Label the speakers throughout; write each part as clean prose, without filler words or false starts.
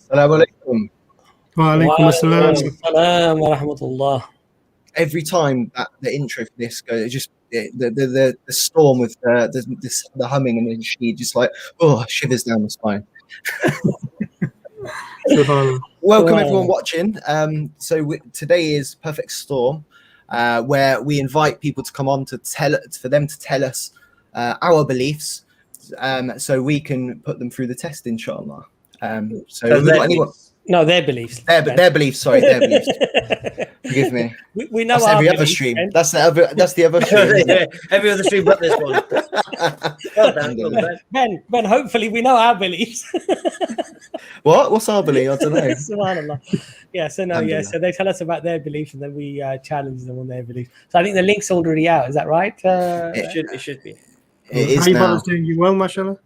Speaker 1: Assalamu alaikum.
Speaker 2: Wa alaikum
Speaker 3: assalam wa rahmatullah.
Speaker 1: Every time that the intro for this goes, it just the storm with the humming and the sheet, just like shivers down the spine. Welcome everyone watching. Today is Perfect Storm, where we invite people to come on to for them to tell us our beliefs, so we can put them through the test, inshallah.
Speaker 3: Their beliefs.
Speaker 1: Their beliefs. Sorry, their beliefs. Forgive me.
Speaker 3: We know
Speaker 1: that's
Speaker 3: our
Speaker 1: every
Speaker 3: beliefs,
Speaker 1: other stream.
Speaker 3: Ben.
Speaker 1: That's the other stream.
Speaker 4: Every other stream but this one.
Speaker 3: Ben, hopefully we know our beliefs.
Speaker 1: What's our belief? I don't know.
Speaker 3: Subhanallah. Yeah, so they tell us about their beliefs and then we challenge them on their beliefs. So I think the link's already out. Is that right?
Speaker 4: It should be.
Speaker 1: It is
Speaker 2: How you
Speaker 1: now.
Speaker 2: brothers doing? You well, mashallah?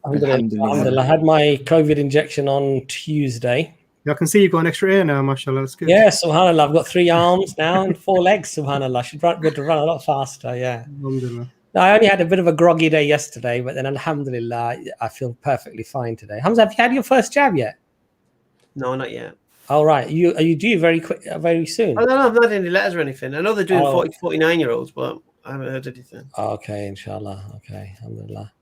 Speaker 3: Alhamdulillah. I had my COVID injection on Tuesday.
Speaker 2: Yeah, I can see you've got an extra ear now, mashallah. That's good.
Speaker 3: Yeah, subhanallah. I've got 3 arms now and 4 legs, subhanallah. Should be able to run a lot faster, yeah.
Speaker 2: Alhamdulillah.
Speaker 3: No, I only had a bit of a groggy day yesterday, but then alhamdulillah, I feel perfectly fine today. Hamza, have you had your first jab yet?
Speaker 4: No, not yet.
Speaker 3: All right. Are you due very soon?
Speaker 4: I don't know. I've not had any letters or anything. I know they're doing 40 to 49-year-olds, but I haven't heard anything.
Speaker 3: Okay, inshallah. Okay, alhamdulillah.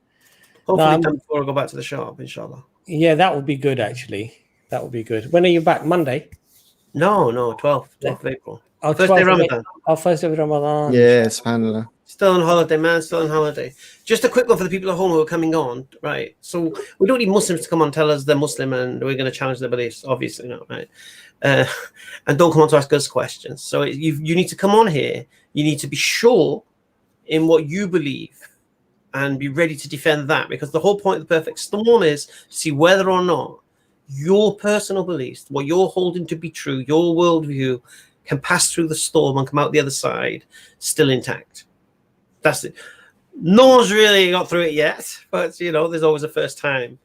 Speaker 4: Hopefully done before I go back to the shop, inshallah.
Speaker 3: Yeah, that would be good, actually. That would be good. When are you back? Monday?
Speaker 4: No, 12th of April.
Speaker 3: Oh,
Speaker 4: first day Ramadan.
Speaker 3: First day of Ramadan.
Speaker 1: Yeah, subhanallah.
Speaker 4: Still on holiday, man. Still on holiday. Just a quick one for the people at home who are coming on, right? So we don't need Muslims to come on and tell us they're Muslim and we're going to challenge their beliefs. Obviously not, right? And don't come on to ask us questions. So you need to come on here. You need to be sure in what you believe and be ready to defend that, because the whole point of the Perfect Storm is to see whether or not your personal beliefs, what you're holding to be true, your worldview, can pass through the storm and come out the other side still intact. That's it. No one's really got through it yet, but there's always a first time.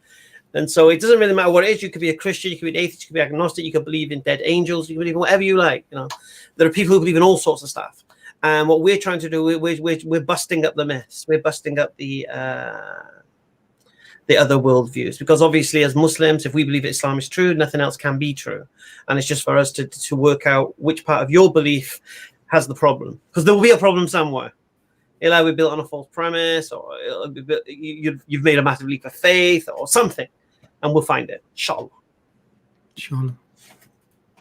Speaker 4: And so it doesn't really matter what it is. You could be a Christian, you could be an atheist, you could be agnostic, you could believe in dead angels, you can believe in whatever you like. There are people who believe in all sorts of stuff. And what we're trying to do, we're busting up the myths. We're busting up the other worldviews, because obviously as Muslims, if we believe Islam is true, nothing else can be true. And it's just for us to work out which part of your belief has the problem, because there will be a problem somewhere. It'll either be built on a false premise, or you've made a massive leap of faith or something, and we'll find it. Inshallah.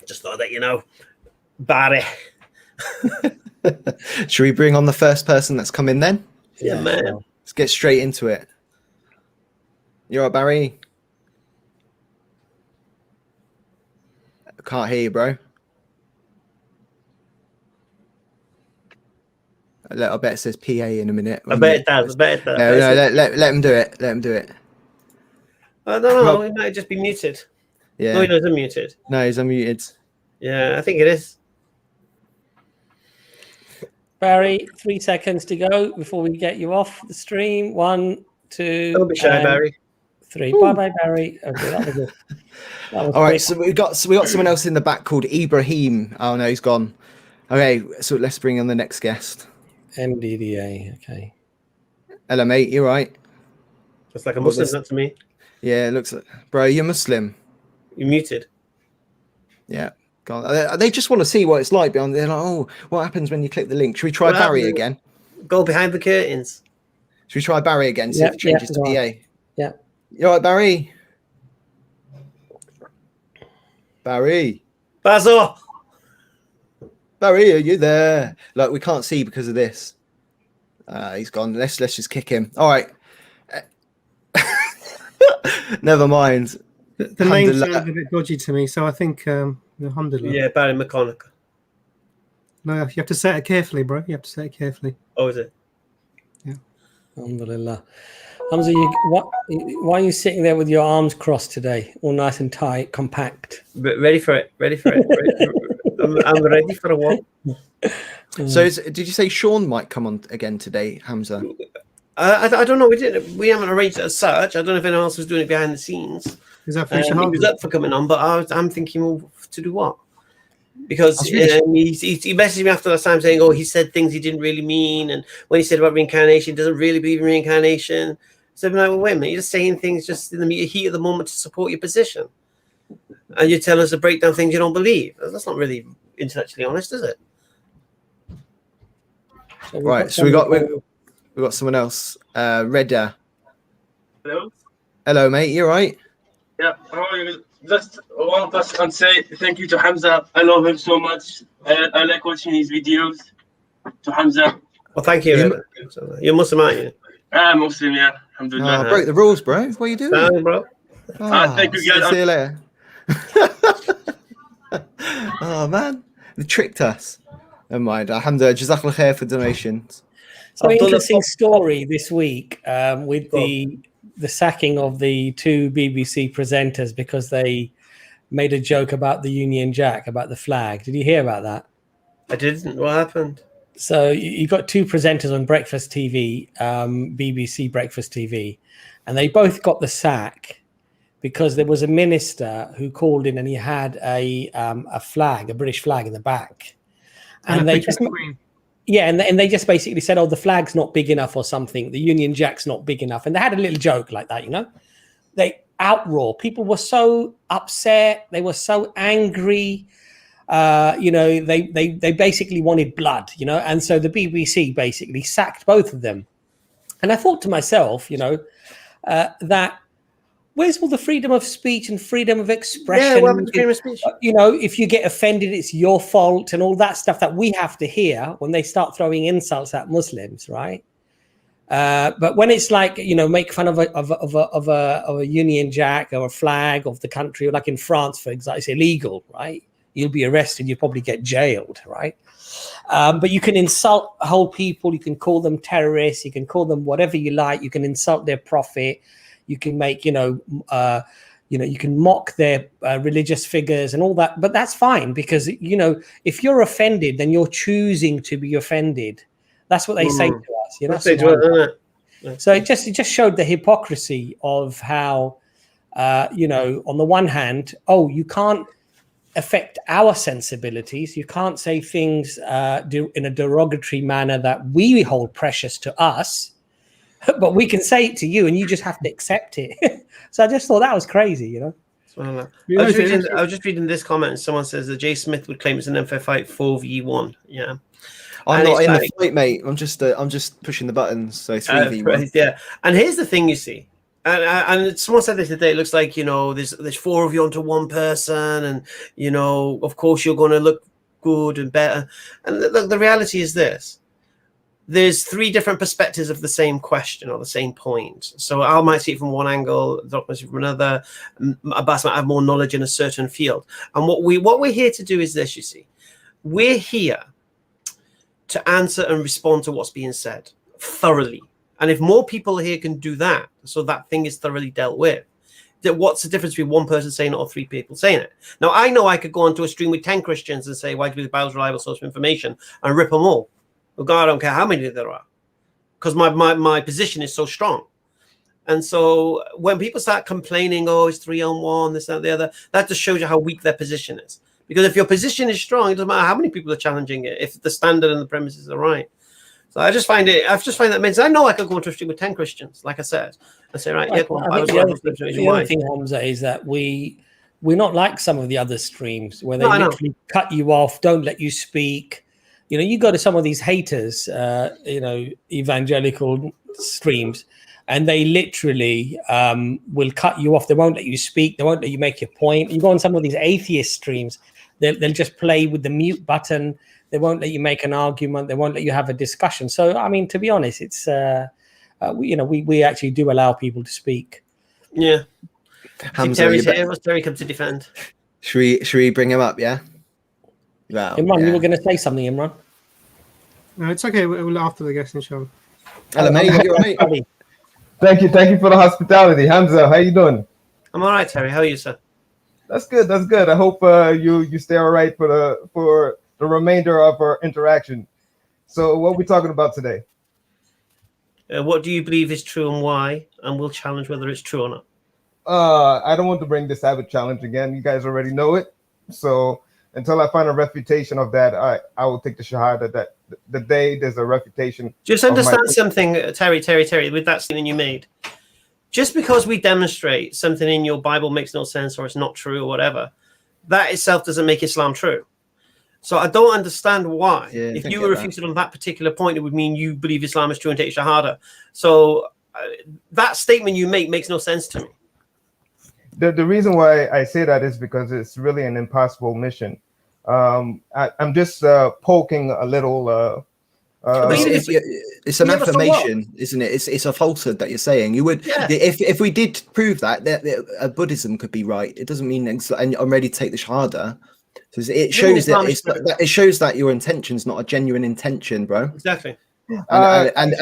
Speaker 4: Just thought that, Barry.
Speaker 1: Should we bring on the first person that's come in then?
Speaker 4: Yeah, man.
Speaker 1: Let's get straight into it. You all right, Barry? I can't hear you, bro. I bet it says PA in a minute.
Speaker 4: I bet it does.
Speaker 1: No, let him do it. Let him do it.
Speaker 4: I don't know. He might just be muted.
Speaker 1: Yeah.
Speaker 4: No, he isn't muted.
Speaker 1: No, he's unmuted.
Speaker 4: Yeah, I think it is.
Speaker 3: Barry, 3 seconds to go before we get you off the stream. 1, 2.
Speaker 4: Don't be shy, Barry.
Speaker 3: 3. Bye, Barry. Okay, that was it.
Speaker 1: All right, so we got someone else in the back called Ibrahim. Oh no, he's gone. Okay, so let's bring on the next guest.
Speaker 3: MDDA. Okay.
Speaker 1: Hello, mate. You right?
Speaker 4: Just like a Muslim, not to me.
Speaker 1: Yeah, it looks like, bro, you're Muslim.
Speaker 4: You're muted.
Speaker 1: Yeah. They just want to see what it's like beyond. They're like, oh, what happens when you click the link? Should we try Barry again?
Speaker 4: Go behind the curtains.
Speaker 1: Should we try Barry again? See if it changes to PA.
Speaker 3: Yeah.
Speaker 1: You all right, Barry? Barry.
Speaker 4: Basil.
Speaker 1: Barry, are you there? Look, we can't see because of this. He's gone. Let's just kick him. All right. Never mind.
Speaker 2: The name sounds a bit dodgy to me, so I think alhamdulillah.
Speaker 4: Yeah, Barry McConaughey.
Speaker 2: No, you have to say it carefully, bro. You have to say it carefully.
Speaker 4: Oh, is it?
Speaker 2: Yeah.
Speaker 3: Alhamdulillah. Hamza, why are you sitting there with your arms crossed today? All nice and tight, compact.
Speaker 4: Ready for it. I'm ready for a walk.
Speaker 1: So did you say Sean might come on again today, Hamza?
Speaker 4: I don't know. We haven't arranged it as such. I don't know if anyone else was doing it behind the scenes.
Speaker 2: Is that
Speaker 4: he was up for coming on, but I'm thinking, well, to do what? Because he messaged me after last time saying, oh, he said things he didn't really mean, and when he said about reincarnation, he doesn't really believe in reincarnation. So I'm like, well, wait a minute, you're just saying things just in the heat of the moment to support your position. and you tell us to break down things you don't believe. That's not really intellectually honest, is it?
Speaker 3: So
Speaker 1: Right. So we got someone else. Reda.
Speaker 5: Hello.
Speaker 1: Hello, mate. You all right?
Speaker 5: Yeah. How are you? Just one person can say thank you to Hamza. I love him so much. I like watching his videos. To Hamza.
Speaker 4: Well, thank you. You're Muslim, aren't you?
Speaker 5: I'm Muslim, yeah. Alhamdulillah.
Speaker 1: Broke the rules, bro. What are you doing?
Speaker 4: Sorry, bro.
Speaker 5: Thank you, guys.
Speaker 1: See you later. Oh man, they tricked us. Never mind. Alhamdulillah, jazakallah khair for donations.
Speaker 3: So interesting story this week with the sacking of the 2 BBC presenters because they made a joke about the Union Jack, about the flag. Did you hear about that?
Speaker 4: I didn't. What happened?
Speaker 3: So you got 2 presenters on Breakfast TV, BBC Breakfast TV, and they both got the sack because there was a minister who called in and he had a flag, a British flag in the back. And they just, and they just basically said, oh, the flag's not big enough or something. The Union Jack's not big enough. And they had a little joke like that, you know. They outroar. People were so upset. They were so angry. You know, they basically wanted blood, you know. And so the BBC basically sacked both of them. And I thought to myself, you know, that where's all the freedom of speech and freedom of expression?
Speaker 4: Yeah, what happened to freedom of speech?
Speaker 3: You know, if you get offended, it's your fault and all that stuff that we have to hear when they start throwing insults at Muslims, right? But when it's like, you know, make fun of a Union Jack or a flag of the country, like in France, for example, it's illegal, right? You'll be arrested, you'll probably get jailed, right? But you can insult whole people, you can call them terrorists, you can call them whatever you like, you can insult their prophet, you can make, you know, you can mock their religious figures and all that, but that's fine because, you know, if you're offended, then you're choosing to be offended. That's what they say to us, you know. So it just showed the hypocrisy of how, you know, on the one hand, oh, you can't affect our sensibilities. You can't say things in a derogatory manner that we hold precious to us, but we can say it to you and you just have to accept it. So I just thought that was crazy, you know.
Speaker 4: I was just reading this comment and someone says that Jay Smith would claim it's an unfair fight 4v1. Yeah.
Speaker 1: I'm not in the fight, mate. I'm just pushing the buttons. So 3v1.
Speaker 4: Yeah. And here's the thing, you see. And someone said this today. It looks like, you know, there's 4 of you onto one person, and, you know, of course you're going to look good and better. And the reality is this: there's 3 different perspectives of the same question or the same point. So I might see it from one angle, Doc might see it from another. Abbas might have more knowledge in a certain field. And what we're here to do is this. You see, we're here to answer and respond to what's being said thoroughly. And if more people here can do that, so that thing is thoroughly dealt with, then what's the difference between one person saying it or 3 people saying it? Now, I know I could go onto a stream with 10 Christians and say, why do the Bible's reliable source of information, and rip them all. Well, God, I don't care how many there are, because my position is so strong. And so when people start complaining, oh, it's 3 on 1, this, that, the other, that just shows you how weak their position is. Because if your position is strong, it doesn't matter how many people are challenging it, if the standard and the premises are right. So I just find that means I know I could go into a stream with 10 Christians, like I said, and say, right, yeah, come on.
Speaker 3: The other thing, Hamza, is that we're not like some of the other streams where they literally cut you off, don't let you speak. You know, you go to some of these haters, you know, evangelical streams, and they literally will cut you off. They won't let you speak. They won't let you make your point. You go on some of these atheist streams, they'll just play with the mute button. They won't let you make an argument. They won't let you have a discussion. So, I mean, to be honest, it's, you know, we actually do allow people to speak.
Speaker 4: Yeah.
Speaker 1: Hamza,
Speaker 4: Terry's here. What's Terry come to defend?
Speaker 1: Should we bring him up, yeah? Well,
Speaker 3: Imran, you were going to say something, Imran?
Speaker 2: No, it's okay. We'll after the guest, inshallah.
Speaker 1: Hello, mate. You all right?
Speaker 6: Thank you for the hospitality. Hamza, how you doing?
Speaker 4: I'm all right, Terry. How are you, sir?
Speaker 6: That's good. I hope you stay all right for the remainder of our interaction. So what are we talking about today?
Speaker 4: What do you believe is true and why? And we'll challenge whether it's true or not.
Speaker 6: I don't want to bring the Sabbath challenge again. You guys already know it. So until I find a refutation of that, I will take the shahada that the day there's a refutation.
Speaker 4: Just understand something, Terry, with that statement you made. just because we demonstrate something in your Bible makes no sense or it's not true or whatever, that itself doesn't make Islam true. So I don't understand why. If you were refuted on that particular point, it would mean you believe Islam is true and take Shahada. So that statement you make makes no sense to me.
Speaker 6: The reason why I say that is because it's really an impossible mission. I'm just poking a little.
Speaker 1: It's an affirmation, isn't it? It's a falsehood that you're saying. You would, if we did prove that Buddhism could be right, it doesn't mean and I'm ready to take the Shahada. So it shows that it shows that your intention's not a genuine intention, bro.
Speaker 4: Exactly.
Speaker 1: And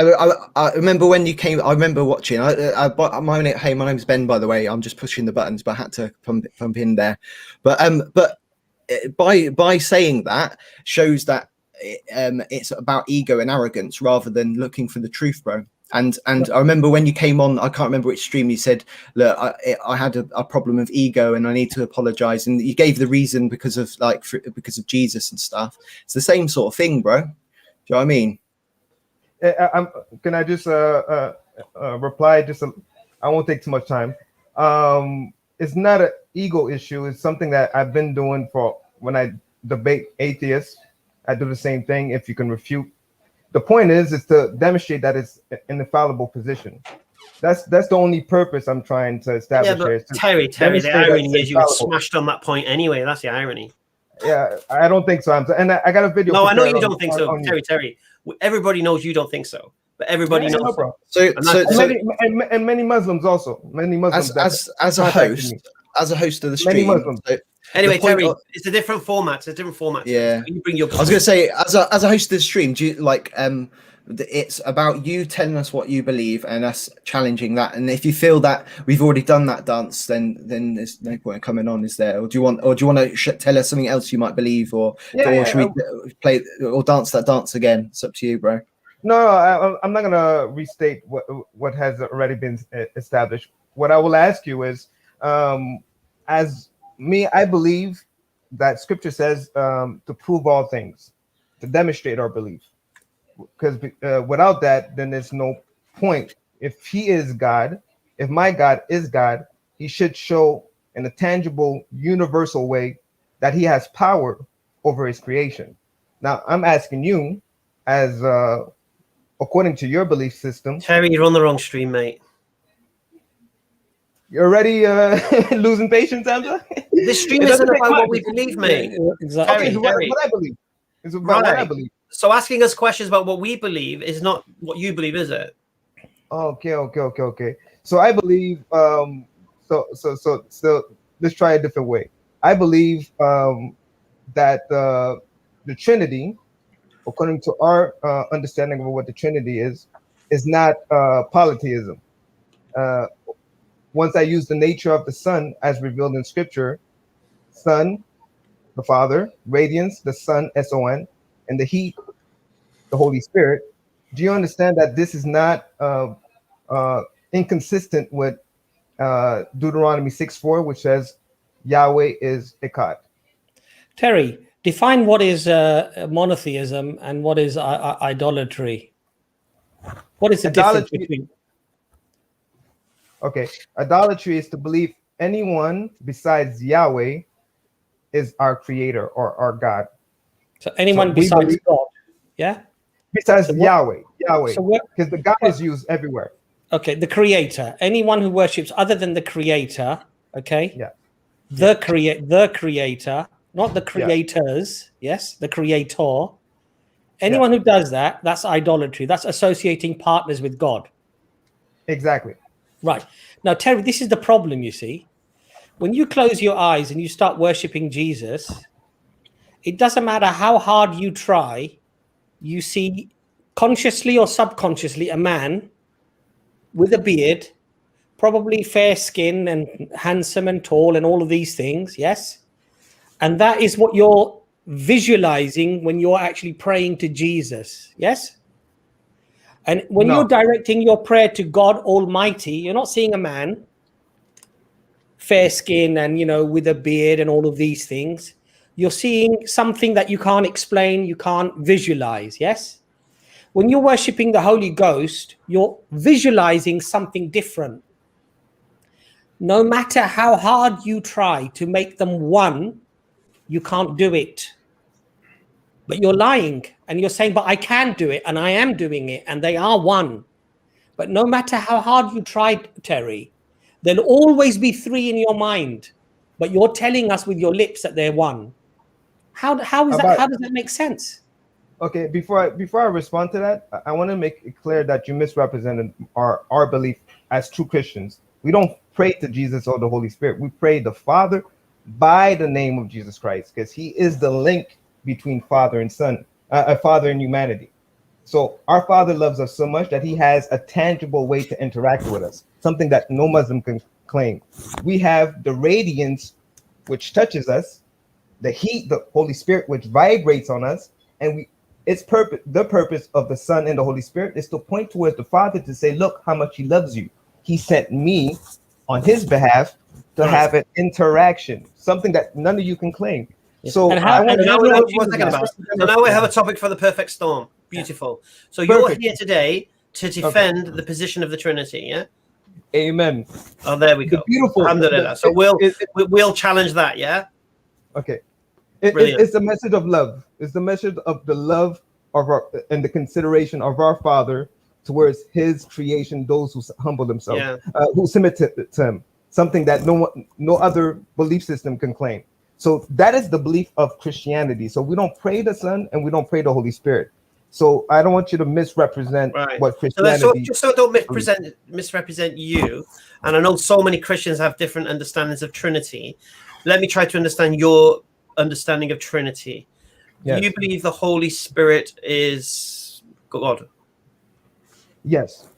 Speaker 1: I remember when you came. I remember watching. My name's Ben, by the way. I'm just pushing the buttons, but I had to pump in there. But by saying that shows that it's about ego and arrogance rather than looking for the truth, bro. And I remember when you came on, I can't remember which stream, you said, look, I had a problem of ego and I need to apologize, and you gave the reason because of Jesus and stuff. It's the same sort of thing, bro. Do you know what I mean?
Speaker 6: Can I just reply? I won't take too much time. It's not an ego issue. It's something that I've been doing for when I debate atheists. I do the same thing. If you can refute, the point is to demonstrate that it's an infallible position. That's the only purpose I'm trying to establish.
Speaker 4: Yeah, but Terry, the irony is you were smashed on that point anyway. That's the irony.
Speaker 6: Yeah, I don't think so. And I got a video.
Speaker 4: No, I know you don't think so, Terry. Everybody knows you don't think so, but everybody knows.
Speaker 6: Bro.
Speaker 1: And
Speaker 6: many Muslims also. Many Muslims
Speaker 1: as a host of the stream.
Speaker 6: Many Muslims.
Speaker 4: Anyway, Terry, it's a different format. It's a different format.
Speaker 1: Yeah.
Speaker 4: You bring your.
Speaker 1: I was going to say, as a host of the stream, do you like it's about you telling us what you believe and us challenging that. And if you feel that we've already done that dance, then there's no point in coming on, is there? Or do you want to tell us something else you might believe, or should we play or dance that dance again? It's up to you, bro.
Speaker 6: No, I'm not gonna restate what has already been established. What I will ask you is, as me, I believe that Scripture says to prove all things, to demonstrate our belief. Because without that, then there's no point. If he is God, if my God is God, he should show in a tangible, universal way that he has power over his creation. Now, I'm asking you, as according to your belief system.
Speaker 4: Terry, you're on the wrong stream, mate.
Speaker 6: You're already losing patience, Hamza?
Speaker 4: This stream isn't about what we believe, mate.
Speaker 3: Yeah, exactly.
Speaker 6: Okay, what I believe. It's about what I believe.
Speaker 4: So asking us questions about what we believe is not what you believe, is it?
Speaker 6: Okay. So I believe so let's try a different way. I believe that the Trinity, according to our understanding of what the Trinity is not polytheism. Once I use the nature of the Son as revealed in Scripture, Son, the Father, radiance, the Son, S-O-N, and the heat, the Holy Spirit. Do you understand that this is not inconsistent with Deuteronomy 6:4, which says Yahweh is Echad?
Speaker 3: Terry, define what is monotheism and what is idolatry. What is the difference between?
Speaker 6: Okay, idolatry is to believe anyone besides Yahweh is our creator or our God.
Speaker 3: So anyone besides God, yeah?
Speaker 6: Besides Yahweh, because the God is
Speaker 3: what,
Speaker 6: used everywhere.
Speaker 3: Okay, the creator. Anyone who worships other than the creator, okay?
Speaker 6: Yeah.
Speaker 3: The creator, not the creators, yes, the creator. Anyone who does that, that's idolatry. That's associating partners with God.
Speaker 6: Exactly.
Speaker 3: Right. Now, Terry, this is the problem, you see. When you close your eyes and you start worshiping Jesus, it doesn't matter how hard you try, you see consciously or subconsciously a man with a beard, probably fair skin and handsome and tall and all of these things, yes? And that is what you're visualizing when you're actually praying to Jesus, yes? And when you're directing your prayer to God Almighty, you're not seeing a man, fair skin and, with a beard and all of these things. You're seeing something that you can't explain, you can't visualize, yes? When you're worshiping the Holy Ghost, you're visualizing something different. No matter how hard you try to make them one, you can't do it. But you're lying and you're saying, but I can do it and I am doing it and they are one. But no matter how hard you tried, Terry, there'll always be three in your mind. But you're telling us with your lips that they're one. How does that make sense?
Speaker 6: Okay, before I respond to that, I want to make it clear that you misrepresented our belief as true Christians. We don't pray to Jesus or the Holy Spirit. We pray the Father by the name of Jesus Christ, because he is the link between Father and Son, Father and humanity. So our Father loves us so much that he has a tangible way to interact with us, something that no Muslim can claim. We have the radiance which touches us, the heat, the Holy Spirit which vibrates on us, and the purpose of the Son and the Holy Spirit is to point towards the Father to say, look how much he loves you. He sent me on his behalf to have an interaction, something that none of you can claim. So
Speaker 4: now we have a topic for the perfect storm. Beautiful. So you're here today to defend the position of the Trinity, yeah?
Speaker 6: Amen.
Speaker 4: Oh, there we go.
Speaker 6: Beautiful.
Speaker 4: So we'll challenge that, yeah?
Speaker 6: Okay. It's the message of love. It's the message of the love of and the consideration of our Father towards his creation, those who humble themselves, who submit to him, something that no other belief system can claim. So that is the belief of Christianity. So we don't pray the Son and we don't pray the Holy Spirit. So I don't want you to misrepresent what Christianity.
Speaker 4: So just so I don't misrepresent you, and I know so many Christians have different understandings of Trinity. Let me try to understand your understanding of Trinity. Yes. Do you believe the Holy Spirit is God?
Speaker 6: Yes.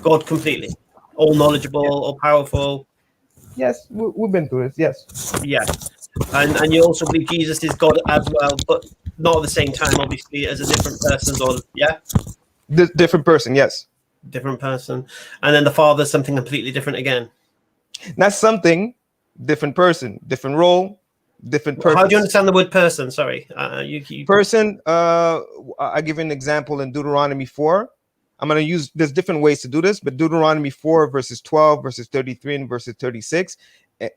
Speaker 4: God completely, all knowledgeable, all powerful.
Speaker 6: Yes, we've been through this. Yes.
Speaker 4: Yeah. And you also believe Jesus is God as well, but not at the same time, obviously, as a different person.
Speaker 6: Different person, yes.
Speaker 4: Different person. And then the Father is something completely different again.
Speaker 6: Not something, different person, different role, different purpose.
Speaker 4: How do you understand the word person? Sorry.
Speaker 6: Person, I give you an example in Deuteronomy 4. I'm going to use, there's different ways to do this, but Deuteronomy 4, verses 12, verses 33, and verses 36.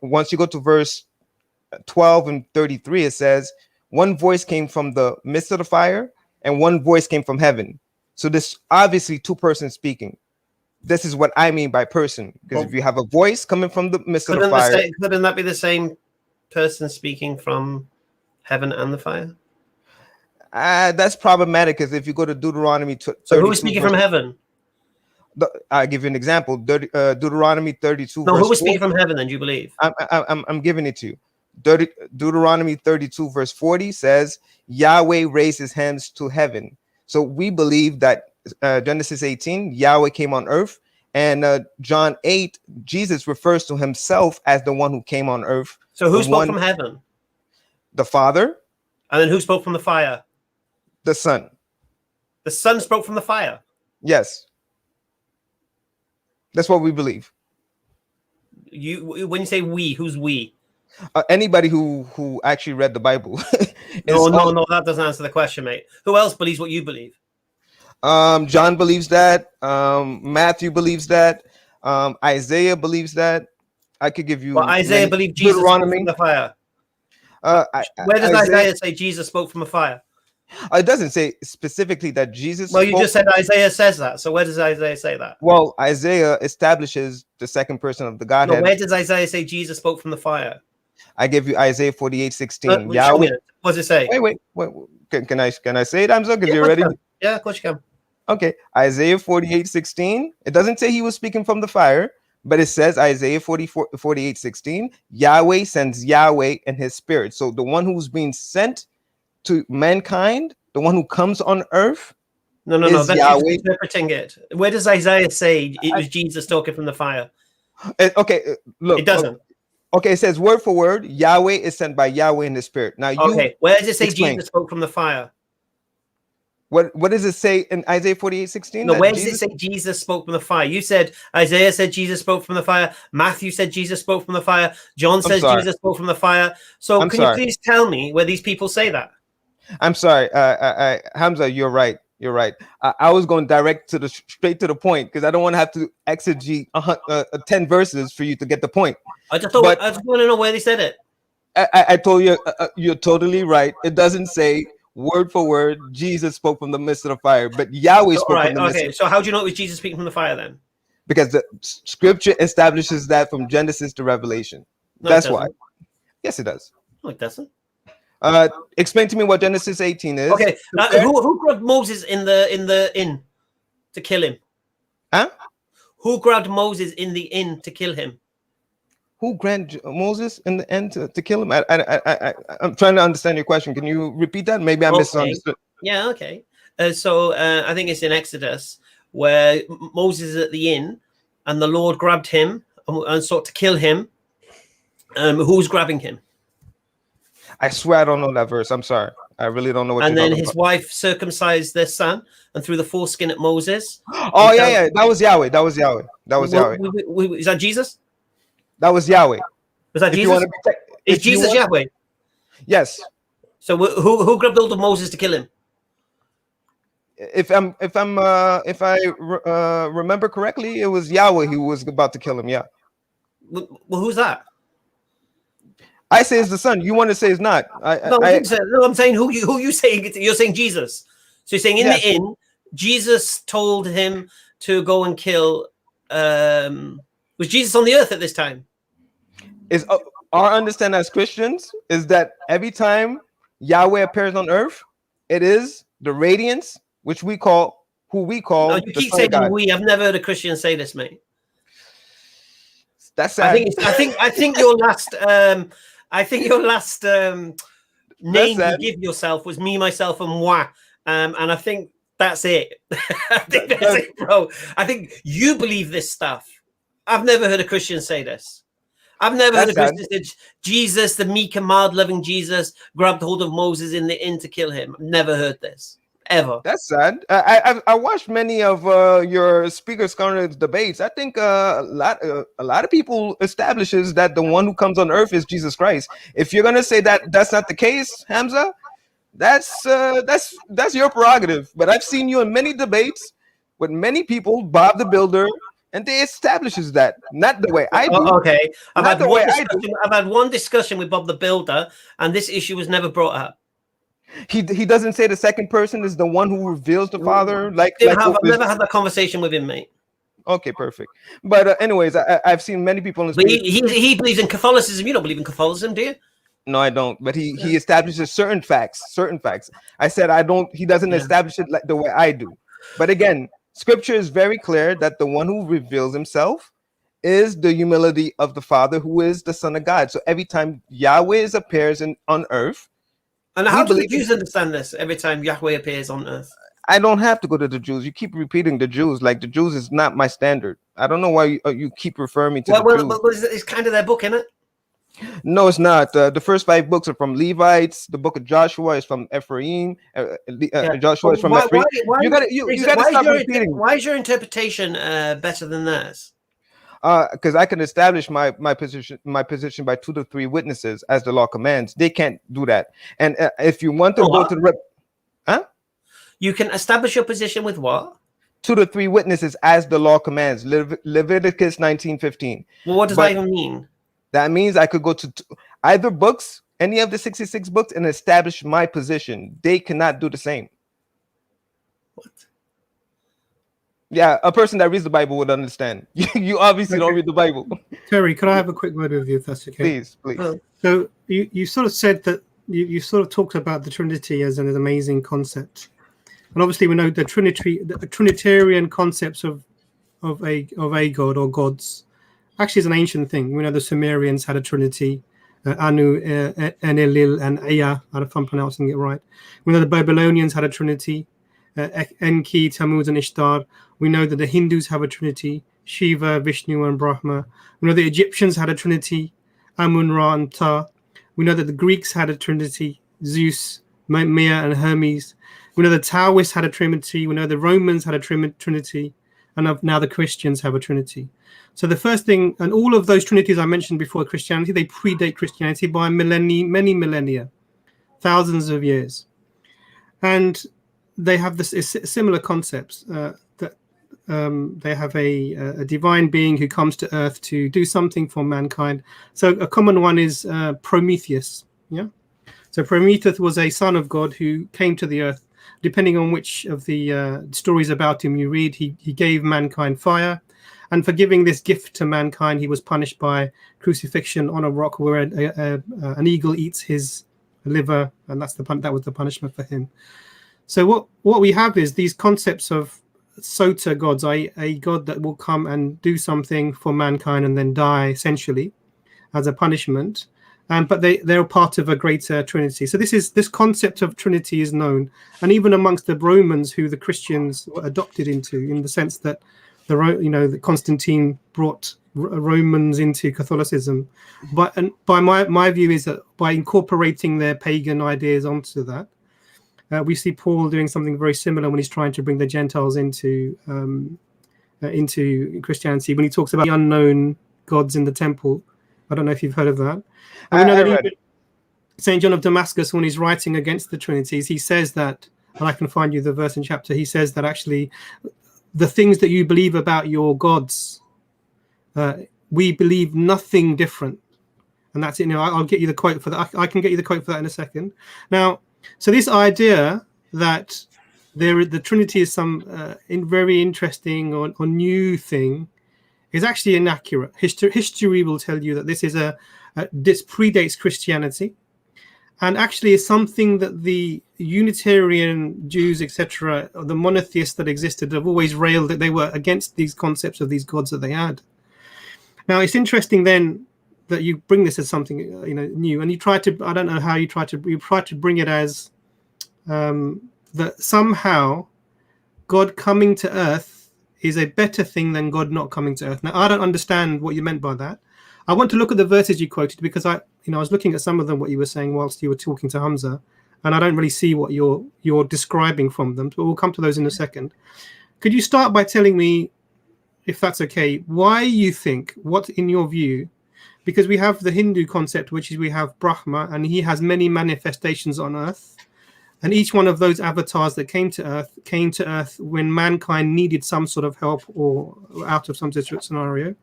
Speaker 6: Once you go to verse 12 and 33, it says, one voice came from the midst of the fire, and one voice came from heaven. So this obviously two persons speaking. This is what I mean by person, because if you have a voice coming from the midst of the fire,
Speaker 4: couldn't that be the same person speaking from heaven and the fire?
Speaker 6: That's problematic, because if you go to Deuteronomy 32,
Speaker 4: so who is speaking from heaven?
Speaker 6: I'll give you an example. Deuteronomy 32.
Speaker 4: No, who is speaking from heaven then, do you believe?
Speaker 6: I'm giving it to you. Deuteronomy 32 verse 40 says Yahweh raised his hands to heaven. So we believe that Genesis 18, Yahweh came on earth, and John 8, Jesus refers to himself as the one who came on earth.
Speaker 4: So who spoke from heaven?
Speaker 6: The Father.
Speaker 4: And then who spoke from the fire?
Speaker 6: The Son.
Speaker 4: The Son spoke from the fire?
Speaker 6: Yes. That's what we believe.
Speaker 4: When you say we, who's we?
Speaker 6: Anybody who actually read the Bible.
Speaker 4: No, that doesn't answer the question, mate. Who else believes what you believe?
Speaker 6: John believes that. Matthew believes that. Isaiah believes that. I could give you.
Speaker 4: Well, Isaiah believed Jesus spoke from the fire. Where does Isaiah say Jesus spoke from a fire?
Speaker 6: It doesn't say specifically that Jesus.
Speaker 4: Well, you just said Isaiah says that. So where does Isaiah say that?
Speaker 6: Well, Isaiah establishes the second person of the Godhead.
Speaker 4: No, where does Isaiah say Jesus spoke from the fire?
Speaker 6: I give you Isaiah 48:16. Yahweh.
Speaker 4: What does it say?
Speaker 6: Wait. Can I say it, Hamza? Because you're ready.
Speaker 4: Yeah, of course you can.
Speaker 6: Okay, Isaiah 48:16. It doesn't say he was speaking from the fire, but it says Isaiah 48:16. Yahweh sends Yahweh and his spirit. So the one who's being sent to mankind, the one who comes on earth.
Speaker 4: No. That's Yahweh. Interpreting it. Where does Isaiah say it was Jesus talking from the fire?
Speaker 6: Okay, look.
Speaker 4: It doesn't.
Speaker 6: Okay, it says word for word, Yahweh is sent by Yahweh in the spirit. Now,
Speaker 4: where does it say Jesus spoke from the fire?
Speaker 6: What does it say in Isaiah 48:16?
Speaker 4: No, where does it say Jesus spoke from the fire? You said Isaiah said Jesus spoke from the fire. Matthew said Jesus spoke from the fire. John says Jesus spoke from the fire. So can you please tell me where these people say that?
Speaker 6: I'm sorry, Hamza, you're right. You're right. I was going straight to the point because I don't want to have to exegete 10 verses for you to get the point.
Speaker 4: I just want to know where they said it.
Speaker 6: I told you you're totally right. It doesn't say word for word Jesus spoke from the midst of the fire, but Yahweh spoke from the midst.
Speaker 4: Okay, so how do you know it was Jesus speaking from the fire then?
Speaker 6: Because the scripture establishes that from Genesis to Revelation.
Speaker 4: No,
Speaker 6: that's why. Yes, it does.
Speaker 4: No, it doesn't.
Speaker 6: Explain to me what Genesis 18 is.
Speaker 4: Okay, who grabbed Moses in the inn to kill him?
Speaker 6: Huh?
Speaker 4: Who grabbed Moses in the inn to kill him?
Speaker 6: Who grabbed Moses in the end to kill him? I'm trying to understand your question. Can you repeat that? Maybe I misunderstood.
Speaker 4: Yeah, okay. So I think it's in Exodus where Moses is at the inn and the Lord grabbed him and sought to kill him. Who's grabbing him?
Speaker 6: I swear I don't know that verse. I'm sorry. I really don't know what
Speaker 4: and
Speaker 6: you're
Speaker 4: then
Speaker 6: talking
Speaker 4: his
Speaker 6: about.
Speaker 4: wife circumcised their son and threw the foreskin at Moses.
Speaker 6: Oh, yeah. That was Yahweh. Yahweh.
Speaker 4: Is that Jesus?
Speaker 6: That was Yahweh.
Speaker 4: Was that Jesus? Is Jesus Yahweh?
Speaker 6: Yes.
Speaker 4: So who grabbed hold of Moses to kill him?
Speaker 6: If I remember correctly, it was Yahweh who was about to kill him. Yeah.
Speaker 4: Well, who's that?
Speaker 6: I say it's the son. You want to say it's not?
Speaker 4: No, I'm saying who you saying? You're saying Jesus. So you're saying in the inn, Jesus told him to go and kill. Was Jesus on the earth at this time?
Speaker 6: Is our understanding as Christians is that every time Yahweh appears on earth, it is the radiance which we call No,
Speaker 4: you keep saying we. I've never heard a Christian say this, mate.
Speaker 6: That's sad.
Speaker 4: I think your last name you give yourself was me, myself, and moi. And I think that's it. I think that's it, bro. I think you believe this stuff. I've never heard a Christian say this. I've never heard a Christian say Jesus, the meek and mild loving Jesus, grabbed hold of Moses in the inn to kill him. I've never heard this. Ever.
Speaker 6: That's sad. I watched many of your Speakers Corner debates. I think a lot of people establishes that the one who comes on earth is Jesus Christ. If you're gonna say that that's not the case, Hamza, that's your prerogative. But I've seen you in many debates with many people, Bob the Builder, and they establishes that not the way I do.
Speaker 4: Okay, I've had one discussion with Bob the Builder, and this issue was never brought up.
Speaker 6: He doesn't say the second person is the one who reveals the Father. I've
Speaker 4: never had that conversation with him, mate.
Speaker 6: Okay, perfect. But anyways, I've seen many people in
Speaker 4: he believes in Catholicism. You don't believe in Catholicism, do you?
Speaker 6: No, I don't. But he establishes certain facts. I said I don't. He doesn't establish it like the way I do. But again, Scripture is very clear that the one who reveals himself is the humility of the Father, who is the Son of God. So every time Yahweh appears on earth.
Speaker 4: And how do the Jews understand this every time Yahweh appears on earth?
Speaker 6: I don't have to go to the Jews. You keep repeating the Jews. Like the Jews is not my standard. I don't know why you keep referring me to the Jews.
Speaker 4: Well, it's kind of their book, isn't it?
Speaker 6: No, it's not. The first 5 books are from Levites. The book of Joshua is from Ephraim. Joshua is from Ephraim. You got to stop repeating.
Speaker 4: Why is your interpretation better than theirs?
Speaker 6: Because I can establish my position by 2 to 3 witnesses as the law commands. They can't do that. And if you want to go to the
Speaker 4: you can establish your position with what?
Speaker 6: 2 to 3 witnesses as the law commands. Leviticus 19:15.
Speaker 4: Well, what does that even mean?
Speaker 6: That means I could go to either books, any of the 66 books, and establish my position. They cannot do the same.
Speaker 4: What?
Speaker 6: Yeah, a person that reads the Bible would understand. You obviously don't read the Bible.
Speaker 2: Terry, could I have a quick word with you, if that's okay?
Speaker 6: Please.
Speaker 2: So you sort of said that you sort of talked about the Trinity as an amazing concept, and obviously we know the Trinitarian concepts of a god or gods actually is an ancient thing. We know the Sumerians had a Trinity, Anu, Enlil, and Ea. If I'm pronouncing it right. We know the Babylonians had a Trinity. Enki, Tammuz, and Ishtar. We know that the Hindus have a trinity, Shiva, Vishnu, and Brahma. We know the Egyptians had a trinity, Amun, Ra, and Ta. We know that the Greeks had a trinity, Zeus, Mea, and Hermes. We know the Taoists had a trinity. We know the Romans had a trinity. And now the Christians have a trinity. So the first thing, and all of those trinities I mentioned before Christianity, they predate Christianity by many millennia, thousands of years. And they have this similar concepts that they have a divine being who comes to earth to do something for mankind. So a common one is Prometheus. Yeah. So Prometheus was a son of God who came to the earth. Depending on which of the stories about him you read, he gave mankind fire. And for giving this gift to mankind, he was punished by crucifixion on a rock where an eagle eats his liver. And that was the punishment for him. So what we have is these concepts of Sota gods, a god that will come and do something for mankind and then die essentially as a punishment. But they're part of a greater Trinity. So this concept of Trinity is known, and even amongst the Romans, who the Christians were adopted into, in the sense that that Constantine brought Romans into Catholicism. But by my view is that by incorporating their pagan ideas onto that, we see Paul doing something very similar when he's trying to bring the Gentiles into Christianity. When he talks about the unknown gods in the temple, I don't know if you've heard of that. And we know that St. John of Damascus, when he's writing against the Trinities, he says that, and I can find you the verse and chapter, he says that actually the things that you believe about your gods, we believe nothing different. And that's it. I'll get you the quote for that. I can get you the quote for that in a second. Now, so this idea that the Trinity is some very interesting or new thing is actually inaccurate. History will tell you that this predates Christianity, and actually is something that the Unitarian Jews, etc., the monotheists that existed, have always railed that they were against these concepts of these gods that they had. Now, it's interesting then that you bring this as something new, and you try to, I don't know how you try to bring it as that somehow God coming to earth is a better thing than God not coming to earth. Now, I don't understand what you meant by that. I want to look at the verses you quoted, because I was looking at some of them, what you were saying whilst you were talking to Hamza, and I don't really see what you're describing from them, but we'll come to those in a second. Could you start by telling me, if that's okay, why you think, what in your view, because we have the Hindu concept, which is we have Brahma, and he has many manifestations on earth, and each one of those avatars that came to earth when mankind needed some sort of help or out of some scenario.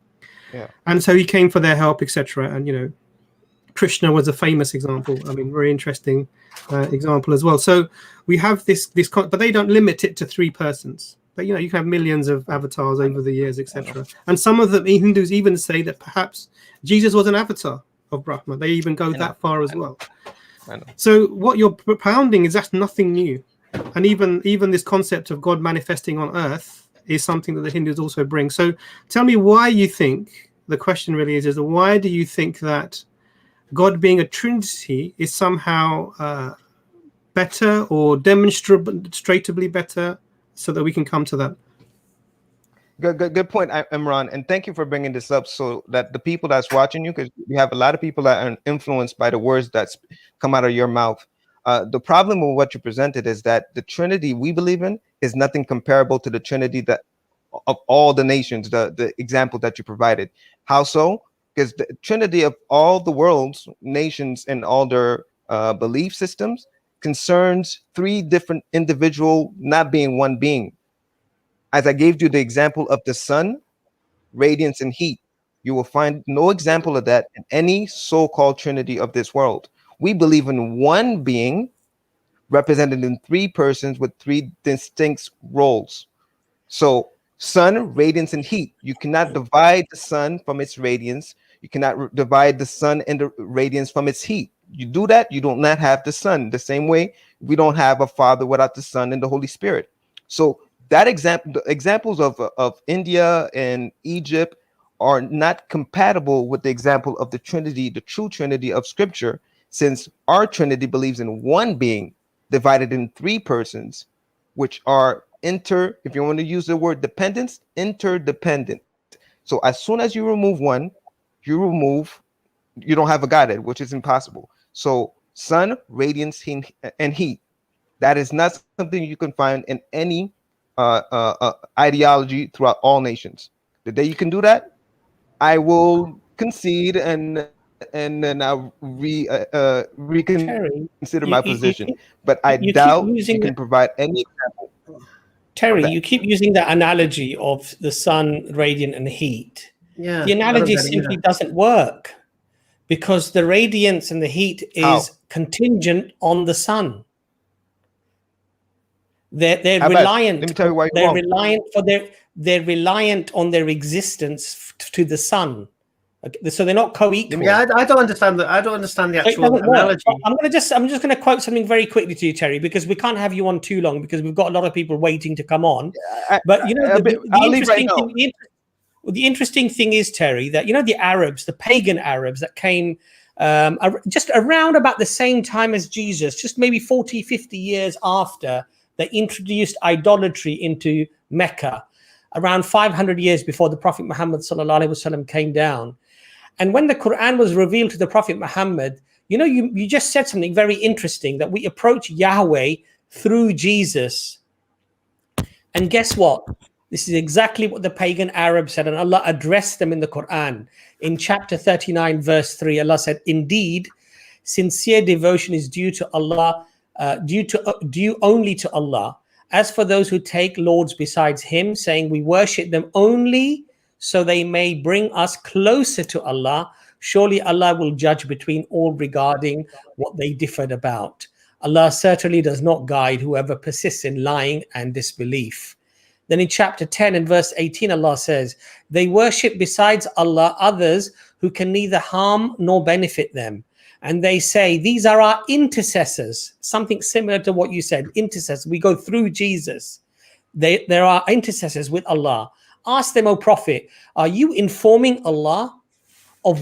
Speaker 2: Yeah. And so he came for their help, etc. And Krishna was a famous example. I mean, very interesting example as well. So we have this, but they don't limit it to 3 persons. But you can have millions of avatars over the years, etc. And some of the Hindus even say that perhaps Jesus was an avatar of Brahma. They even go that far as well. So what you're propounding is that's nothing new. And even this concept of God manifesting on earth is something that the Hindus also bring. So tell me why you think, the question really is why do you think that God being a Trinity is somehow better or demonstrably better, so that we can come to that?
Speaker 6: Good point, Imran, and thank you for bringing this up so that the people that's watching you, because you have a lot of people that are influenced by the words that's come out of your mouth. The problem with what you presented is that the Trinity we believe in is nothing comparable to the Trinity that of all the nations, the example that you provided. How so? Because the Trinity of all the world's nations and all their belief systems concerns 3 different individual not being one being. As I gave you the example of the sun, radiance, and heat, you will find no example of that in any so-called Trinity of this world. We believe in one being represented in 3 persons with 3 distinct roles. So sun, radiance, and heat. You cannot divide the sun from its radiance. You cannot divide the sun and the radiance from its heat. You do that, you do not have the sun. The same way we don't have a Father without the Son and the Holy Spirit. So that examples of India and Egypt are not compatible with the example of the Trinity, the true Trinity of Scripture, since our Trinity believes in one being divided in 3 persons, which are if you want to use the word dependence, interdependent. So as soon as you remove one, you don't have a Godhead, which is impossible. So sun, radiance, and heat. That is not something you can find in any ideology throughout all nations. The day you can do that, I will concede and and then I'll reconsider my position. But I
Speaker 3: you
Speaker 6: doubt
Speaker 3: keep using
Speaker 6: you can provide any example.
Speaker 3: Terry, you keep using that analogy of the sun, radiant, and heat.
Speaker 4: Yeah,
Speaker 3: The analogy simply doesn't work because the radiance and the heat is contingent on the sun. They're reliant.
Speaker 6: Let me tell you why
Speaker 3: they're reliant for they're reliant on their existence to the sun. Okay, so they're not co-equal.
Speaker 4: Yeah, I don't understand that. I don't understand the actual analogy.
Speaker 3: I'm just going to quote something very quickly to you, Terry, because we can't have you on too long because we've got a lot of people waiting to come on. But you know, the interesting thing is, Terry, that you know the Arabs, the pagan Arabs that came just around about the same time as Jesus, just maybe 40, 50 years after they introduced idolatry into Mecca, around 500 years before the Prophet Muhammad sallallahu alaihi wasallam came down. And when the Quran was revealed to the Prophet Muhammad, you know, you just said something very interesting, that we approach Yahweh through Jesus. And guess what? This is exactly what the pagan Arabs said, and Allah addressed them in the Quran. In chapter 39, verse 3, Allah said, "Indeed, sincere devotion is due to Allah, due only to Allah. As for those who take lords besides Him, saying we worship them only so they may bring us closer to Allah, surely Allah will judge between all regarding what they differed about. Allah certainly does not guide whoever persists in lying and disbelief." Then in chapter 10 and verse 18, Allah says, "They worship besides Allah others who can neither harm nor benefit them. And they say, these are our intercessors." Something similar to what you said, intercessors. We go through Jesus. There are intercessors with Allah. Ask them, O Prophet, are you informing Allah of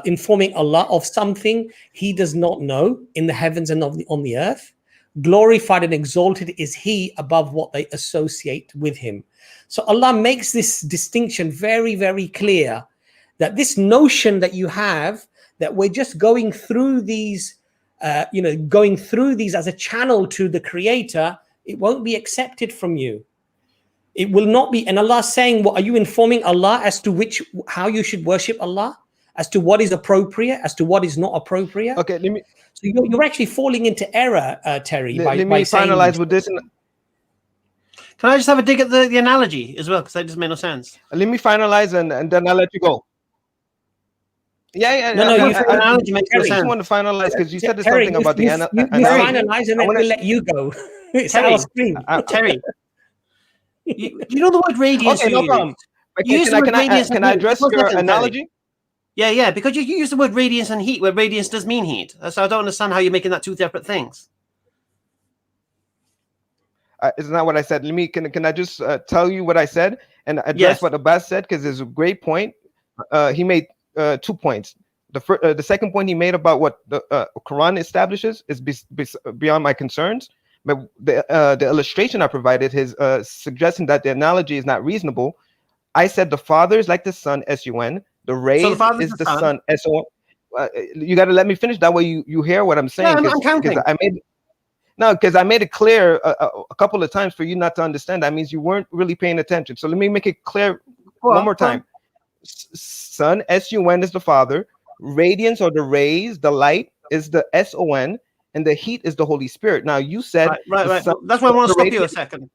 Speaker 3: informing Allah of something He does not know in the heavens and on the earth? Glorified and exalted is He above what they associate with Him. So Allah makes this distinction very, very clear, that this notion that you have, that we're just going through these, going through these as a channel to the Creator, it won't be accepted from you. It will not be. And Allah is saying, what are you informing Allah as to how you should worship Allah, as to what is appropriate, as to what is not appropriate?
Speaker 6: Okay, let me.
Speaker 3: So you're actually falling into error, Terry.
Speaker 6: Let me finalize with this.
Speaker 4: Can I just have a dig at the analogy as well, because that just made no sense.
Speaker 6: Let me finalize and then I'll let you go. Yeah.
Speaker 4: Analogy makes no sense.
Speaker 6: I just want to finalize because you said something about the analogy.
Speaker 3: You finalize and then we'll let you go. It's our screen.
Speaker 4: Terry. You know the word radiance?
Speaker 6: Okay, no problem. Can I address your analogy?
Speaker 4: Yeah, because you use the word radiance and heat, where radiance does mean heat. So I don't understand how you're making that two separate things.
Speaker 6: It's not what I said. Can I just tell you what I said and address what Abbas said, because it's a great point. He made 2 points. The second point he made about what the Quran establishes is beyond my concerns. But the illustration I provided, his suggesting that the analogy is not reasonable. I said the Father is like the Son, S-U-N. The rays is the Son, S-O-N. You got to let me finish. That way you hear what I'm saying.
Speaker 4: Yeah, I'm counting.
Speaker 6: Because I made it clear a couple of times for you not to understand. That means you weren't really paying attention. So let me make it clear one more time. Son, S-U-N, is the Father. Radiance or the rays, the light, is the S-O-N. And the heat is the Holy Spirit. Now you said
Speaker 4: right. That's why I want to stop you a second.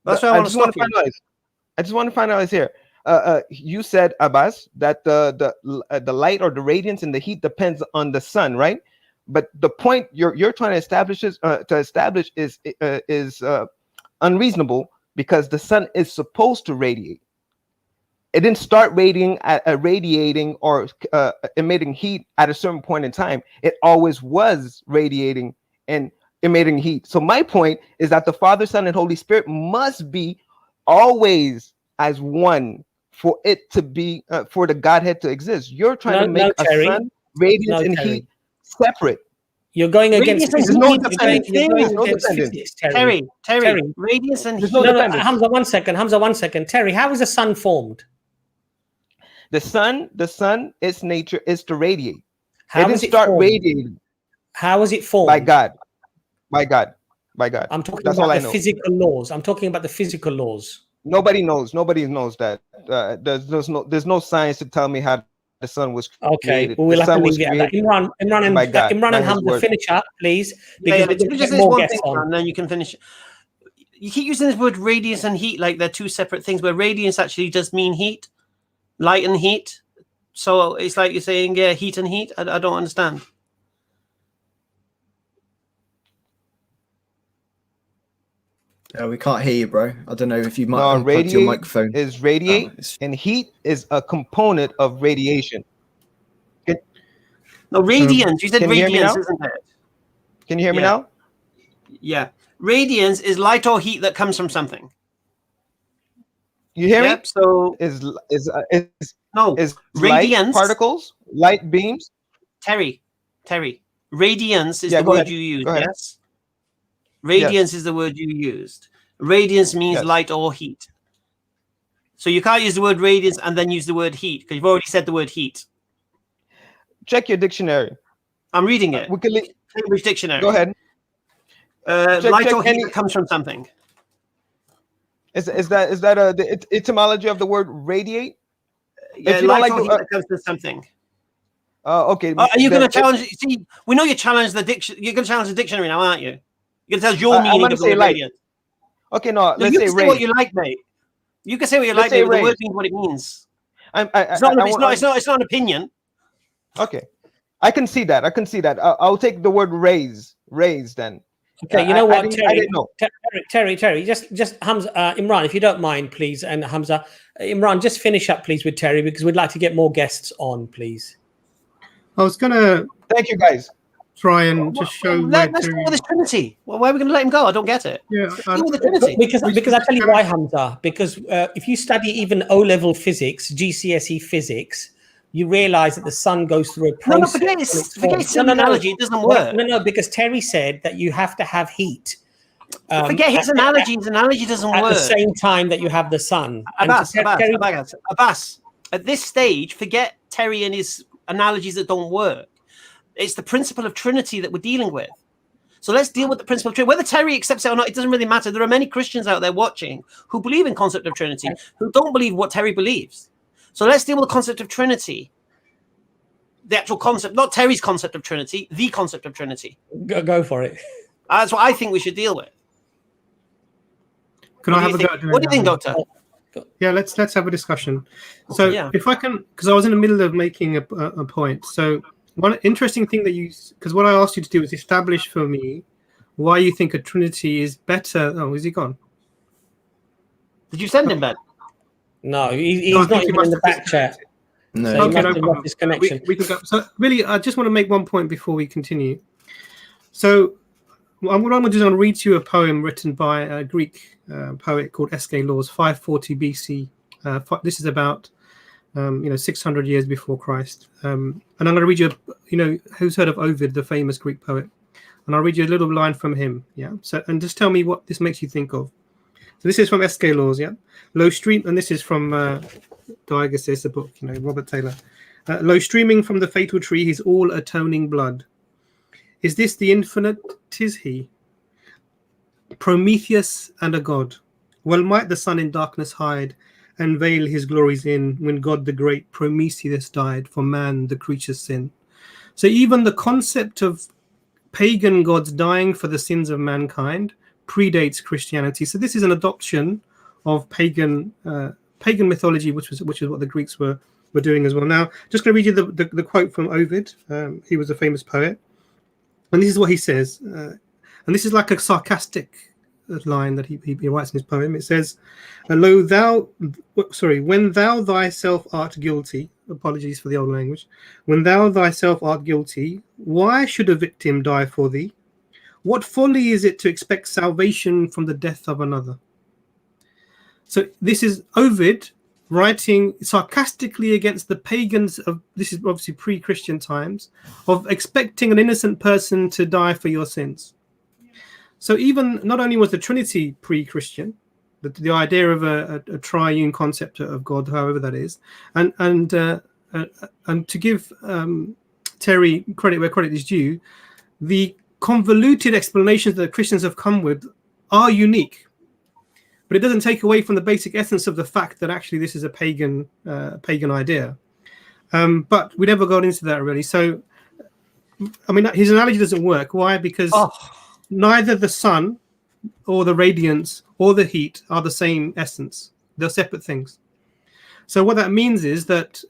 Speaker 4: That's why I want to stop you.
Speaker 6: I just want to finalize here. You said, Abbas, that the light or the radiance and the heat depends on the sun, right? But the point you're trying to establish is unreasonable, because the sun is supposed to radiate. It didn't start radiating or emitting heat at a certain point in time. It always was radiating and emitting heat. So my point is that the Father, Son, and Holy Spirit must be always as one for it to be, for the Godhead to exist. You're trying to make a sun, radiance, and heat separate.
Speaker 3: You're going against
Speaker 6: Terry.
Speaker 4: Radiance and heat.
Speaker 3: Hamza, one second. Terry, how is the sun formed?
Speaker 6: The sun, its nature is to radiate.
Speaker 3: How
Speaker 6: it didn't start radiating.
Speaker 3: How is it formed?
Speaker 6: By God.
Speaker 3: I'm talking about the physical laws. I'm talking about the physical laws.
Speaker 6: Nobody knows that. There's no science to tell me how the Son was
Speaker 3: Okay,
Speaker 6: created.
Speaker 3: well, we'll
Speaker 6: The
Speaker 3: have to
Speaker 6: Son was
Speaker 3: leave it at that.
Speaker 6: created
Speaker 3: Imran
Speaker 6: by God,
Speaker 3: and
Speaker 6: not His
Speaker 3: Hamza,
Speaker 6: word.
Speaker 3: finish up, please,
Speaker 4: Yeah,
Speaker 3: because we're going to
Speaker 4: just
Speaker 3: get
Speaker 4: this
Speaker 3: more
Speaker 4: one
Speaker 3: guests
Speaker 4: thing,
Speaker 3: on.
Speaker 4: and then you can finish. You keep using this word radiance and heat like they're two separate things, where radiance actually does mean heat, light and heat. So it's like you're saying, yeah, heat and heat. I don't understand.
Speaker 1: We can't hear you, bro. I don't know if you might
Speaker 6: No,
Speaker 1: unplug your
Speaker 6: radiate
Speaker 1: microphone.
Speaker 6: is radiate, and heat is a component of radiation.
Speaker 4: No, radiance. You said
Speaker 6: Can you hear me
Speaker 4: radiance,
Speaker 6: now?
Speaker 4: isn't it?
Speaker 6: Can you hear me
Speaker 4: Yeah.
Speaker 6: now?
Speaker 4: Yeah. Radiance is light or heat that comes from something.
Speaker 6: You hear
Speaker 4: Yep.
Speaker 6: me?
Speaker 4: So
Speaker 6: Is
Speaker 4: no
Speaker 6: light
Speaker 4: radiance
Speaker 6: particles, light beams?
Speaker 4: Terry. Radiance is
Speaker 6: Yeah,
Speaker 4: the
Speaker 6: go
Speaker 4: word
Speaker 6: ahead.
Speaker 4: you used.
Speaker 6: Go ahead.
Speaker 4: Yes. Radiance is the word you used. Radiance means
Speaker 6: Yes.
Speaker 4: light or heat. So you can't use the word radiance and then use the word heat because you've already said the word heat.
Speaker 6: Check your dictionary.
Speaker 4: I'm reading it.
Speaker 6: We can
Speaker 4: Cambridge Dictionary.
Speaker 6: go ahead.
Speaker 4: Light or heat
Speaker 6: any-
Speaker 4: that comes from something.
Speaker 6: Is that the etymology of the word radiate?
Speaker 4: Yeah,
Speaker 6: If you don't
Speaker 4: light
Speaker 6: like
Speaker 4: or
Speaker 6: the-
Speaker 4: heat that comes from something.
Speaker 6: Okay.
Speaker 4: Are you going to
Speaker 6: then-
Speaker 4: challenge? See, we know you challenge the dictionary. You're going to challenge the dictionary now, aren't you? You're going to tell us your
Speaker 6: I'm
Speaker 4: meaning
Speaker 6: gonna
Speaker 4: of the
Speaker 6: say
Speaker 4: word
Speaker 6: light.
Speaker 4: radiance.
Speaker 6: Okay, no.
Speaker 4: No,
Speaker 6: Let's
Speaker 4: you
Speaker 6: say
Speaker 4: can say what
Speaker 6: raise.
Speaker 4: you like, mate. You can say what you
Speaker 6: Let's
Speaker 4: like,
Speaker 6: say
Speaker 4: mate. But the word
Speaker 6: raise.
Speaker 4: means what it means.
Speaker 6: It's
Speaker 4: It's not an opinion.
Speaker 6: Okay, I can see that. I'll take the word raise then.
Speaker 3: Okay, you know what,
Speaker 6: I didn't know.
Speaker 3: Terry, just Hamza, Imran, if you don't mind, please, and Hamza, Imran, just finish up, please, with Terry, because we'd like to get more guests on, please.
Speaker 2: I was gonna
Speaker 6: Thank you, guys.
Speaker 2: try and just show
Speaker 4: Let's deal with the Trinity. Well, why are we going to let him go? I don't get it.
Speaker 2: Yeah,
Speaker 4: Deal with the Trinity.
Speaker 3: Because I tell you why, Hamza. Because if you study even O-level physics, GCSE physics, you realize that the sun goes through a process.
Speaker 4: Forget its analogy. It doesn't work.
Speaker 3: No, because Terry said that you have to have heat.
Speaker 4: Forget his analogy. His analogy doesn't
Speaker 3: at
Speaker 4: work.
Speaker 3: the same time that you have the sun.
Speaker 4: Abbas, at this stage, forget Terry and his analogies that don't work. It's the principle of Trinity that we're dealing with. So let's deal with the principle of Trinity. Whether Terry accepts it or not, it doesn't really matter. There are many Christians out there watching who believe in concept of Trinity, who don't believe what Terry believes. So let's deal with the concept of Trinity. The actual concept, not Terry's concept of Trinity, the concept of Trinity.
Speaker 3: Go for it.
Speaker 4: That's what I think we should deal with.
Speaker 2: Can I have a go?
Speaker 4: What do you think, Doctor?
Speaker 2: Yeah, let's have a discussion. So
Speaker 4: Yeah.
Speaker 2: if I can, because I was in the middle of making a point. So one interesting thing because what I asked you to do is establish for me why you think a Trinity is better. Oh, is he gone?
Speaker 4: Did you send him back?
Speaker 3: No, he's
Speaker 2: No, I
Speaker 3: not
Speaker 2: think he
Speaker 3: even
Speaker 2: must
Speaker 3: in the
Speaker 2: have
Speaker 3: back chat.
Speaker 1: No.
Speaker 3: So he
Speaker 2: Okay,
Speaker 3: must
Speaker 2: no
Speaker 3: have
Speaker 2: problem.
Speaker 3: lost his connection.
Speaker 2: We can go. So really, I just want to make one point before we continue. So what I'm going to do is I'm going to read to you a poem written by a Greek poet called Aeschylus, 540 BC. This is about 600 years before Christ. And I'm going to read you, who's heard of Ovid, the famous Greek poet? And I'll read you a little line from him. Yeah. So, and just tell me what this makes you think of. So this is from Aeschylus. Yeah. Low stream, and this is from Diogenes, the book. Robert Taylor. Low streaming from the fatal tree, his all atoning blood. Is this the infinite? 'Tis he. Prometheus and a god. Well might the sun in darkness hide and veil his glories in, when God the great Prometheus died for man, the creature's sin. So even the concept of pagan gods dying for the sins of mankind predates Christianity. So this is an adoption of pagan mythology, which is what the Greeks were doing as well. Now, just going to read you the quote from Ovid. He was a famous poet, and this is what he says. And this is like a sarcastic line that he writes in his poem. It says, when thou thyself art guilty, apologies for the old language, when thou thyself art guilty, why should a victim die for thee? What folly is it to expect salvation from the death of another? So this is Ovid writing sarcastically against the pagans of, this is obviously pre-Christian times, of expecting an innocent person to die for your sins. So even not only was the Trinity pre-Christian, the idea of a triune concept of God, however that is, and to give Terry credit where credit is due, the convoluted explanations that Christians have come with are unique, but it doesn't take away from the basic essence of the fact that actually this is a pagan idea. But we never got into that really. So, I mean, his analogy doesn't work. Why? Because neither the sun or the radiance or the heat are the same essence. They're separate things. So what that means is that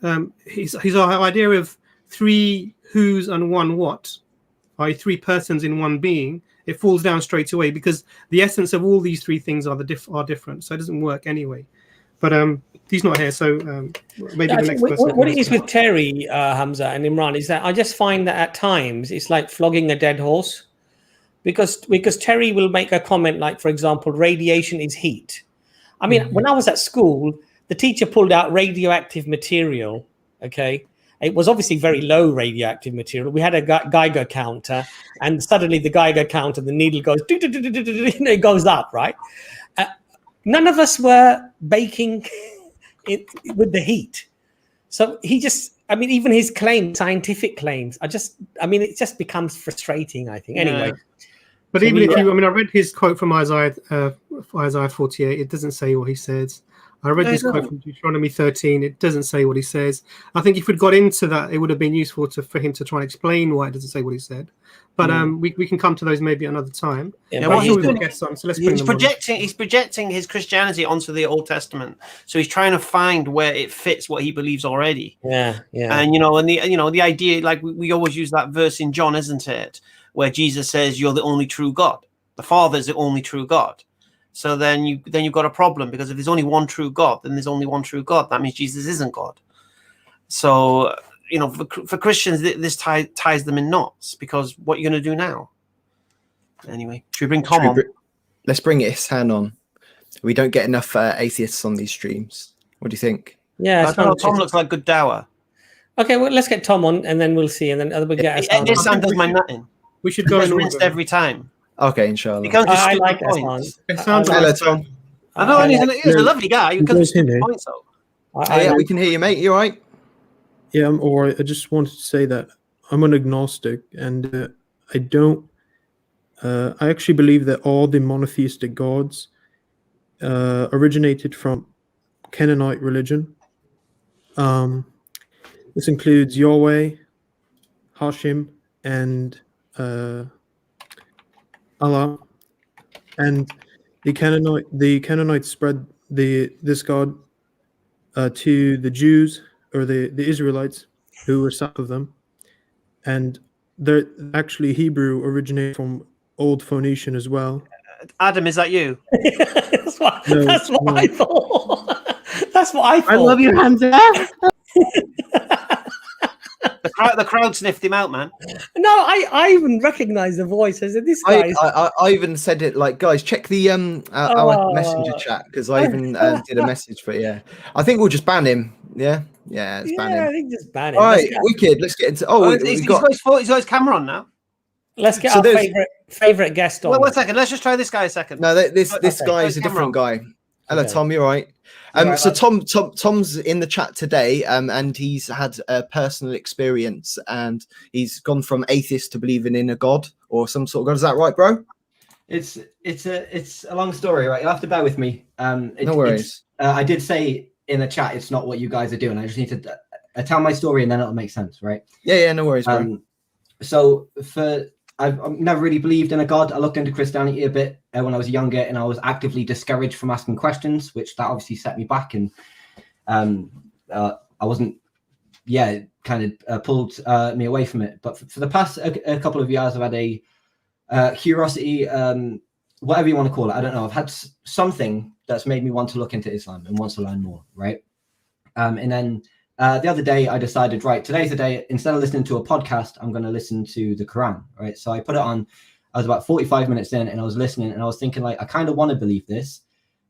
Speaker 2: his idea of three who's and one what, i.e. three persons in one being, it falls down straight away because the essence of all these three things are different. So it doesn't work anyway. But he's not here, so maybe the next person.
Speaker 3: What it is with Terry, Hamza, and Imran is that I just find that at times it's like flogging a dead horse, because Terry will make a comment like, for example, radiation is heat. I mean, when I was at school, the teacher pulled out radioactive material. Okay, it was obviously very low radioactive material. We had a Geiger counter, and suddenly the Geiger counter, the needle goes, it goes up, right? None of us were baking it with the heat. So he just, I mean, even his claims, scientific claims, it just becomes frustrating, I think. Anyway.
Speaker 2: But so even if you, I read his quote from Isaiah 48. It doesn't say what he says. I read this quote from Deuteronomy 13. It doesn't say what he says. I think if we'd got into that, it would have been useful for him to try and explain why it doesn't say what he said. But we can come to those maybe another time.
Speaker 4: Well, he's projecting his Christianity onto the Old Testament. So he's trying to find where it fits what he believes already.
Speaker 3: Yeah.
Speaker 4: And the idea, like we always use that verse in John, isn't it, where Jesus says, "You're the only true God. The Father is the only true God." So then you've got a problem, because if there's only one true God, then there's only one true God. That means Jesus isn't God. So, for Christians, this ties them in knots, because what are you going to do now? Anyway, should we bring Tom on?
Speaker 1: Let's bring Ihsan on. We don't get enough atheists on these streams. What do you think?
Speaker 3: Yeah,
Speaker 4: Tom looks like good dawah.
Speaker 3: Okay, well, let's get Tom on, and then we'll see, and then we'll get
Speaker 4: Ihsan does my nutting.
Speaker 2: We should go
Speaker 4: rinsed every time.
Speaker 1: Okay, inshallah.
Speaker 4: He comes to
Speaker 3: I like
Speaker 4: points.
Speaker 1: Hello, Tom.
Speaker 4: I know, he's a lovely guy. You comes to points, though.
Speaker 1: Yeah, we can hear you, mate. You all right?
Speaker 7: Yeah, I'm all right. I just wanted to say that I'm an agnostic, and I actually believe that all the monotheistic gods originated from Canaanite religion. This includes Yahweh, Hashem, and Allah, and the Canaanites spread this god to the Jews, or the Israelites who were south of them, and they're actually Hebrew originated from Old Phoenician as well.
Speaker 4: Adam, is that you?
Speaker 3: That's what I thought. That's what I thought.
Speaker 2: I love you, Hamza.
Speaker 4: The crowd sniffed him out, man.
Speaker 3: No, I even recognise the voice. I said, "This guy."
Speaker 1: I even said it like, guys, check the our messenger chat, because I even did a message for it. Yeah, I think we'll just ban him. Yeah, let's ban him.
Speaker 3: I think just ban him.
Speaker 1: All right, wicked. Let's get into.
Speaker 4: He's got his camera on now.
Speaker 3: Let's get our favorite guest on.
Speaker 4: Wait 1 second. Let's just try this guy a second.
Speaker 1: No, this guy is a different guy. Hello, Tom. You're right. So Tom's in the chat today, and he's had a personal experience, and he's gone from atheist to believing in a god or some sort of god. Is that right, bro?
Speaker 8: It's a long story, right? You'll have to bear with me.
Speaker 1: No worries.
Speaker 8: I did say in the chat, it's not what you guys are doing. I just need to tell my story, and then it'll make sense, right?
Speaker 1: Yeah, no worries, bro.
Speaker 8: So I've never really believed in a god. I looked into Christianity a bit when I was younger, and I was actively discouraged from asking questions, which that obviously set me back. And I wasn't, pulled me away from it. But for the past a couple of years, I've had a curiosity, whatever you want to call it. I don't know. I've had something that's made me want to look into Islam and want to learn more, right? And then the other day I decided, right, today's the day, instead of listening to a podcast, I'm going to listen to the Quran, right? So I put it on. I was about 45 minutes in, and I was listening, and I was thinking, like, I kind of want to believe this,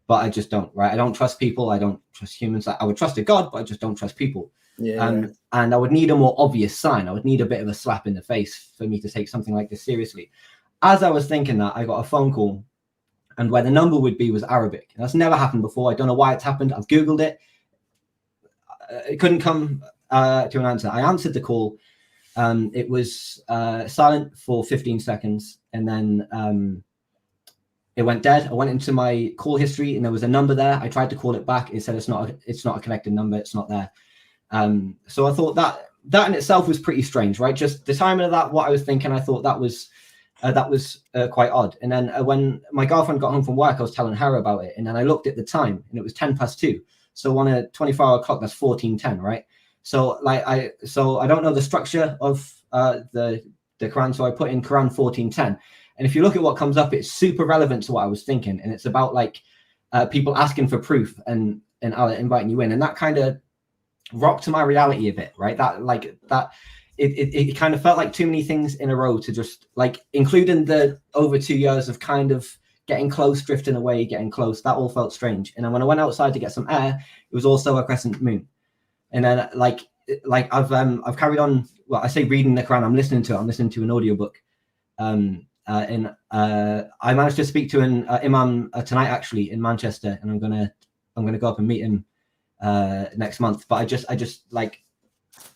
Speaker 8: but I just don't, right? I don't trust people. I don't trust humans. I would trust a god, but I just don't trust people.
Speaker 1: Yeah.
Speaker 8: And I would need a more obvious sign. I would need a bit of a slap in the face for me to take something like this seriously. As I was thinking that, I got a phone call, and where the number would be was Arabic. And that's never happened before. I don't know why it's happened. I've Googled it. It couldn't come to an answer. I answered the call. It was silent for 15 seconds, and then it went dead. I went into my call history, and there was a number there. I tried to call it back. It said it's not a connected number. It's not there. So I thought that in itself was pretty strange, right? Just the timing of that, what I was thinking, I thought that was quite odd. And then when my girlfriend got home from work, I was telling her about it, and then I looked at the time, and it was 2:10. So on a 24-hour clock, that's 14:10, right? So I don't know the structure of the Quran, so I put in Quran 14:10, and if you look at what comes up, it's super relevant to what I was thinking, and it's about like people asking for proof and Allah inviting you in, and that kind of rocked to my reality a bit, right? It kind of felt like too many things in a row to just like, including the over 2 years of kind of getting close, drifting away, getting close. That all felt strange. And then when I went outside to get some air, it was also a crescent moon. And then like I've carried on. Well, I say reading the Quran. I'm listening to an audiobook. And I managed to speak to an imam tonight, actually, in Manchester, and I'm gonna go up and meet him next month. But I just like,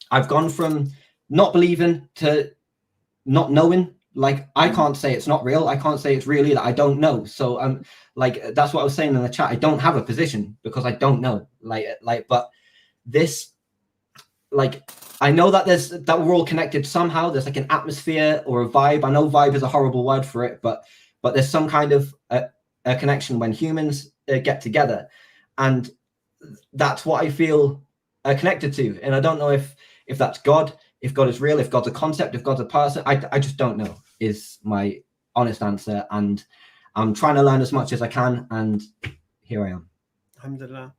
Speaker 8: I've gone from not believing to not knowing. Like, I can't say it's not real. I can't say it's real either. I don't know. So like, that's what I was saying in the chat. I don't have a position because I don't know. But this, like, I know that that we're all connected somehow. There's like an atmosphere or a vibe. I know vibe is a horrible word for it, but there's some kind of a connection when humans get together, and that's what I feel connected to. And I don't know if that's God, if God is real, if God's a concept, if God's a person. I just don't know, is my honest answer. And I'm trying to learn as much as I can. And here I am.
Speaker 4: Alhamdulillah.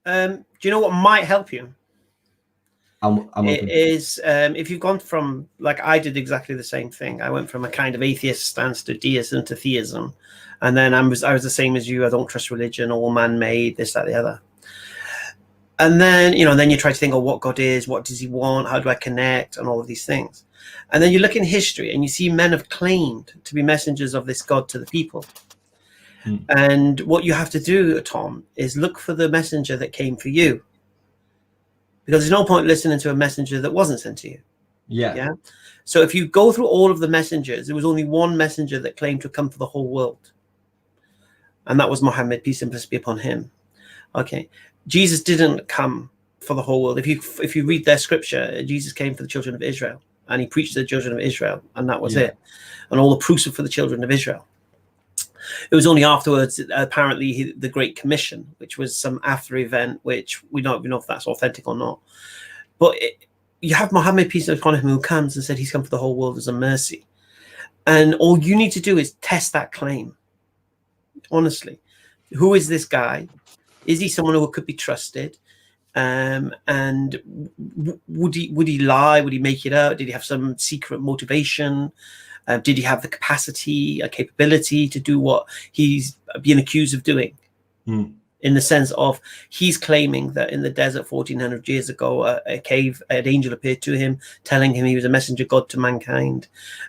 Speaker 4: Do you know what might help you?
Speaker 8: I'm
Speaker 4: it is if you've gone from, like I did exactly the same thing. I went from a kind of atheist stance to deism to theism. And then I was the same as you. I don't trust religion, all man-made, this, that, the other. And then, then you try to think, oh, what God is, what does he want, how do I connect, and all of these things. And then you look in history and you see men have claimed to be messengers of this God to the people. And what you have to do, Tom, is look for the messenger that came for you. Because there's no point listening to a messenger that wasn't sent to you. Yeah. So if you go through all of the messengers, there was only one messenger that claimed to come for the whole world. And that was Muhammad, peace and blessings be upon him. Okay. Jesus didn't come for the whole world. If you read their scripture, Jesus came for the children of Israel, and he preached to the children of Israel, and that was it. And all the proofs were for the children of Israel. It was only afterwards, apparently, the Great Commission, which was some after event, which we don't even know if that's authentic or not. But you have Muhammad, peace be upon him, who comes and said he's come for the whole world as a mercy. And all you need to do is test that claim. Honestly, who is this guy? Is he someone who could be trusted? And would he lie? Would he make it out? Did he have some secret motivation? Did he have the capacity, a capability to do what he's being accused of doing? In the sense of, he's claiming that in the desert 1400 years ago, an angel appeared to him, telling him he was a messenger of God to mankind,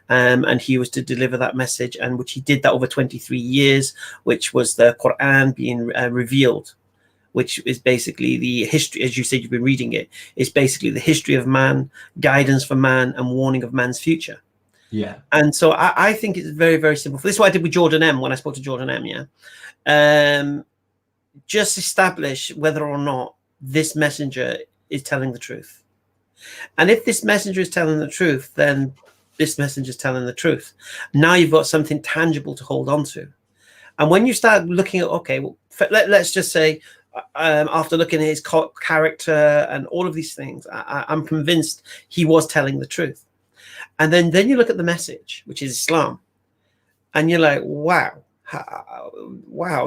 Speaker 4: and he was to deliver that message, and which he did that over 23 years, which was the Quran being revealed, which is basically the history, as you said, you've been reading it. It's basically the history of man, guidance for man, and warning of man's future.
Speaker 8: Yeah.
Speaker 4: And so I think it's very, very simple. This is what I did with Jordan M. when I spoke to Jordan M. Yeah. Just establish whether or not this messenger is telling the truth. And if this messenger is telling the truth, then this messenger is telling the truth. Now you've got something tangible to hold on to. And when you start looking at, okay, well, let's just say, after looking at his character and all of these things, I'm convinced he was telling the truth. And then you look at the message, which is Islam, and you're like, wow,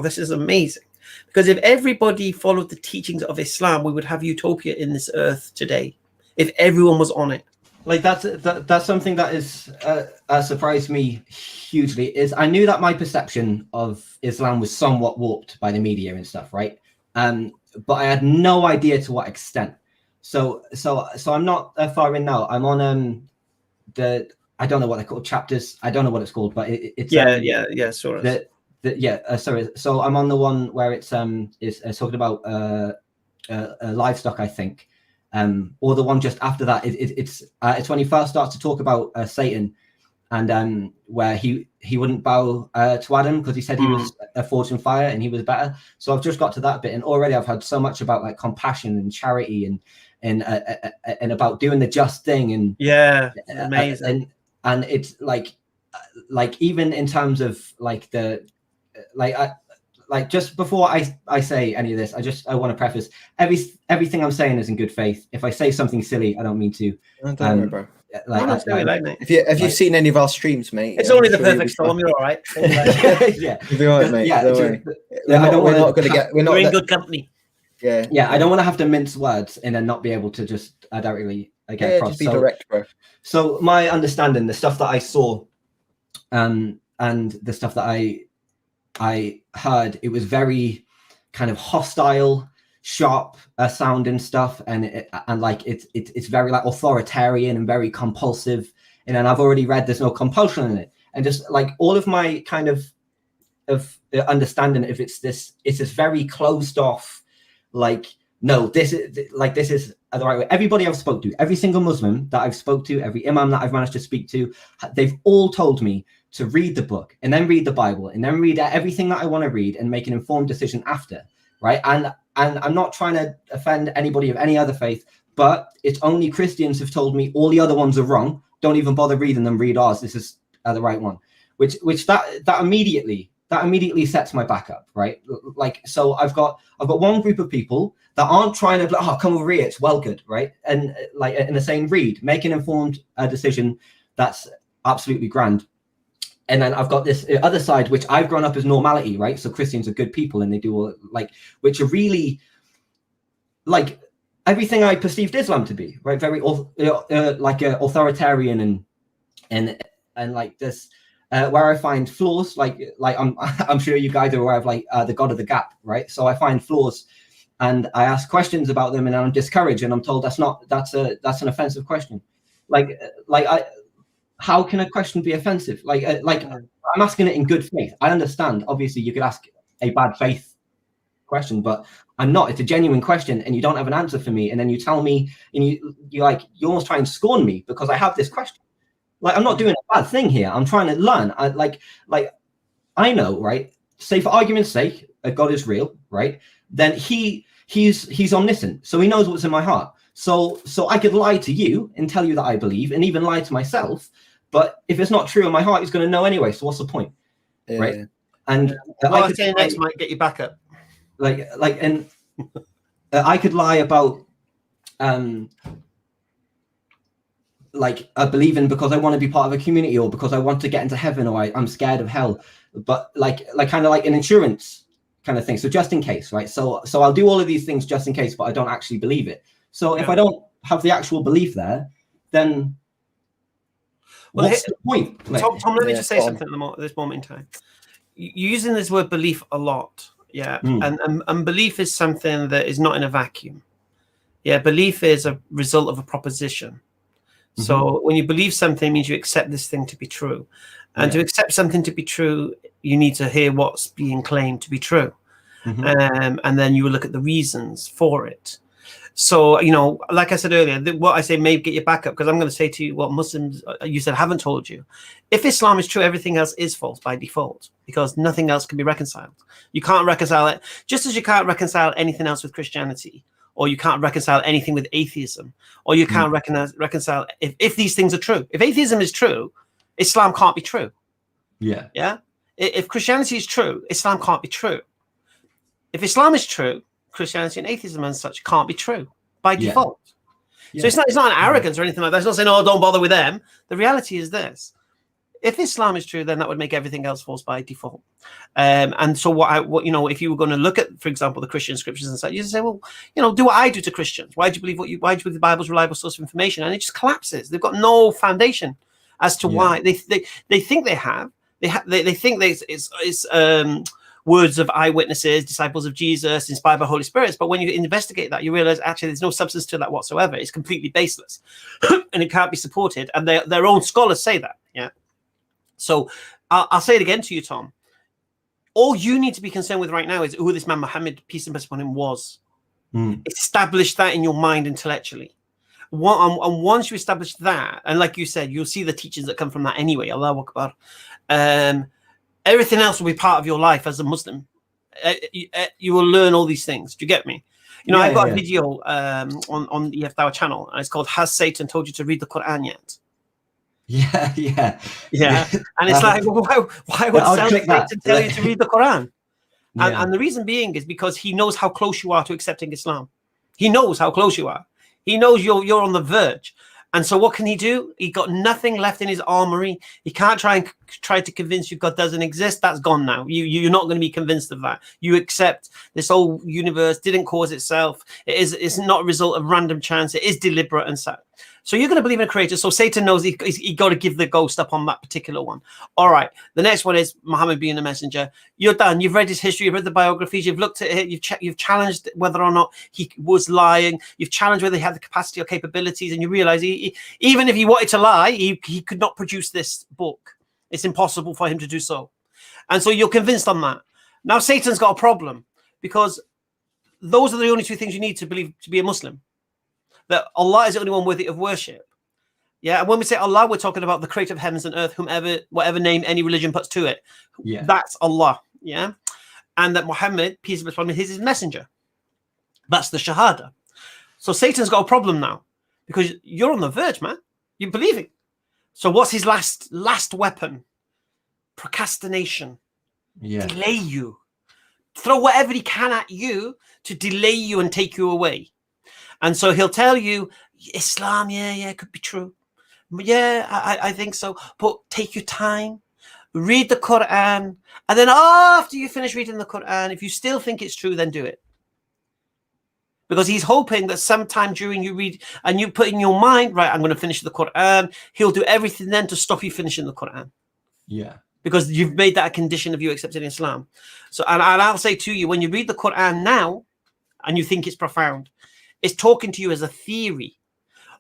Speaker 4: this is amazing. Because if everybody followed the teachings of Islam, we would have utopia in this earth today. If everyone was on it.
Speaker 8: Like that's something that is surprised me hugely. Is I knew that my perception of Islam was somewhat warped by the media and stuff, right? But I had no idea to what extent. So I'm not far in now. I'm on I don't know what they're called, chapters. I don't know what it's called, but it's
Speaker 4: sort of.
Speaker 8: Sorry. So I'm on the one where it's talking about livestock, I think. Or the one just after that. It's when he first starts to talk about Satan, and where he wouldn't bow to Adam because he said he was a forged in fire and he was better. So I've just got to that bit, and already I've heard so much about like compassion and charity and about doing the just thing, and
Speaker 4: yeah, amazing.
Speaker 8: And it's like even in terms of like the just before I say any of this, I want to preface everything I'm saying is in good faith. If I say something silly, I don't mean to.
Speaker 1: Don't worry, bro.
Speaker 4: If
Speaker 1: you've seen any of our streams, mate,
Speaker 4: it's only the perfect storm. You're all right.
Speaker 8: Yeah,
Speaker 1: you'll be all right, mate.
Speaker 8: Yeah,
Speaker 1: we're not going to get.
Speaker 4: We're in good company.
Speaker 8: Yeah. I don't want to have to mince words and then not be able to just directly get across.
Speaker 1: Just be direct, bro.
Speaker 8: So my understanding, the stuff that I saw, and the stuff that I heard, it was very kind of hostile, sharp sounding stuff, and it's very like authoritarian and very compulsive. And then I've already read there's no compulsion in it, and just like all of my kind of understanding, if it's this very closed off, like no, this is the right way. Everybody I've spoke to, every single Muslim that I've spoke to, every imam that I've managed to speak to, they've all told me to read the book and then read the Bible and then read everything that I want to read and make an informed decision after, right? And I'm not trying to offend anybody of any other faith, but it's only Christians who've told me all the other ones are wrong. Don't even bother reading them. Read ours. This is the right one. Which that immediately sets my back up, right? Like, so I've got one group of people that aren't trying to come over here. It's well good, right? And like in the same read, make an informed decision. That's absolutely grand. And then I've got this other side, which I've grown up as normality, right? So Christians are good people, and they do all which are really like everything I perceived Islam to be, right? Very authoritarian and like this, where I find flaws, like I'm sure you guys are aware of the God of the Gap, right? So I find flaws, and I ask questions about them, and I'm discouraged, and I'm told that's an offensive question, how can a question be offensive? I'm asking it in good faith. I understand. Obviously, you could ask a bad faith question, but I'm not. It's a genuine question, and you don't have an answer for me. And then you tell me, and you almost try and scorn me because I have this question. Like, I'm not doing a bad thing here. I'm trying to learn. I know, right? Say for argument's sake, God is real, right? Then he's omniscient, so he knows what's in my heart. So I could lie to you and tell you that I believe, and even lie to myself. But if it's not true in my heart, he's going to know anyway. So what's the point, right? And
Speaker 4: what I say next might get you back up.
Speaker 8: And I could lie about believing because I want to be part of a community, or because I want to get into heaven, or I'm scared of hell. But kind of like an insurance kind of thing. So just in case, right? So I'll do all of these things just in case, but I don't actually believe it. So if I don't have the actual belief there, then what's the point?
Speaker 4: Tom, let me just say something at this moment in time. You're using this word belief a lot, yeah, and belief is something that is not in a vacuum. Yeah, belief is a result of a proposition. Mm-hmm. So when you believe something, it means you accept this thing to be true, and to accept something to be true, you need to hear what's being claimed to be true, and then you will look at the reasons for it. So, like I said earlier, what I say may get you back up, because I'm going to say to you what Muslims, you said, haven't told you. If Islam is true, everything else is false by default, because nothing else can be reconciled. You can't reconcile it, just as you can't reconcile anything else with Christianity, or you can't reconcile anything with atheism, or you can't reconcile if these things are true. If atheism is true, Islam can't be true. Yeah. Yeah. If Christianity is true, Islam can't be true. If Islam is true, Christianity and atheism and such can't be true by default. So it's not an arrogance or anything like that. It's not saying, oh, don't bother with them. The reality is this: if Islam is true, then that would make everything else false by default. And so if you were going to look at, for example, the Christian scriptures and such, you say, well, do what I do to Christians. Why do you believe why do you believe the Bible's a reliable source of information? And it just collapses. They've got no foundation as to why they think they have. They think it's words of eyewitnesses, disciples of Jesus, inspired by Holy Spirits. But when you investigate that, you realize actually there's no substance to that whatsoever. It's completely baseless and it can't be supported. And their own scholars say that. Yeah. So I'll say it again to you, Tom. All you need to be concerned with right now is who this man Muhammad, peace and blessing upon him, was. Establish that in your mind intellectually. And once you establish that, and like you said, you'll see the teachings that come from that anyway. Allahu Akbar. Everything else will be part of your life as a Muslim. You will learn all these things. Do you get me? You know,
Speaker 8: Yeah,
Speaker 4: I've got
Speaker 8: yeah,
Speaker 4: a video on the EFDawah channel, and it's called "Has Satan Told You to Read the Quran Yet?"
Speaker 8: Yeah.
Speaker 4: And it's like, why would Satan tell you to read the Quran? And the reason being is because he knows how close you are to accepting Islam. He knows how close you are. He knows you're on the verge. And so what can he do? He got nothing left in his armory. He can't try to convince you God doesn't exist. That's gone now. You're not going to be convinced of that. You accept this whole universe didn't cause itself. It's not a result of random chance. It is deliberate and so. So you're going to believe in a creator. So Satan knows he got to give the ghost up on that particular one. All right. The next one is Muhammad being a messenger. You're done. You've read his history. You've read the biographies. You've looked at it. You've challenged whether or not he was lying. You've challenged whether he had the capacity or capabilities. And you realize even if he wanted to lie, he could not produce this book. It's impossible for him to do so. And so you're convinced on that. Now Satan's got a problem because those are the only two things you need to believe to be a Muslim. That Allah is the only one worthy of worship. Yeah, and when we say Allah, we're talking about the creator of heavens and earth, whatever name any religion puts to it. Yeah, that's Allah. Yeah, and that Muhammad, peace be upon him, is his messenger. That's the Shahada. So Satan's got a problem now because you're on the verge, man. You're believing. So what's his last weapon? Procrastination. Yeah, delay you. Throw whatever he can at you to delay you and take you away. And so he'll tell you, Islam, yeah, could be true. Yeah, I think so. But take your time, read the Quran, and then after you finish reading the Quran, if you still think it's true, then do it. Because he's hoping that sometime during you read and you put in your mind, right, I'm going to finish the Quran, he'll do everything then to stop you finishing the Quran. Yeah. Because you've made that a condition of you accepting Islam. So, and I'll say to you, when you read the Quran now and you think it's profound, it's talking to you as a theory,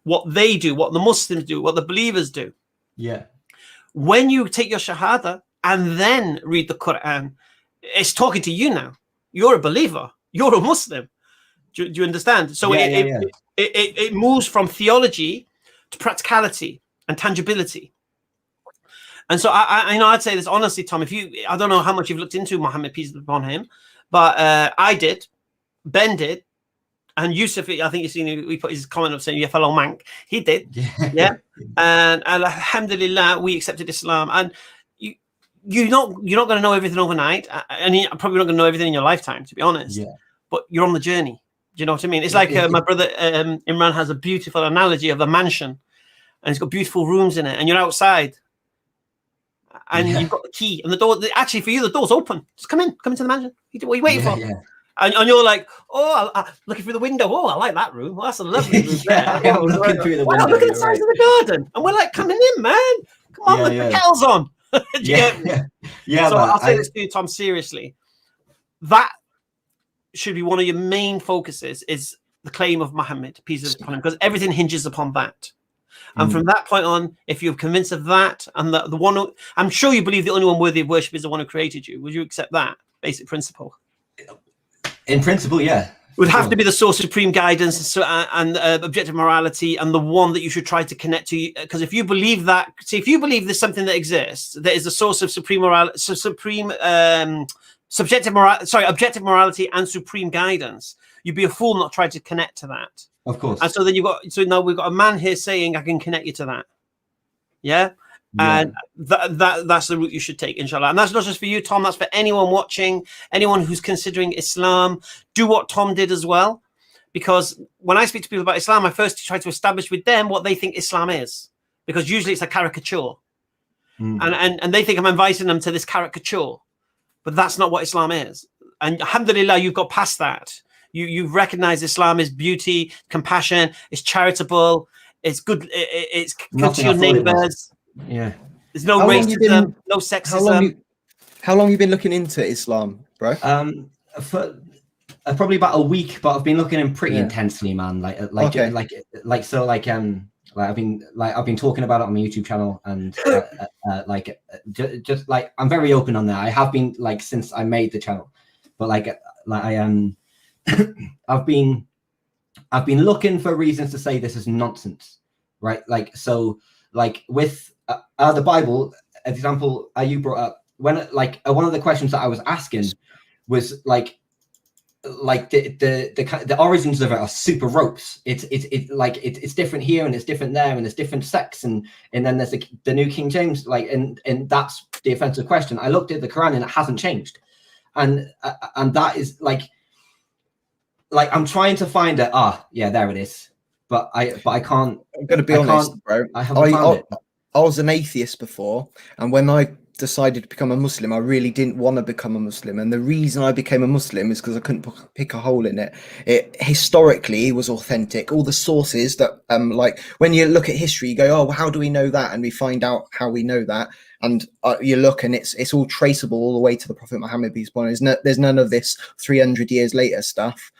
Speaker 4: what they do, what the Muslims do, what the believers do. Yeah. When you take your Shahada and then read the Quran, it's talking to you now. You're a believer. You're a Muslim. Do you understand? So it moves from theology to practicality and tangibility. And so I'd say this honestly, Tom, I don't know how much you've looked into Muhammad, peace be upon him, but I did, Ben did, and Yusuf, I think you've seen, we put his comment up saying, you fellow mank. He did. Yeah. And alhamdulillah, we accepted Islam. And you're not going to know everything overnight. And you're probably not going to know everything in your lifetime, to be honest. Yeah. But you're on the journey. Do you know what I mean? It's like my brother Imran has a beautiful analogy of a mansion. And it's got beautiful rooms in it. And you're outside. And you've got the key. And the door, actually for you, the door's open. Just come into the mansion. What are you waiting for? Yeah. And you're like, I'm looking through the window. Oh, I like that room. Well, that's a lovely room there.
Speaker 8: I'm looking through the window.
Speaker 4: Look at the size of the garden. And we're like, coming in, man. Come on, look, the kettle's on. So I'll say this to you, Tom, seriously. That should be one of your main focuses, is the claim of Muhammad, peace be upon him, because everything hinges upon that. And from that point on, if you're convinced of that, and the one who, I'm sure you believe the only one worthy of worship is the one who created you. Would you accept that basic principle?
Speaker 8: In principle, yeah.
Speaker 4: Would have to be the source of supreme guidance and objective morality, and the one that you should try to connect to. Because if you believe that, if you believe there's something that exists, that is the source of supreme morality, objective morality and supreme guidance, you'd be a fool not try to connect to that.
Speaker 8: Of course.
Speaker 4: And so then now we've got a man here saying, I can connect you to that. Yeah. And that's the route you should take, inshallah. And that's not just for you, Tom. That's for anyone watching, anyone who's considering Islam. Do what Tom did as well. Because when I speak to people about Islam, I first try to establish with them what they think Islam is. Because usually it's a caricature. And they think I'm inviting them to this caricature. But that's not what Islam is. And alhamdulillah, you've got past that. You've recognized Islam is beauty, compassion, it's charitable, it's good, it's good to your neighbors.
Speaker 8: Yeah,
Speaker 4: there's no racism, no sexism.
Speaker 1: How long have you been looking into Islam, bro?
Speaker 8: For probably about a week, but I've been looking in pretty intensely, man. I've been talking about it on my YouTube channel, and just I'm very open on that. I have been since I made the channel, but I've been looking for reasons to say this is nonsense, right? With the Bible, example you brought up, when one of the questions that I was asking was like the origins of it are super ropes. It's different here and it's different there and there's different sects and then there's the New King James, like, and that's the offensive question. I looked at the Quran and it hasn't changed, and that is like I'm trying to find it. Yeah, there it is. But I can't.
Speaker 1: I'm gonna be honest, bro.
Speaker 8: I haven't found it.
Speaker 1: I was an atheist before, and when I decided to become a Muslim, I really didn't want to become a Muslim, and the reason I became a Muslim is because I couldn't pick a hole in it. It historically was authentic. All the sources that like when you look at history, you go, oh, well, how do we know that? And we find out how we know that, and you look, and it's all traceable all the way to the Prophet Muhammad, peace be upon him. There's none of this 300 years later stuff.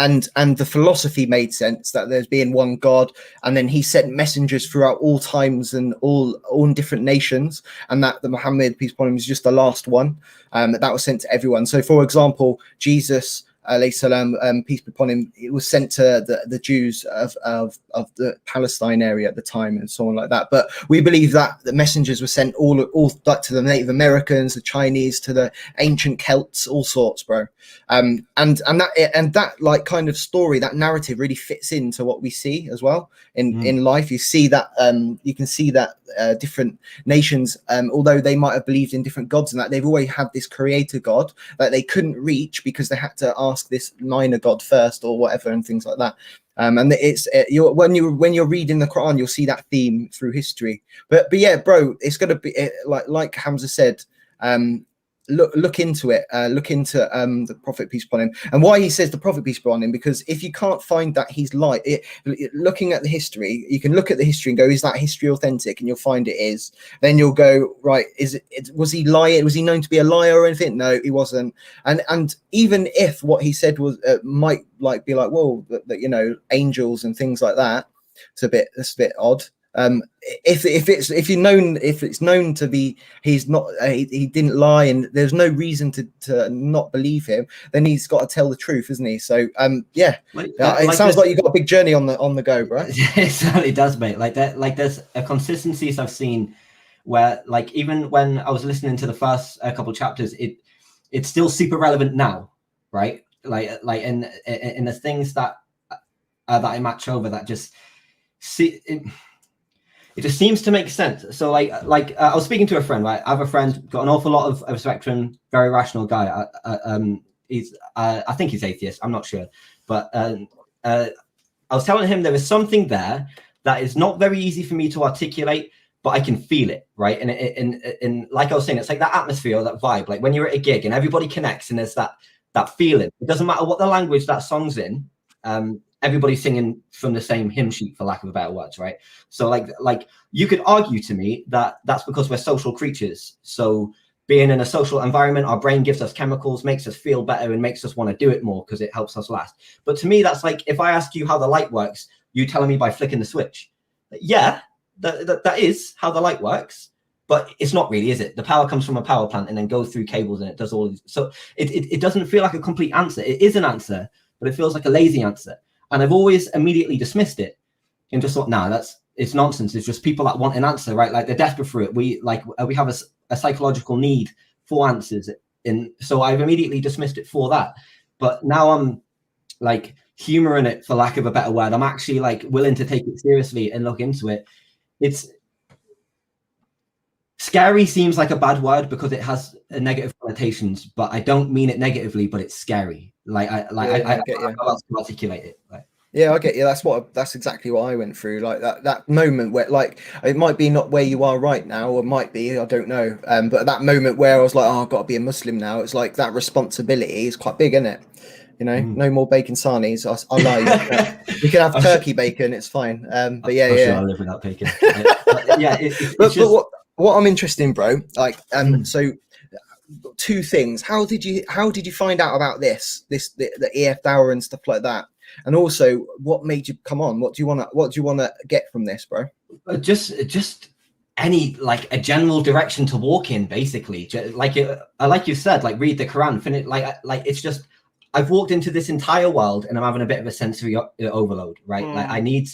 Speaker 1: And the philosophy made sense, that there's being one God, and then he sent messengers throughout all times and all different nations, and that the Muhammad, peace be upon him, is just the last one that was sent to everyone. So, for example, Jesus, alayhi salam, peace be upon him, it was sent to the Jews of the Palestine area at the time, and so on like that. But we believe that the messengers were sent all like to the Native Americans, the Chinese, to the ancient Celts, all sorts, bro. And that like kind of story, that narrative really fits into what we see as well in life. You see that you can see that different nations, although they might have believed in different gods and that, they've always had this creator God that they couldn't reach because they had to ask this minor god first or whatever, and things like that. And it's when you're reading the Quran, you'll see that theme through history. But yeah, bro, it's gonna be like Hamza said. Look into it. Look into the Prophet, peace upon him, and why he says the Prophet, peace upon him, because if you can't find that he's looking at the history, you can look at the history and go, is that history authentic? And you'll find it is. Then you'll go, right, was he lying? Was he known to be a liar or anything? No, he wasn't. And even if what he said was might like be like, whoa, that you know, angels and things like that, that's a bit odd. If it's known to be he's not he didn't lie and there's no reason to not believe him, then he's got to tell the truth, isn't he? So it sounds like you've got a big journey on the go, bro.
Speaker 8: It certainly does, mate. Like that, like there's a consistencies I've seen where, like, even when I was listening to the first couple chapters, it's still super relevant now, right? Like in the things that I match over, that just see it just seems to make sense. So like I was speaking to a friend, right? I have a friend, got an awful lot of spectrum, very rational guy. I think he's atheist, I'm not sure, but I was telling him there is something there that is not very easy for me to articulate, but I can feel it, right? And like I was saying, it's like that atmosphere, or that vibe, like when you're at a gig and everybody connects and there's that feeling. It doesn't matter what the language that song's in. Everybody's singing from the same hymn sheet, for lack of a better words, right? So like you could argue to me that that's because we're social creatures. So being in a social environment, our brain gives us chemicals, makes us feel better, and makes us want to do it more because it helps us last. But to me, that's like if I ask you how the light works, you telling me by flicking the switch. Yeah, that is how the light works, but it's not really, is it? The power comes from a power plant and then goes through cables and it does all of this. So it doesn't feel like a complete answer. It is an answer, but it feels like a lazy answer. And I've always immediately dismissed it and just thought, nah, it's nonsense. It's just people that want an answer, right? Like they're desperate for it. We have a psychological need for answers. So I've immediately dismissed it for that. But now I'm like humoring it, for lack of a better word. I'm actually like willing to take it seriously and look into it. It's scary seems like a bad word because it has a negative connotations, but I don't mean it negatively, but it's scary. I get you. I'll articulate it.
Speaker 1: Yeah, I get you. That's exactly what I went through. Like that moment where, like, it might be not where you are right now, or might be, I don't know. But that moment where I was like, oh, I've got to be a Muslim now. It's like that responsibility is quite big, isn't it? You know, no more bacon sarnies. I lie. You can have turkey bacon. It's fine. But yeah,
Speaker 8: Sure I'll live without bacon. But
Speaker 1: what I'm interested in, bro. Like, so. Two things. How did you find out about the EFDawah and stuff like that? And also, what made you come on? What do you want to get from this, bro?
Speaker 8: Just any, like, a general direction to walk in, basically. Like you said, like read the Quran, finish. Like it's just, I've walked into this entire world and I'm having a bit of a sensory overload, right? Like I need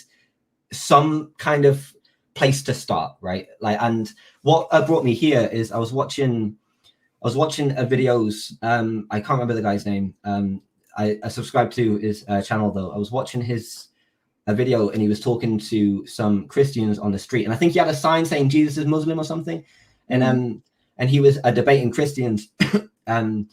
Speaker 8: some kind of place to start, right? Like, and what brought me here is I was watching was watching videos. I can't remember the guy's name. I subscribed to his channel though. I was watching a video, and he was talking to some Christians on the street, and I think he had a sign saying Jesus is Muslim or something, and he was debating Christians, and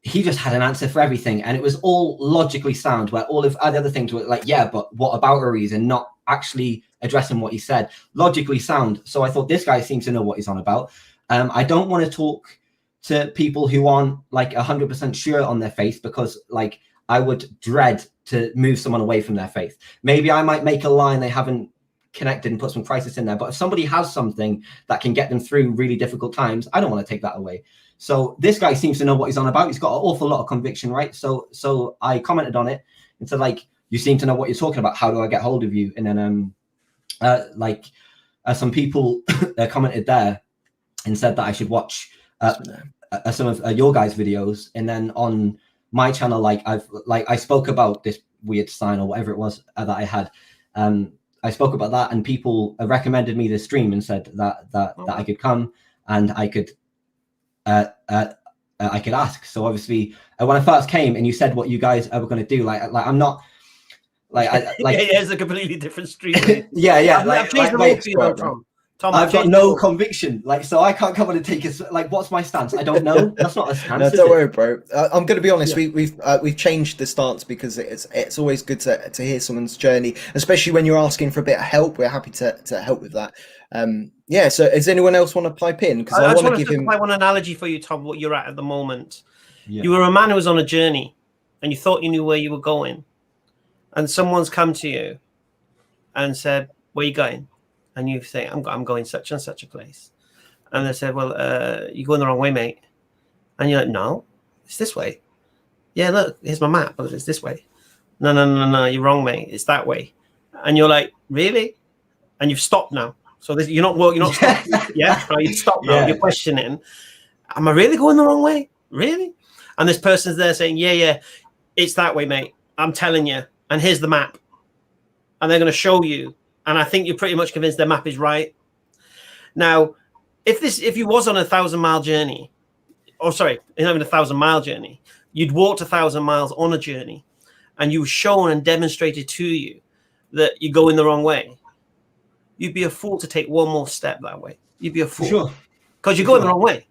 Speaker 8: he just had an answer for everything, and it was all logically sound, where all of the other things were like, yeah, but what about a reason, not actually addressing what he said. Logically sound. So I thought, this guy seems to know what he's on about. I don't want to talk to people who aren't like 100% sure on their faith, because like I would dread to move someone away from their faith. Maybe I might make a line they haven't connected and put some crisis in there, but if somebody has something that can get them through really difficult times, I don't want to take that away. So this guy seems to know what he's on about. He's got an awful lot of conviction, right? So I commented on it and said, like, you seem to know what you're talking about. How do I get hold of you? And then some people commented there and said that I should watch some of your guys' videos. And then on my channel, I spoke about this weird sign or whatever it was that I had. I spoke about that, and people recommended me this stream and said that I could come and I could ask. So obviously, when I first came and you said what you guys were going to do, like I'm not like
Speaker 4: it's a completely different stream.
Speaker 8: yeah.
Speaker 4: I've changed the role for you, Tom,
Speaker 8: I've got no conviction, like, so I can't come on and take a, like, what's my stance? I don't know. That's not a stance.
Speaker 1: No, don't worry, bro. I'm going to be honest. Yeah. We've changed the stance because it's always good to hear someone's journey, especially when you're asking for a bit of help. We're happy to help with that. Yeah. So, does anyone else want to pipe in? Because I want to give him
Speaker 4: one analogy for you, Tom. What you're at the moment. Yeah. You were a man who was on a journey, and you thought you knew where you were going, and someone's come to you and said, "Where are you going?" And you say, I'm going such and such a place. And they said, well, you're going the wrong way, mate. And you're like, no, it's this way. Yeah, look, here's my map. It's this way. No, you're wrong, mate. It's that way. And you're like, really? And you've stopped now. So you're not stopped. Yeah, right, you've stopped now. Yeah. You're questioning, am I really going the wrong way? Really? And this person's there saying, yeah, it's that way, mate. I'm telling you. And here's the map. And they're going to show you. And I think you're pretty much convinced their map is right. Now, if you was on a 1,000-mile journey, or sorry, not even a 1,000-mile journey, you'd walked 1,000 miles on a journey, and you were shown and demonstrated to you that you're going the wrong way, you'd be a fool to take one more step that way. You'd be a fool. Sure. Because you're going the wrong way.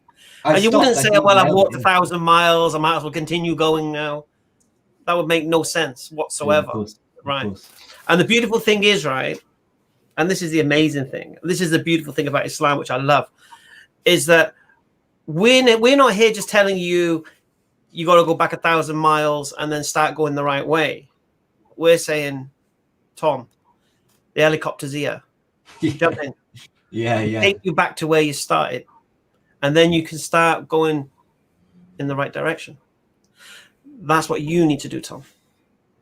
Speaker 4: And you wouldn't say, well, I've walked 1,000 miles, I might as well continue going now. That would make no sense whatsoever. Yeah, right. And the beautiful thing is, right, and this is the amazing thing. This is the beautiful thing about Islam, which I love, is that we're not here just telling you you got to go back 1,000 miles and then start going the right way. We're saying, Tom, the helicopter's here. Jump in.
Speaker 8: Yeah.
Speaker 4: Take you back to where you started, and then you can start going in the right direction. That's what you need to do, Tom.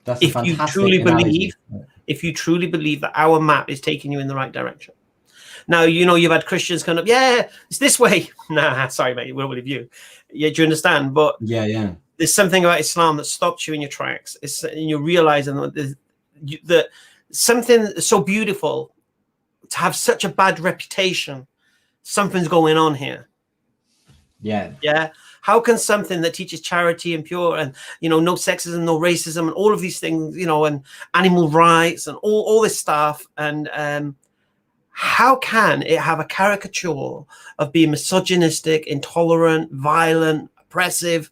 Speaker 8: That's
Speaker 4: if you truly believe that our map is taking you in the right direction. Now, you've had Christians kind of, yeah, it's this way. Nah, sorry, mate, we'll believe you. Yeah, do you understand? But
Speaker 8: yeah,
Speaker 4: there's something about Islam that stops you in your tracks. And you're realizing that something so beautiful to have such a bad reputation, something's going on here. Yeah. How can something that teaches charity and pure and, no sexism, no racism and all of these things, and animal rights and all this stuff. And how can it have a caricature of being misogynistic, intolerant, violent, oppressive?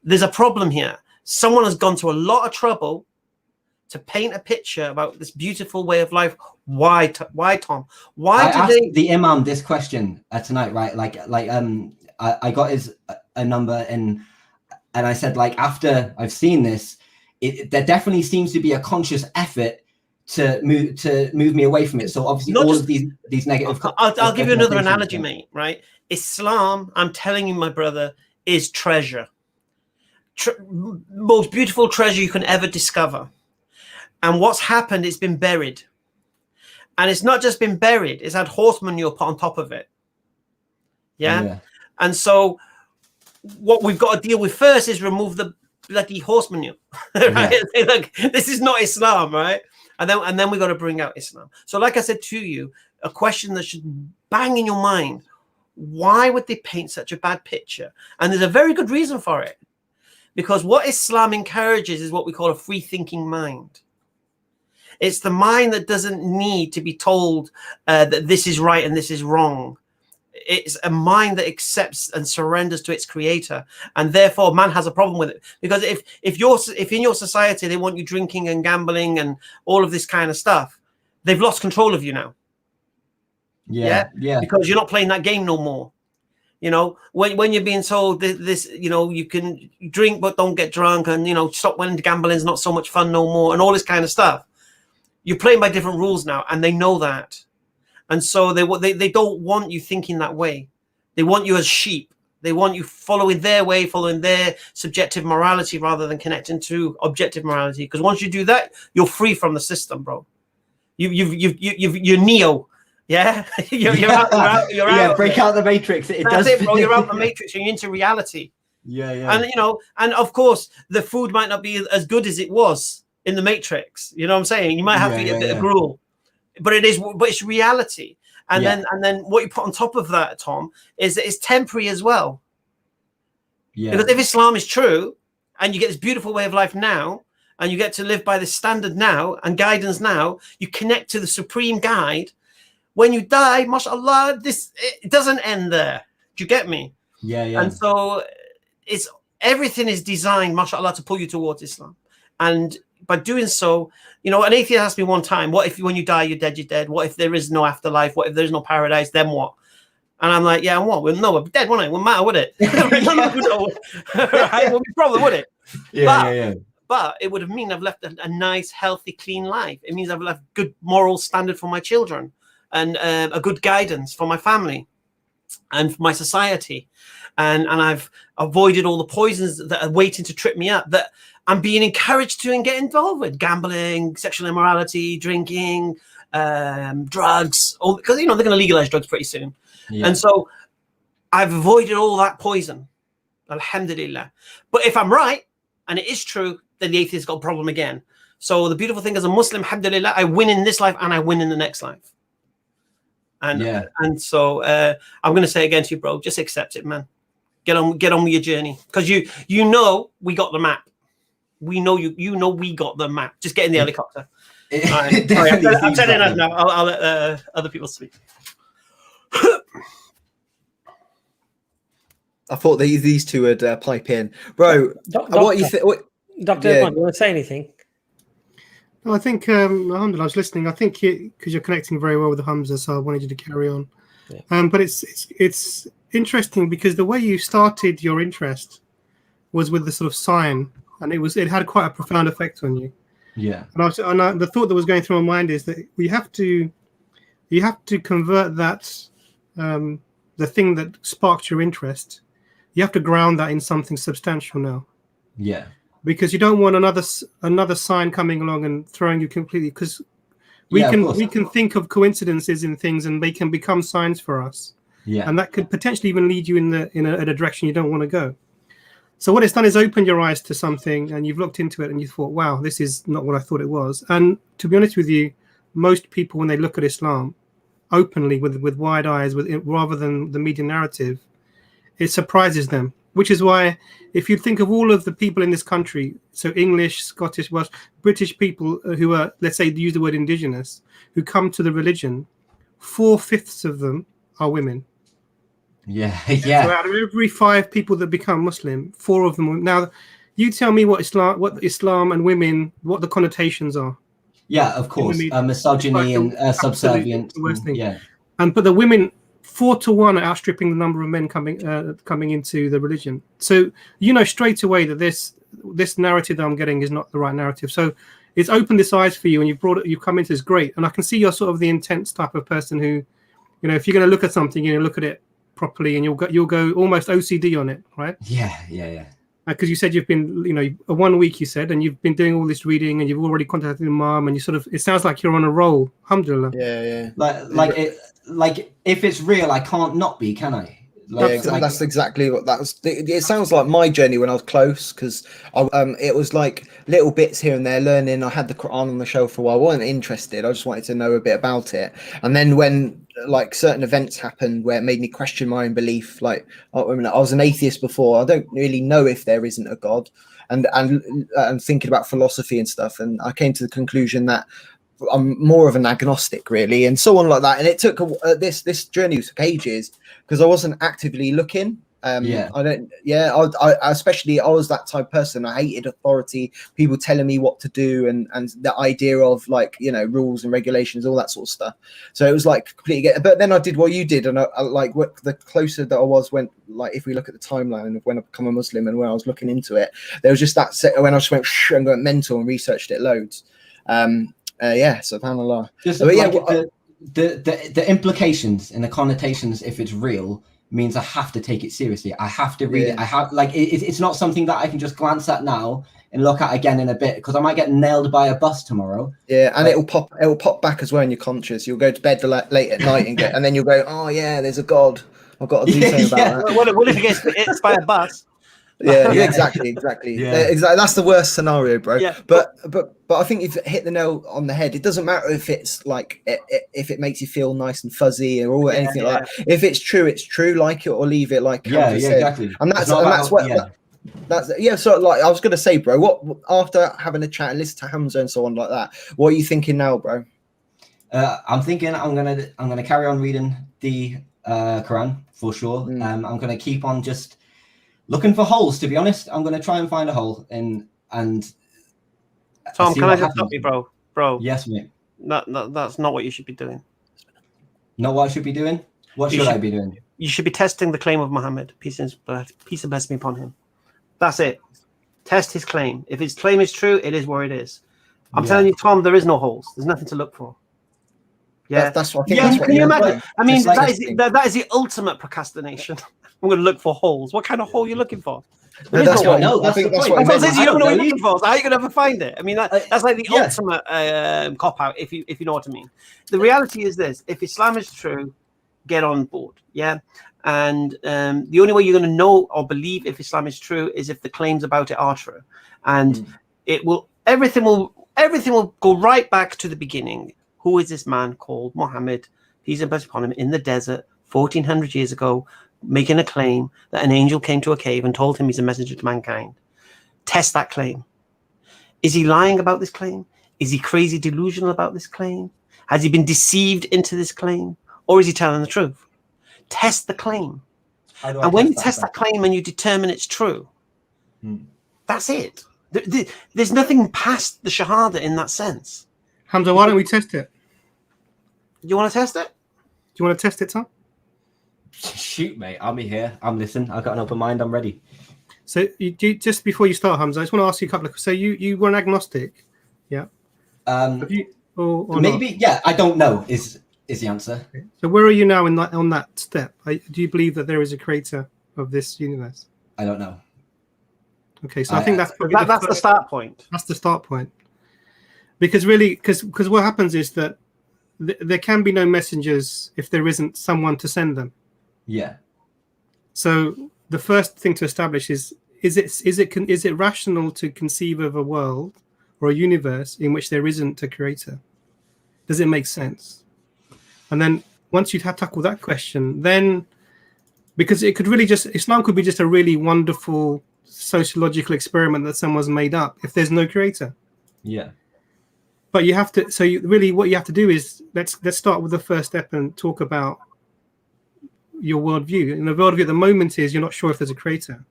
Speaker 4: There's a problem here. Someone has gone to a lot of trouble to paint a picture about this beautiful way of life. Why, Tom? Why
Speaker 8: I asked the Imam this question tonight, right? I got his a number and I said, like, after I've seen this, there definitely seems to be a conscious effort to move me away from it. So obviously all of these negative.
Speaker 4: I'll give you another analogy, mate. Right? Islam, I'm telling you, my brother, is treasure. Most beautiful treasure you can ever discover. And what's happened? It's been buried, and it's not just been buried; it's had horse manure put on top of it. Yeah. And so what we've got to deal with first is remove the bloody horse manure. Right? Yeah. Like, this is not Islam, right? And then we've got to bring out Islam. So like I said to you, a question that should bang in your mind: why would they paint such a bad picture? And there's a very good reason for it. Because what Islam encourages is what we call a free thinking mind. It's the mind that doesn't need to be told that this is right and this is wrong. It's a mind that accepts and surrenders to its creator, and therefore man has a problem with it. Because if in your society they want you drinking and gambling and all of this kind of stuff, they've lost control of you now. Yeah. Because you're not playing that game no more. You know, when you're being told this, you know, you can drink but don't get drunk, and you know, stop when gambling's not so much fun no more, and all this kind of stuff. You're playing by different rules now, and they know that, and so they don't want you thinking that way. They want you as sheep. They want you following their way, following their subjective morality rather than connecting to objective morality. Because once you do that, you're free from the system, bro. You're Neo. Yeah, you're out.
Speaker 8: Break out the matrix.
Speaker 4: That's it, bro. You're out the matrix. You're into reality.
Speaker 8: Yeah.
Speaker 4: And you know, and of course, the food might not be as good as it was in the matrix. You know what I'm saying? You might have to eat a bit of gruel, but it's reality. And then what you put on top of that, Tom, is that it's temporary as well. Yeah. Because if Islam is true, and you get this beautiful way of life now, and you get to live by this standard now and guidance now, you connect to the supreme guide. When you die, mashallah, it doesn't end there. Do you get me? Yeah. And so everything is designed, mashallah, to pull you towards Islam. And by doing so, you know, an atheist asked me one time, what if when you die, you're dead? What if there is no afterlife? What if there's no paradise? Then what? And I'm like, yeah, and what? Well, no, we're dead, wouldn't it? Wouldn't matter, would it? Right? Well, probably would it? Yeah. But it would mean I've left a nice, healthy, clean life. It means I've left good moral standard for my children. And a good guidance for my family and for my society. And I've avoided all the poisons that are waiting to trip me up, that I'm being encouraged to and get involved with. Gambling, sexual immorality, drinking, drugs, because, you know, they're going to legalize drugs pretty soon. Yeah. And so I've avoided all that poison, alhamdulillah. But if I'm right, and it is true, then the atheist got a problem again. So the beautiful thing as a Muslim, alhamdulillah, I win in this life and I win in the next life. And so I'm going to say again to you, bro, just accept it, man. Get on with your journey, because you know we got the map. We know you know we got the map. Just get in the helicopter. Right. Sorry, I'm telling you now. I'll let other people speak.
Speaker 1: I thought these two would pipe in, bro. What you think?
Speaker 3: Dr. Imran, you want to say anything?
Speaker 2: No, I think, Alhamdulillah, I was listening. I think because you're connecting very well with Hamza, so I wanted you to carry on. Yeah. But it's interesting because the way you started your interest was with the sort of sign, and it had quite a profound effect on you. Yeah. And the thought that was going through my mind is that you have to convert that, the thing that sparked your interest, you have to ground that in something substantial now. Yeah. Because you don't want another sign coming along and throwing you completely. Because we can think of coincidences in things, and they can become signs for us. Yeah, and that could potentially even lead you in a direction you don't want to go. So what it's done is opened your eyes to something, and you've looked into it, and you thought, "Wow, this is not what I thought it was." And to be honest with you, most people, when they look at Islam openly with wide eyes, rather than the media narrative, it surprises them. Which is why, if you think of all of the people in this country, so English, Scottish, Welsh, British people who are, let's say, use the word indigenous, who come to the religion, 4/5 of them are women. Yeah. So out of every 5 people that become Muslim, 4 of them. Now, you tell me what Islam and women, what the connotations are.
Speaker 8: Yeah, of course, misogyny and subservience.
Speaker 2: But the women, 4-to-1 are outstripping the number of men coming into the religion. So you know straight away that this narrative that I'm getting is not the right narrative. So it's opened this eyes for you, and you've come into this great. And I can see you're sort of the intense type of person who, you know, if you're going to look at something, you're going to look at it properly, and you'll go almost OCD on it, right? Yeah. Because you said you've been, you know, 1 week you said, and you've been doing all this reading, and you've already contacted your mom, and it sounds like you're on a roll. Alhamdulillah.
Speaker 8: Yeah. Like if it's real, I can't not be, can I?
Speaker 1: That's exactly what that was. It sounds like my journey when I was close, because it was like little bits here and there learning. I had the Quran on the shelf for a while. I wasn't interested. I just wanted to know a bit about it. And then when like certain events happened where it made me question my own belief, like I was an atheist before. I don't really know if there isn't a God, and thinking about philosophy and stuff. And I came to the conclusion that I'm more of an agnostic, really, and so on like that. And it took this journey took ages because I wasn't actively looking. I especially I was that type of person. I hated authority, people telling me what to do, and the idea of like, you know, rules and regulations, all that sort of stuff. So it was like completely but then I did what you did, and I like the closer that I was, when like if we look at the timeline of when I become a Muslim and when I was looking into it, there was just that when I just went and got mental and researched it loads. SubhanAllah.
Speaker 8: The implications and the connotations, if it's real, means I have to take it seriously. I have to read it. I have it's not something that I can just glance at now and look at again in a bit, because I might get nailed by a bus tomorrow. Yeah,
Speaker 1: and it'll pop back as well in your conscience. You'll go to bed late at night and then you'll go, oh yeah, there's a God. I've got to do something about that.
Speaker 4: What if it gets hit by a bus?
Speaker 1: Exactly. Exactly. That's the worst scenario, bro.
Speaker 4: Yeah.
Speaker 1: But I think you've hit the nail on the head. It doesn't matter if it's like if it makes you feel nice and fuzzy or anything like that. If it's true, it's true. Like it or leave it. Like
Speaker 8: exactly.
Speaker 1: And that's so like I was gonna say, bro. What after having a chat and listen to Hamza and so on like that? What are you thinking now, bro?
Speaker 8: I'm thinking I'm gonna carry on reading the Quran for sure. I'm gonna keep on just looking for holes, to be honest. I'm going to try and find a hole and
Speaker 4: Tom, can I just stop you, bro?
Speaker 8: Yes, mate.
Speaker 4: That's not what you should be doing.
Speaker 8: Not what I should be doing? What should I be doing?
Speaker 4: You should be testing the claim of Muhammad, peace and blessing upon him. That's it. Test his claim. If his claim is true, it is where it is. I'm telling you, Tom, there is no holes. There's nothing to look for. Yeah,
Speaker 1: that's what I think.
Speaker 4: Can you imagine? I mean, that is the ultimate procrastination. I'm going to look for holes. What kind of hole are you looking for?
Speaker 8: That's the point.
Speaker 4: You don't know what you're looking for. So how are you going to ever find it? I mean, that's like the ultimate cop out, if you know what I mean. The reality is this: if Islam is true, get on board. Yeah, and the only way you're going to know or believe if Islam is true is if the claims about it are true, and everything will go right back to the beginning. Who is this man called Muhammad, peace and blessing upon him, in the desert 1400 years ago, making a claim that an angel came to a cave and told him he's a messenger to mankind? Test that claim. Is he lying about this claim? Is he crazy delusional about this claim? Has he been deceived into this claim? Or is he telling the truth? Test the claim. And when you test that claim and you determine it's true, that's it. There's nothing past the Shahada in that sense.
Speaker 2: Hamza, why don't we test it?
Speaker 4: You want to test it?
Speaker 2: Do you want to test it, Tom?
Speaker 8: Shoot, mate. I'll be here. I'm listening. I've got an open mind. I'm ready.
Speaker 2: So just before you start, Hamza, I just want to ask you a couple of. So you were an agnostic, yeah? Or
Speaker 8: maybe not? Yeah. I don't know. Is the answer?
Speaker 2: Okay. So where are you now on that step? Do you believe that there is a creator of this universe?
Speaker 8: I don't know.
Speaker 2: Okay, so I think that's probably
Speaker 4: the start point.
Speaker 2: That's the start point. Because really, because what happens is that there can be no messengers if there isn't someone to send them.
Speaker 8: Yeah.
Speaker 2: So the first thing to establish is it rational to conceive of a world or a universe in which there isn't a creator? Does it make sense? And then once you've tackled that question, then because it could really Islam could be just a really wonderful sociological experiment that someone's made up if there's no creator.
Speaker 8: Yeah.
Speaker 2: But you have to. So what you have to do is let's start with the first step and talk about your worldview. And the worldview at the moment is you're not sure if there's a creator.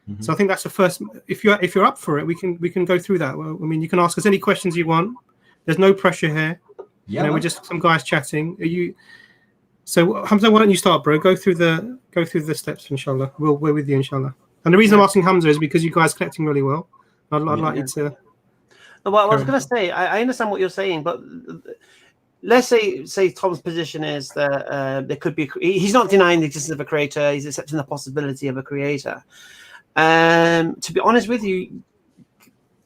Speaker 2: Mm-hmm. So I think that's the first. If you're up for it, we can go through that. Well, I mean, you can ask us any questions you want. There's no pressure here.
Speaker 8: Yeah,
Speaker 2: we're just some guys chatting. So Hamza, why don't you start, bro? Go through the steps, inshallah. We're with you, inshallah. And the reason I'm asking Hamza is because you guys are collecting really well. I'd like you to.
Speaker 4: Well, I was going to say, I understand what you're saying, but let's say Tom's position is that there could be. He's not denying the existence of a creator. He's accepting the possibility of a creator. To be honest with you,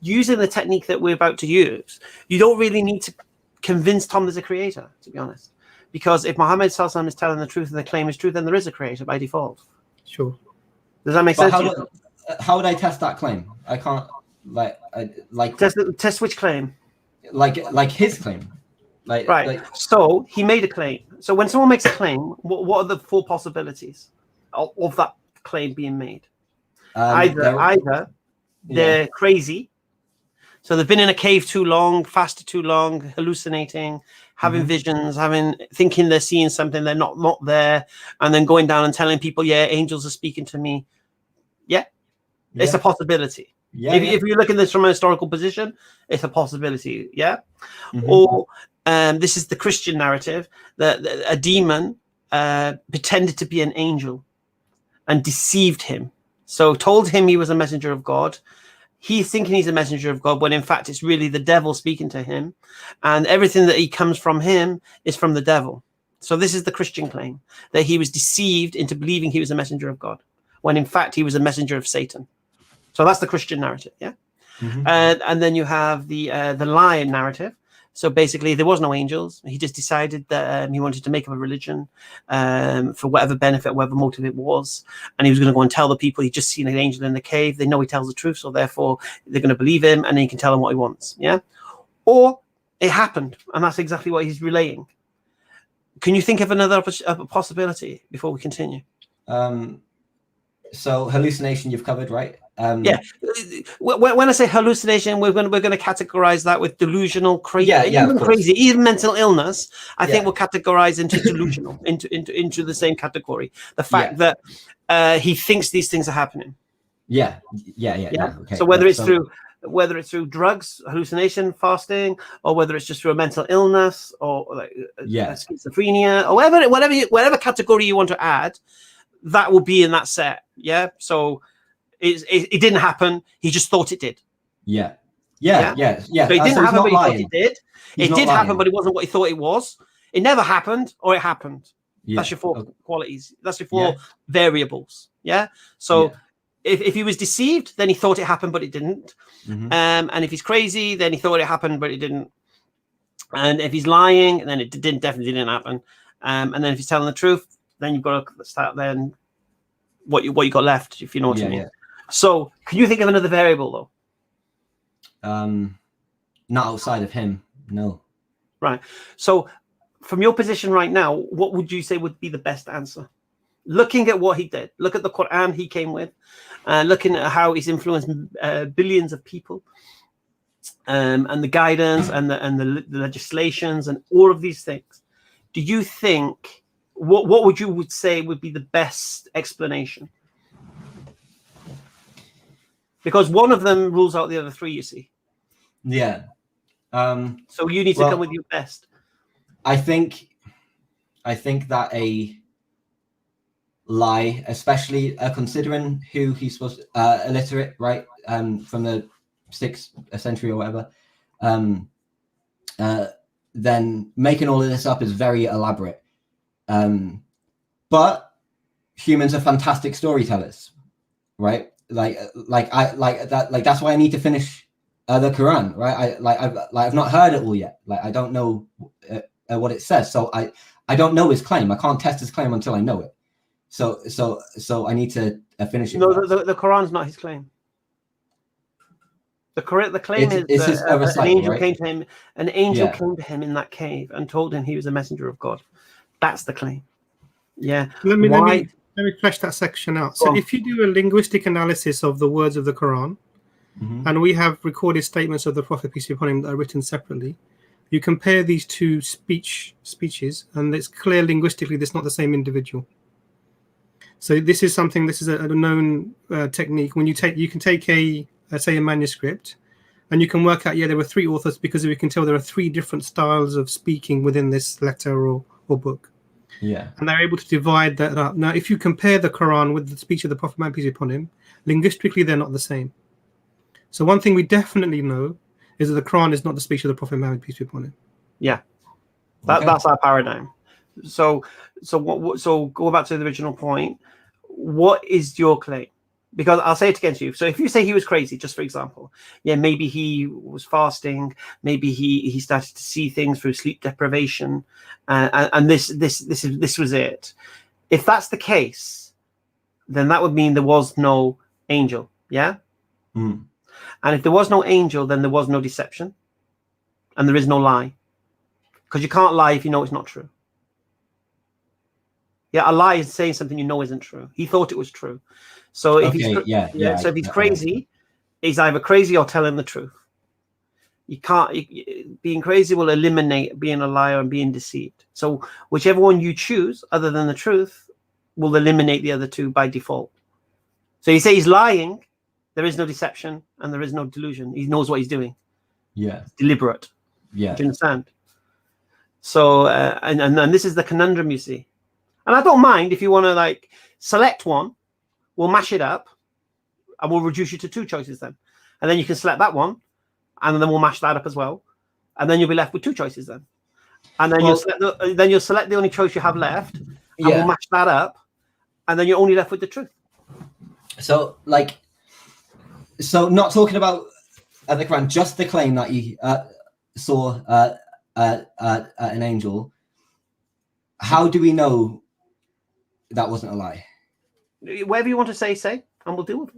Speaker 4: using the technique that we're about to use, you don't really need to convince Tom there's a creator. To be honest, Because if Muhammad Sallallahu is telling the truth and the claim is true, then there is a creator by default.
Speaker 2: Sure.
Speaker 4: Does that make sense?
Speaker 8: How would I test that claim? I can't
Speaker 4: test which claim?
Speaker 8: Like his claim.
Speaker 4: So he made a claim. So when someone makes a claim, what are the four possibilities of that claim being made? Either they're crazy, so they've been in a cave too long, fasted too long, hallucinating, having visions, thinking they're seeing something they're not there, and then going down and telling people, yeah, angels are speaking to me. It's a possibility. If you look at this from a historical position, it's a possibility. Or this is the Christian narrative that a demon pretended to be an angel and deceived him. So told him he was a messenger of God. He's thinking he's a messenger of God, when in fact it's really the devil speaking to him, and everything that he comes from him is from the devil. So this is the Christian claim, that he was deceived into believing he was a messenger of God, when in fact he was a messenger of Satan. So that's the Christian narrative, and then you have the lion narrative. So basically, there was no angels. He just decided that he wanted to make up a religion for whatever benefit, whatever motive it was, and he was going to go and tell the people he'd just seen an angel in the cave. They know he tells the truth, so therefore they're going to believe him, and then he can tell them what he wants. Or it happened, and that's exactly what he's relaying. Can you think of another possibility before we continue?
Speaker 8: So hallucination you've covered, right?
Speaker 4: When I say hallucination, we're going to categorize that with delusional, crazy, even mental illness. I think we'll categorize into delusional, into the same category. The fact that he thinks these things are happening. Okay. So whether it's through drugs, hallucination, fasting, or whether it's just through a mental illness or schizophrenia, or whatever category you want to add, that will be in that set. So it didn't happen. He just thought it did.
Speaker 8: So it
Speaker 4: didn't happen, but he thought it did. It did happen, but it wasn't what he thought it was. It never happened, or it happened. That's your four qualities. That's your four variables. So if he was deceived, then he thought it happened, but it didn't. And if he's crazy, then he thought it happened, but it didn't. And if he's lying, then it definitely didn't happen. And then if he's telling the truth, then you've got to start then what you got left, if you know what I mean. So can you think of another variable though?
Speaker 8: Not outside of him, no.
Speaker 4: Right. So from your position right now, what would you say would be the best answer? Looking at what he did, look at the Quran he came with, looking at how he's influenced billions of people, and the guidance and the legislations and all of these things. Do you think what would you say would be the best explanation? Because one of them rules out the other three, you see. So you need to come with your best.
Speaker 8: I think that a lie, especially considering who he's supposed to, illiterate, right? From the 6th century or whatever. Then making all of this up is very elaborate. But humans are fantastic storytellers, right? That's why I need to finish the Quran, right? I've not heard it all yet. I don't know what it says, so I don't know his claim. I can't test his claim until I know it. So I need to finish it.
Speaker 4: No, the Quran's not his claim. The claim is an angel came to him. An angel came to him in that cave and told him he was a messenger of God. That's the claim. Let
Speaker 2: me flesh that section out. So if you do a linguistic analysis of the words of the Quran, and we have recorded statements of the Prophet, peace be upon him, that are written separately, you compare these two speeches, and it's clear linguistically that's not the same individual. So this is a known technique. When you can take a manuscript, and you can work out, there were 3 authors, because we can tell there are 3 different styles of speaking within this letter or book. And they're able to divide that up. Now, if you compare the Quran with the speech of the Prophet, peace be upon him, linguistically they're not the same. So one thing we definitely know is that the Quran is not the speech of the Prophet Muhammad, peace be upon him.
Speaker 4: That's our paradigm. So go back to the original point. What is your claim? because I'll say it against you. So if you say he was crazy, just for example, yeah, maybe he was fasting, maybe he started to see things through sleep deprivation, and this was it. If that's the case, then that would mean there was no angel, yeah.
Speaker 8: Mm.
Speaker 4: And if there was no angel, then there was no deception, and there is no lie, because you can't lie if you know it's not true. Yeah, a lie is saying something you know isn't true. He thought it was true. So if he's so if he's crazy, he's either crazy or telling the truth. You can't. Being crazy will eliminate being a liar and being deceived. So whichever one you choose, other than the truth, will eliminate the other two by default. So you say he's lying, there is no deception and there is no delusion. He knows what he's doing.
Speaker 8: Yeah,
Speaker 4: it's deliberate.
Speaker 8: Yeah,
Speaker 4: do you understand? So and this is the conundrum, you see. And I don't mind if you want to like select one. We'll mash it up and we'll reduce you to two choices then. And then you can select that one and then we'll mash that up as well. And then you'll be left with two choices then. And then you'll select the only choice you have left and we'll mash that up. And then you're only left with the truth.
Speaker 8: So like, so not talking about the Quran, just the claim that he saw an angel. How do we know that wasn't a lie?
Speaker 4: Whatever you want to say, and we'll deal with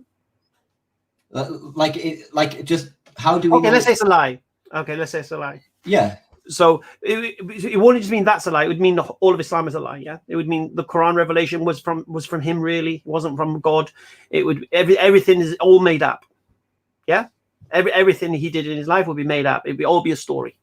Speaker 8: it. Just how do we?
Speaker 4: Okay, let's say it's a lie. Okay, let's say it's a lie.
Speaker 8: Yeah.
Speaker 4: So it wouldn't just mean that's a lie. It would mean all of Islam is a lie. Yeah. It would mean the Quran revelation was from him. Really, it wasn't from God. It would everything is all made up. Yeah. Everything he did in his life would be made up. It'd all be a story.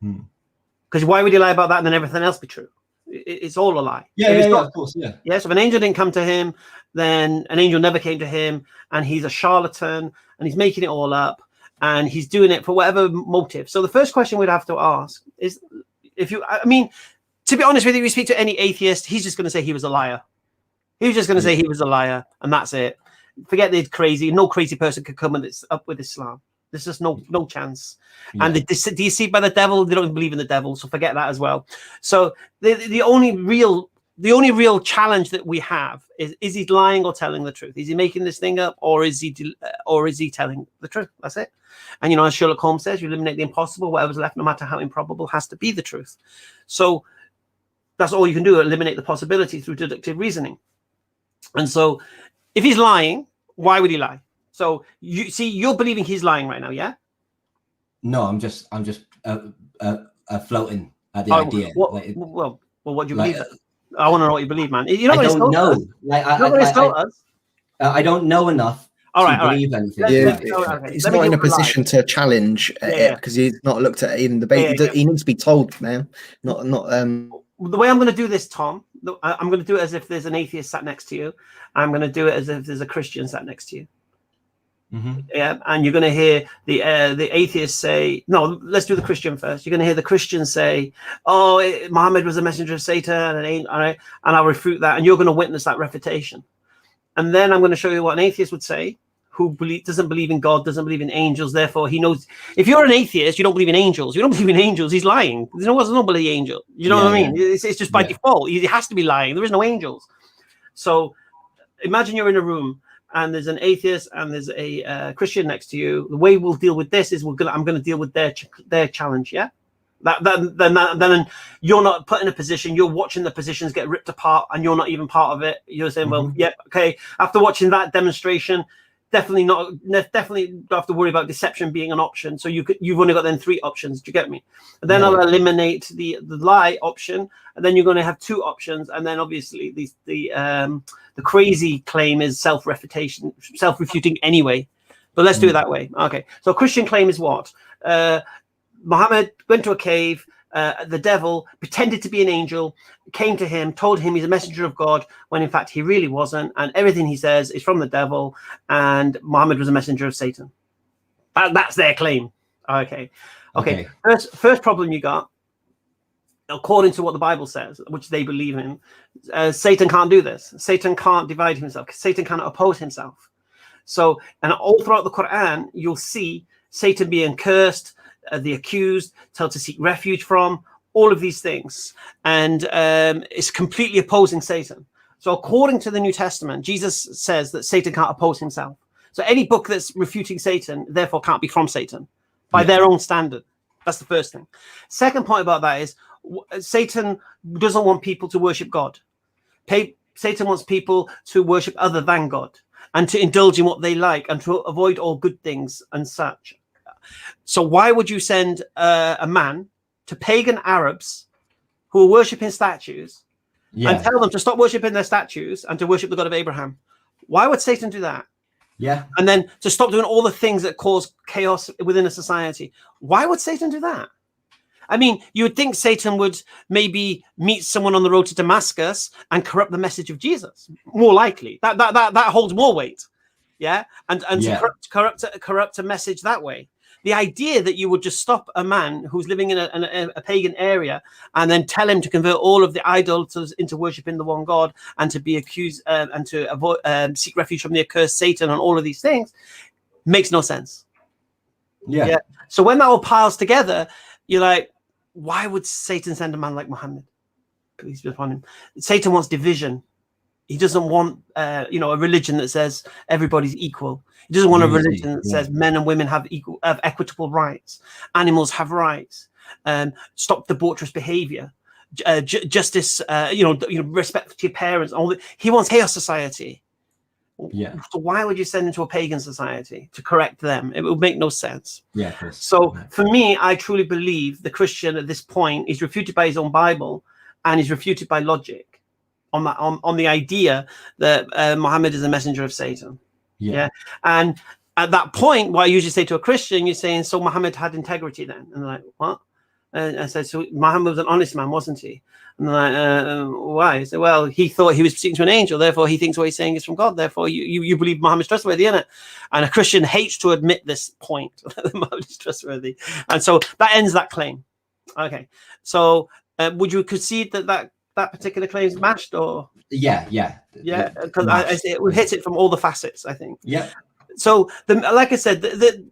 Speaker 4: Because why would he lie about that and then everything else be true? It's all a lie.
Speaker 8: Yeah, of course, yeah.
Speaker 4: Yeah, so if an angel didn't come to him, then an angel never came to him, and he's a charlatan, and he's making it all up, and he's doing it for whatever motive. So the first question we'd have to ask is, to be honest with you, if you speak to any atheist, he's just going to say he was a liar. He was just going to say he was a liar, and that's it. Forget the crazy. No crazy person could come up with Islam. There's just no chance. Yeah. And they're deceived by the devil. They don't believe in the devil, so forget that as well. So the only real challenge that we have is he lying or telling the truth? Is he making this thing up, or is he telling the truth? That's it. And as Sherlock Holmes says, you eliminate the impossible. Whatever's left, no matter how improbable, has to be the truth. So that's all you can do: eliminate the possibility through deductive reasoning. And so, if he's lying, why would he lie? So you're believing he's lying right now, yeah?
Speaker 8: No, I'm just floating at the idea.
Speaker 4: Well, what do you believe? I want to know what you believe, man. You're not
Speaker 8: I don't know. I don't know enough to believe anything.
Speaker 1: Yeah, he's not in a position to challenge it because he's not looked at it in debate. He needs to be told, man. Not.
Speaker 4: The way I'm going to do this, Tom, I'm going to do it as if there's an atheist sat next to you. I'm going to do it as if there's a Christian sat next to you. Mm-hmm. Yeah, and you're going to hear the atheists say, no, let's do the Christian first. You're going to hear the Christian say, oh, Muhammad was a messenger of Satan, and I'll refute that, and you're going to witness that refutation. And then I'm going to show you what an atheist would say, who doesn't believe in God, doesn't believe in angels. Therefore, he knows if you're an atheist, you don't believe in angels. You don't believe in angels. He's lying. There's nobody angel. You know what I mean? It's just by default. He has to be lying. There is no angels. So imagine you're in a room and there's an atheist and there's a Christian next to you. The way we'll deal with this is I'm going to deal with their challenge. Yeah. Then you're not put in a position. You're watching the positions get ripped apart, and you're not even part of it. You're saying, well, yeah, okay. After watching that demonstration, definitely don't have to worry about deception being an option. So you've only got then 3 options. Do you get me? And then I'll eliminate the lie option, and then you're going to have 2 options. And then obviously the crazy claim is self-refutation, self-refuting anyway. But let's do it that way. Okay. So Christian claim is what? Muhammad went to a cave. The devil pretended to be an angel, came to him, told him he's a messenger of God, when in fact he really wasn't, and everything he says is from the devil, and Muhammad was a messenger of Satan. That's their claim. Okay. First problem you got, according to what the Bible says, which they believe in, Satan can't do this. Satan can't divide himself. Satan cannot oppose himself. So, and all throughout the Quran, you'll see Satan being cursed, the accused, told to seek refuge from, all of these things, and it's completely opposing Satan. So according to the New Testament, Jesus says that Satan can't oppose himself. So any book that's refuting Satan, therefore, can't be from Satan by their own standard. That's the first thing. Second point about that is Satan doesn't want people to worship God. Satan wants people to worship other than God and to indulge in what they like and to avoid all good things and such. So why would you send a man to pagan Arabs who are worshipping statues and tell them to stop worshipping their statues and to worship the God of Abraham? Why would Satan do that?
Speaker 8: Yeah.
Speaker 4: And then to stop doing all the things that cause chaos within a society. Why would Satan do that? I mean, you would think Satan would maybe meet someone on the road to Damascus and corrupt the message of Jesus. More likely, that holds more weight, and to corrupt a message that way. The idea that you would just stop a man who's living in a pagan area and then tell him to convert all of the idolaters into worshiping the one God and to be accused and to avoid seek refuge from the accursed Satan and all of these things makes no sense. Yeah. So when that all piles together, you're like, why would Satan send a man like Muhammad? Peace be upon him. Satan wants division. He doesn't want, a religion that says everybody's equal. He doesn't want a religion that says men and women have equitable rights. Animals have rights. Stop debaucherous behavior. Justice. Respect to your parents. He wants chaos society.
Speaker 8: Yeah.
Speaker 4: So why would you send him to a pagan society to correct them? It would make no sense.
Speaker 8: Yeah. Of course.
Speaker 4: So for me, I truly believe the Christian at this point is refuted by his own Bible and is refuted by logic on the idea that Muhammad is a messenger of Satan. Yeah. And at that point, what I usually say to a Christian, you're saying, so Muhammad had integrity then? And they're like, what? And I said, so Muhammad was an honest man, wasn't he? And they're like, why? I said, well, he thought he was speaking to an angel, therefore he thinks what he's saying is from God, therefore you believe Muhammad's trustworthy, innit? And a Christian hates to admit this point, that Muhammad is trustworthy. And so that ends that claim. Okay. So would you concede that particular claim is mashed, or?
Speaker 8: Yeah.
Speaker 4: Because we hit it from all the facets, I think.
Speaker 8: Yeah.
Speaker 4: So, like I said,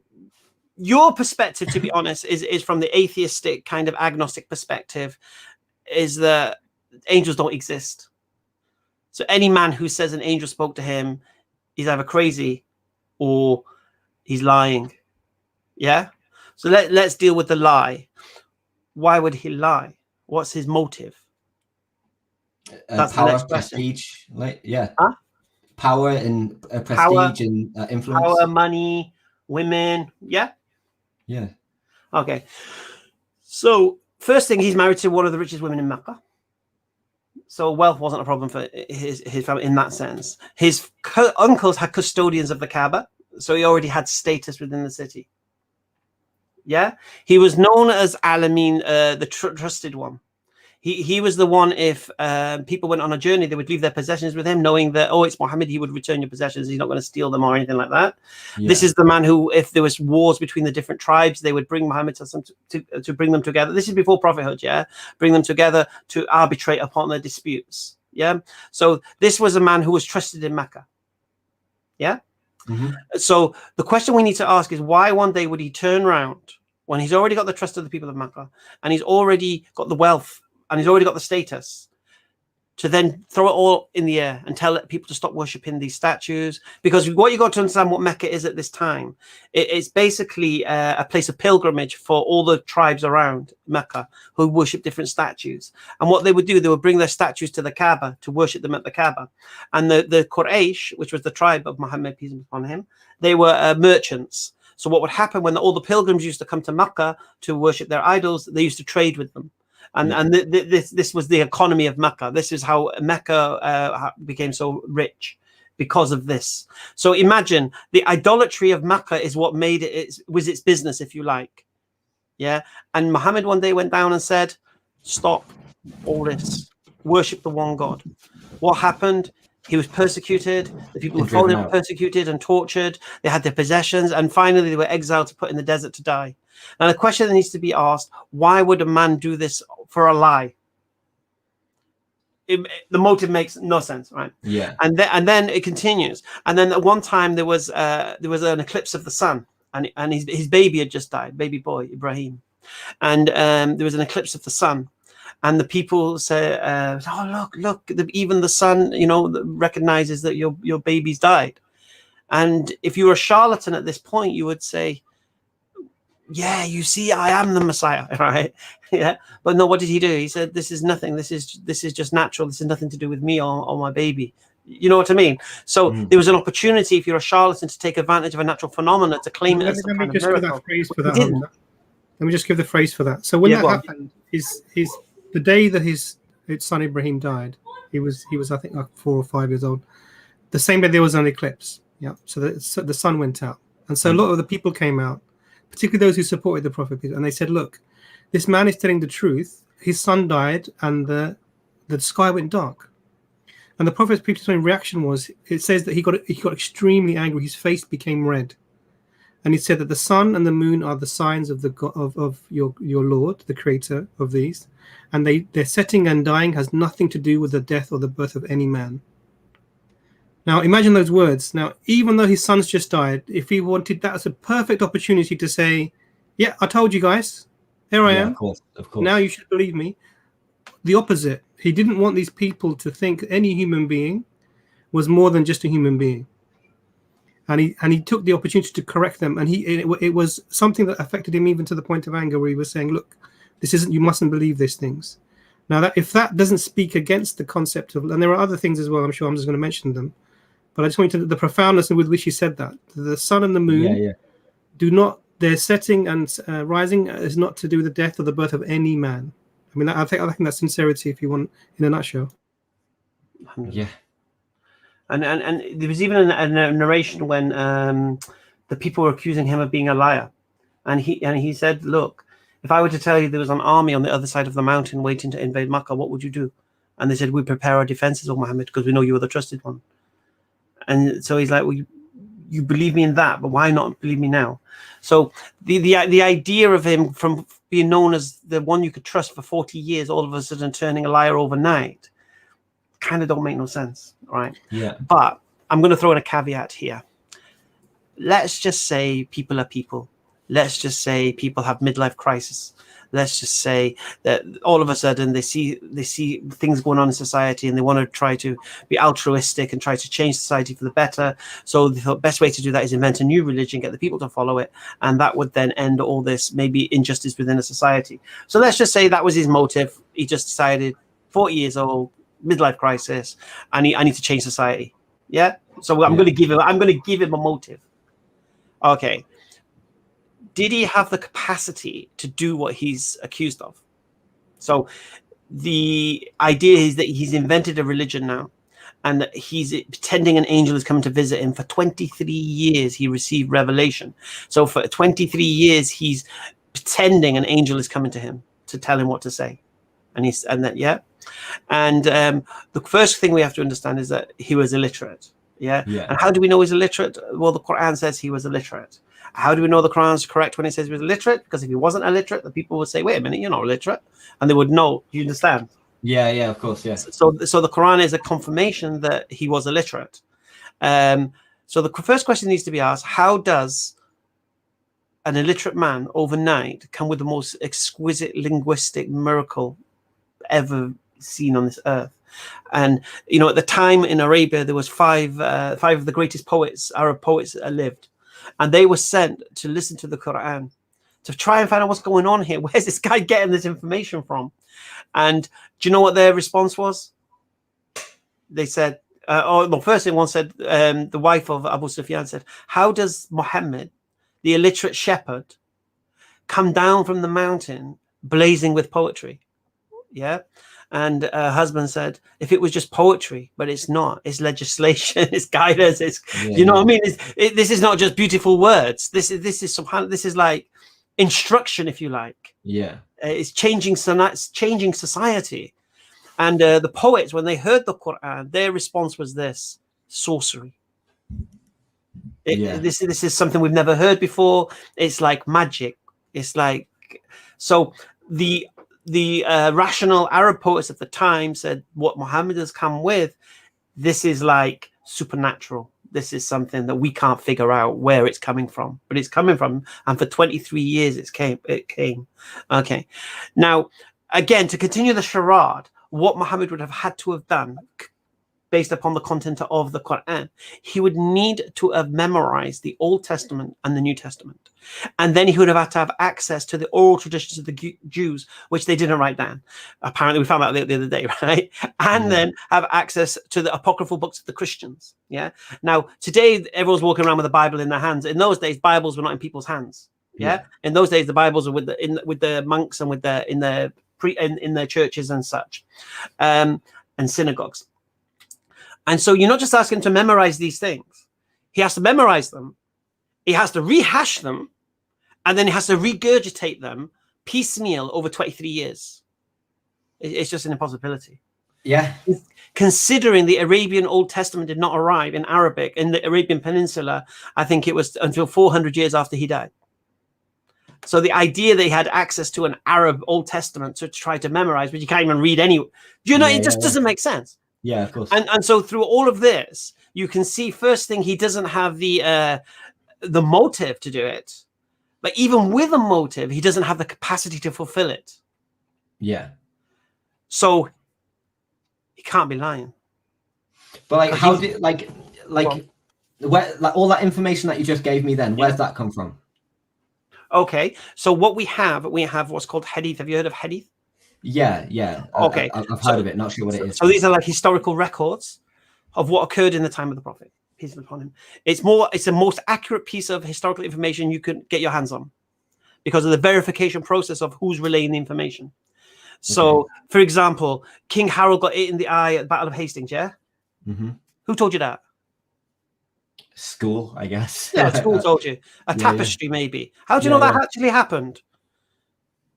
Speaker 4: your perspective, to be honest, is from the atheistic kind of agnostic perspective, is that angels don't exist. So any man who says an angel spoke to him, he's either crazy or he's lying. Yeah. So let's deal with the lie. Why would he lie? What's his motive?
Speaker 8: That's power, prestige, power and prestige and influence.
Speaker 4: Power, money, women. Yeah. Okay. So first thing, he's married to one of the richest women in Mecca. So wealth wasn't a problem for his family in that sense. His uncles had custodians of the Kaaba, so he already had status within the city. Yeah. He was known as Al-Amin, the trusted one. He was the one, if people went on a journey, they would leave their possessions with him, knowing that, oh, it's Muhammad, he would return your possessions. He's not going to steal them or anything like that. Yeah. This is the man who, if there was wars between the different tribes, they would bring Muhammad to bring them together. This is before prophethood, bring them together to arbitrate upon their disputes. So this was a man who was trusted in Mecca. So the question we need to ask is, why one day would he turn around when he's already got the trust of the people of Mecca and he's already got the wealth and he's already got the status, to then throw it all in the air and tell people to stop worshipping these statues? Because what you got to understand what Mecca is at this time, it's basically a place of pilgrimage for all the tribes around Mecca who worship different statues. And what they would do, they would bring their statues to the Kaaba to worship them at the Kaaba. And the Quraysh, which was the tribe of Muhammad, peace be upon him, they were merchants. So what would happen when all the pilgrims used to come to Mecca to worship their idols, they used to trade with them. And this was the economy of Mecca. This is how Mecca became so rich, because of this. So imagine the idolatry of Mecca is what made it, was its business, if you like. And Muhammad one day went down and said, stop all this, worship the one God. What happened? He was persecuted. The people who followed him were persecuted and tortured. They had their possessions, and finally they were exiled to put in the desert to die. Now the question that needs to be asked: why would a man do this for a lie? The motive makes no sense, right? And then it continues. And then at one time there was an eclipse of the sun, and his baby had just died, baby boy Ibrahim, and there was an eclipse of the sun. and the people say, "Oh, look! Even the sun, recognizes that your baby's died." And if you were a charlatan at this point, you would say, "Yeah, you see, I am the Messiah," right? Yeah, but no. What did he do? He said, "This is nothing. This is just natural. This is nothing to do with me or my baby." You know what I mean? So there was an opportunity, if you're a charlatan, to take advantage of a natural phenomena to claim it as some kind of miracle.
Speaker 2: Let me just give that phrase for that. Let me just give the phrase for that. So when that happened, the day that his son Ibrahim died, he was I think like 4 or 5 years old. The same day there was an eclipse. Yeah. So the sun went out, and so a lot of the people came out, particularly those who supported the prophet, and they said, "Look, this man is telling the truth. His son died, and the sky went dark." And the prophet's previous reaction was, it says that he got extremely angry. His face became red, and he said that the sun and the moon are the signs of your Lord, the creator of these, and their setting and dying has nothing to do with the death or the birth of any man. Now imagine those words. Now, even though his son's just died, if he wanted, that as a perfect opportunity to say, "Yeah, I told you guys, here I am.
Speaker 8: Of course.
Speaker 2: Now you should believe me." The opposite. He didn't want these people to think any human being was more than just a human being, and he took the opportunity to correct them. And it was something that affected him even to the point of anger, where he was saying, "Look, this isn't. You mustn't believe these things." Now, if that doesn't speak against the concept of, and there are other things as well, I'm sure I'm just going to mention them, but I just wanted the profoundness with which he said that the sun and the moon do not, their setting and rising is not to do with the death or the birth of any man. I mean, I think that's sincerity, if you want, in a nutshell.
Speaker 8: Yeah.
Speaker 4: And there was even a narration when the people were accusing him of being a liar, and he said, "Look, if I were to tell you there was an army on the other side of the mountain waiting to invade Makkah, what would you do?" And they said, "We prepare our defenses, O Muhammad, because we know you are the trusted one." And so he's like, "Well, you believe me in that, but why not believe me now?" So the idea of him from being known as the one you could trust for 40 years, all of a sudden turning a liar overnight, kind of don't make no sense, right?
Speaker 8: Yeah.
Speaker 4: But I'm going to throw in a caveat here. Let's just say people are people. Let's just say people have midlife crisis. Let's just say that all of a sudden they see things going on in society, and they want to try to be altruistic and try to change society for the better. So the best way to do that is invent a new religion, get the people to follow it, and that would then end all this maybe injustice within a society. So let's just say that was his motive. He just decided, 40 years old, midlife crisis, I need to change society. Yeah. So I'm going to give him a motive. Okay. Did he have the capacity to do what he's accused of? So the idea is that he's invented a religion now, and that he's pretending an angel is coming to visit him. For 23 years, he received revelation. So for 23 years, he's pretending an angel is coming to him to tell him what to say. And the first thing we have to understand is that he was illiterate. Yeah. And how do we know he's illiterate? Well, the Quran says he was illiterate. How do we know the Quran is correct when it says he was illiterate? Because if he wasn't illiterate, the people would say, "Wait a minute, you're not illiterate," and they would know. You understand?
Speaker 8: Yeah, of course, yeah.
Speaker 4: So the Quran is a confirmation that he was illiterate. So the first question needs to be asked: how does an illiterate man overnight come with the most exquisite linguistic miracle ever seen on this earth? And at the time in Arabia, there was five of the greatest poets, Arab poets, that lived. And they were sent to listen to the Quran, to try and find out what's going on here. Where's this guy getting this information from? And do you know what their response was? They said, first thing one said, the wife of Abu Sufyan said, "How does Muhammad, the illiterate shepherd, come down from the mountain blazing with poetry?" Yeah. And her husband said, "If it was just poetry, but it's not. It's legislation. It's guidance. You know what I mean? This is not just beautiful words. This is like instruction, if you like.
Speaker 8: Yeah,
Speaker 4: it's changing society." And the poets, when they heard the Quran, their response was this: sorcery. This is something we've never heard before. It's like magic. It's like so the rational Arab poets at the time said, what Muhammad has come with, this is like supernatural. This is something that we can't figure out where it's coming from, but it's coming from. And for 23 years, it came. Okay. Now, again, to continue the charade, what Muhammad would have had to have done, based upon the content of the Quran, he would need to have memorized the Old Testament and the New Testament. And then he would have had to have access to the oral traditions of the Jews, which they didn't write down. Apparently, we found out the other day, right? And then have access to the apocryphal books of the Christians. Yeah. Now, today, everyone's walking around with a Bible in their hands. In those days, Bibles were not in people's hands. Yeah. In those days, the Bibles were with the monks and in their churches and such, and synagogues. And so you're not just asking him to memorize these things. He has to memorize them. He has to rehash them. And then he has to regurgitate them piecemeal over 23 years. It's just an impossibility.
Speaker 8: Yeah.
Speaker 4: Considering the Arabian Old Testament did not arrive in Arabic in the Arabian Peninsula, I think it was until 400 years after he died. So the idea that he had access to an Arab Old Testament to try to memorize, but you can't even read any, it just doesn't make sense.
Speaker 8: Yeah, of course.
Speaker 4: And so through all of this, you can see first thing, he doesn't have the motive to do it. But even with a motive, he doesn't have the capacity to fulfill it.
Speaker 8: Yeah.
Speaker 4: So he can't be lying.
Speaker 8: But like, how did where all that information that you just gave me? Then where's that come from?
Speaker 4: Okay, so what we have what's called hadith. Have you heard of hadith?
Speaker 8: Yeah.
Speaker 4: Okay,
Speaker 8: I've heard of it. Not sure what it is.
Speaker 4: So these are like historical records of what occurred in the time of the Prophet. Peace be upon him. It's the most accurate piece of historical information you could get your hands on, because of the verification process of who's relaying the information. So, for example, King Harold got hit in the eye at the Battle of Hastings. Yeah.
Speaker 8: Mm-hmm.
Speaker 4: Who told you that?
Speaker 8: School, I guess.
Speaker 4: Yeah, school told you. A tapestry, maybe. How do you know that actually happened?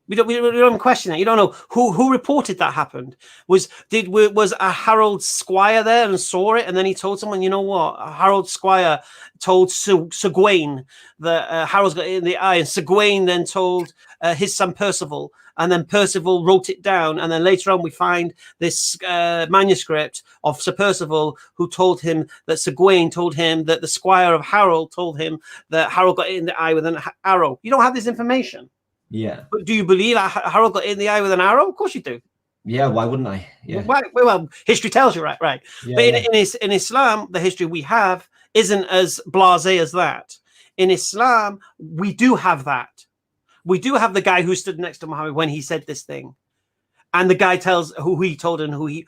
Speaker 4: We don't even question it. You don't know who reported that happened. Was a Harold Squire there and saw it, and then he told someone, you know what? Harold Squire told Sir Gawain that Harold's got it in the eye, and Sir Gawain then told his son Percival, and then Percival wrote it down, and then later on we find this manuscript of Sir Percival who told him that Sir Gawain told him that the Squire of Harold told him that Harold got it in the eye with an arrow. You don't have this information.
Speaker 8: Yeah.
Speaker 4: But do you believe Harold got in the eye with an arrow? Of course you do.
Speaker 8: Yeah, why wouldn't I? Yeah.
Speaker 4: Well, history tells you, right?
Speaker 8: Yeah,
Speaker 4: but in Islam, the history we have isn't as blasé as that. In Islam, we do have that. We do have the guy who stood next to Muhammad when he said this thing. And the guy tells who he told and we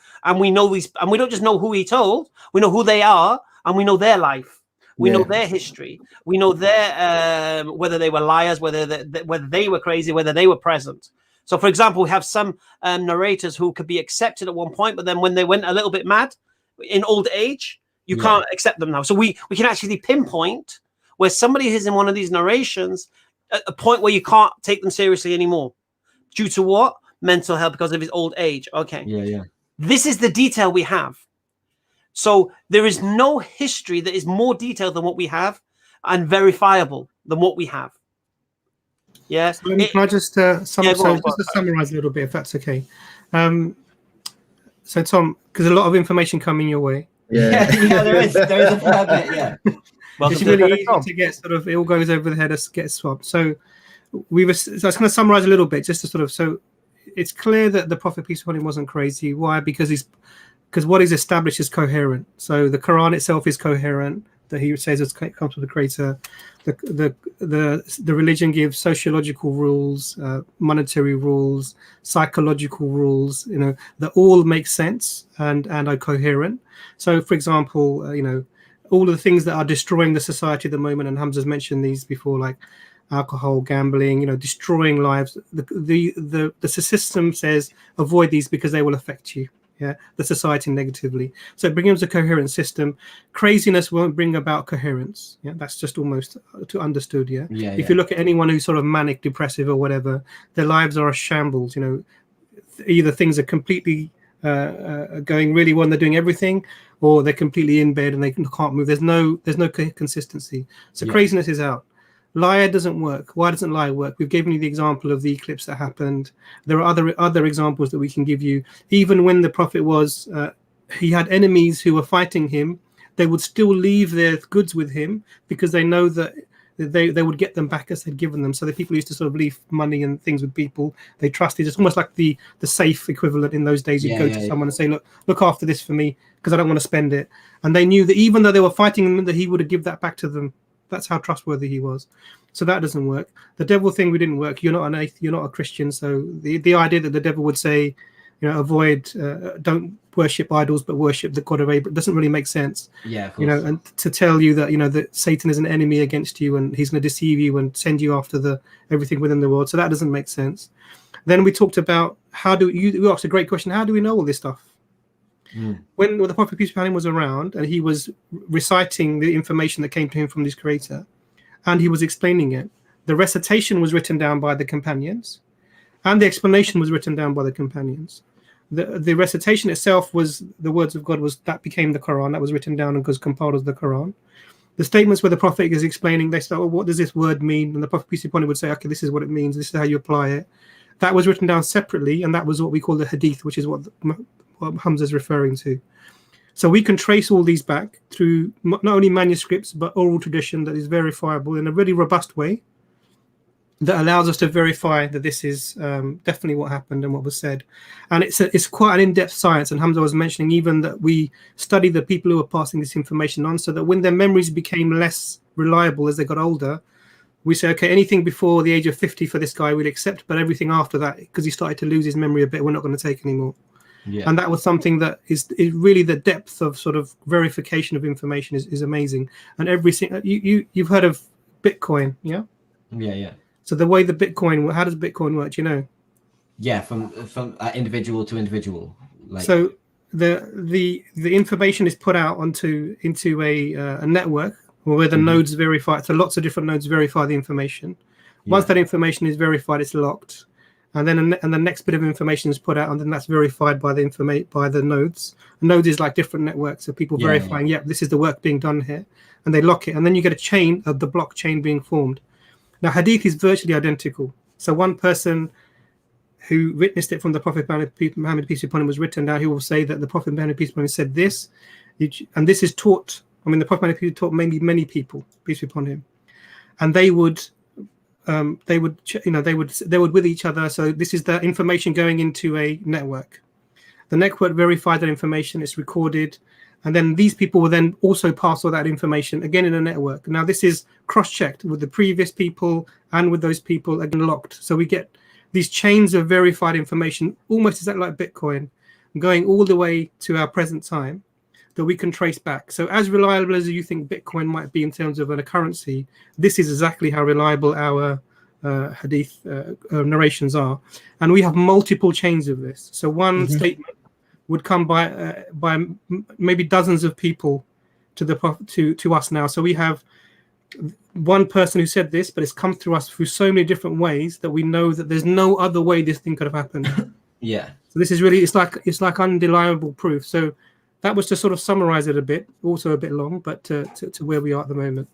Speaker 4: know these, and we don't just know who he told, we know who they are, and we know their life. We know their history. We know their whether they were liars, whether they were crazy, whether they were present. So, for example, we have some narrators who could be accepted at one point, but then when they went a little bit mad in old age, you can't accept them now. So we can actually pinpoint where somebody is in one of these narrations at a point where you can't take them seriously anymore. Due to what? Mental health, because of his old age. Okay.
Speaker 8: Yeah.
Speaker 4: This is the detail we have. So there is no history that is more detailed than what we have and verifiable than what we have. Yeah.
Speaker 2: So can I just just to summarize a little bit, if that's okay. So Tom, because a lot of information coming your way.
Speaker 8: Yeah, there is a fair bit. Yeah.
Speaker 4: Well,
Speaker 2: it's really easy to get it all goes over the head of get swapped. So I was going to summarize a little bit just to so it's clear that the Prophet peace be upon him wasn't crazy. Why? Because what he's established is coherent. So the Quran itself is coherent, that he says it comes from the Creator. The religion gives sociological rules, monetary rules, psychological rules, that all make sense and are coherent. So, for example, all of the things that are destroying the society at the moment, and Hamza's mentioned these before, like alcohol, gambling, destroying lives. The system says avoid these because they will affect you. Yeah, the society negatively. So it brings a coherent system. Craziness won't bring about coherence. Yeah, that's just almost understood. Yeah. If you look at anyone who's sort of manic, depressive, or whatever, their lives are a shambles. Either things are completely going really well and they're doing everything, or they're completely in bed and they can't move. There's no consistency. So craziness is out. Liar doesn't work. Why doesn't liar work? We've given you the example of the eclipse that happened. There are other examples that we can give you. Even when the Prophet was, he had enemies who were fighting him, they would still leave their goods with him because they know that they would get them back as they'd given them. So the people used to sort of leave money and things with people they trusted. It's almost like the safe equivalent in those days. You'd go to someone and say, look after this for me because I don't want to spend it. And they knew that even though they were fighting him, that he would give that back to them. That's how trustworthy he was. So that doesn't work. The devil thing, we didn't work. You're not an atheist, you're not a Christian. So the idea that the devil would say, avoid, don't worship idols, but worship the God of Abraham, doesn't really make sense.
Speaker 8: Yeah, of course.
Speaker 2: And to tell you that, that Satan is an enemy against you and he's going to deceive you and send you after everything within the world. So that doesn't make sense. Then we talked about you asked a great question. How do we know all this stuff? When the Prophet peace be upon him was around and he was reciting the information that came to him from his creator and he was explaining it, the recitation was written down by the companions and the explanation was written down by the companions. The recitation itself was the words of God, that became the Quran, that was written down and was compiled as the Quran. The statements where the Prophet is explaining, they start, what does this word mean? And the Prophet peace be upon him would say, okay, this is what it means, this is how you apply it. That was written down separately, and that was what we call the hadith, which is what Hamza is referring to. So we can trace all these back through not only manuscripts, but oral tradition that is verifiable in a really robust way that allows us to verify that this is definitely what happened and what was said. And it's quite an in-depth science. And Hamza was mentioning even that we study the people who are passing this information on so that when their memories became less reliable as they got older, we say, okay, anything before the age of 50 for this guy we'll accept, but everything after that, because he started to lose his memory a bit, we're not going to take anymore. Yeah. And that was something that is really the depth of sort of verification of information is amazing. And every single you've heard of Bitcoin, yeah?
Speaker 8: Yeah.
Speaker 2: So the way the Bitcoin, how does Bitcoin work? Do you know?
Speaker 8: Yeah, from individual to individual.
Speaker 2: So the information is put out into a network where the nodes verify. So lots of different nodes verify the information. Once that information is verified, it's locked, and then the next bit of information is put out, and then that's verified by the nodes. A node is like different networks of people verifying. Yeah, this is the work being done here, and they lock it, and then you get a chain of the blockchain being formed. Now, hadith is virtually identical. So one person who witnessed it from the Prophet Muhammad, peace be upon him, was written down. He will say that the Prophet Muhammad, peace be upon him, said this, and this is taught. I mean, the Prophet Muhammad taught many people, peace be upon him, and they would with each other. So this is the information going into a network. The network verified that information. It's recorded. And then these people will then also pass all that information again in a network. Now, this is cross-checked with the previous people and with those people again locked. So we get these chains of verified information, almost exactly like Bitcoin, going all the way to our present time that we can trace back. So as reliable as you think Bitcoin might be in terms of a currency, this is exactly how reliable our hadith narrations are. And we have multiple chains of this. So one statement would come by maybe dozens of people to us now. So we have one person who said this, but it's come through us through so many different ways that we know that there's no other way this thing could have happened.
Speaker 8: Yeah.
Speaker 2: So this is really it's like undeniable proof. So that was to sort of summarize it a bit, also a bit long, but to where we are at the moment.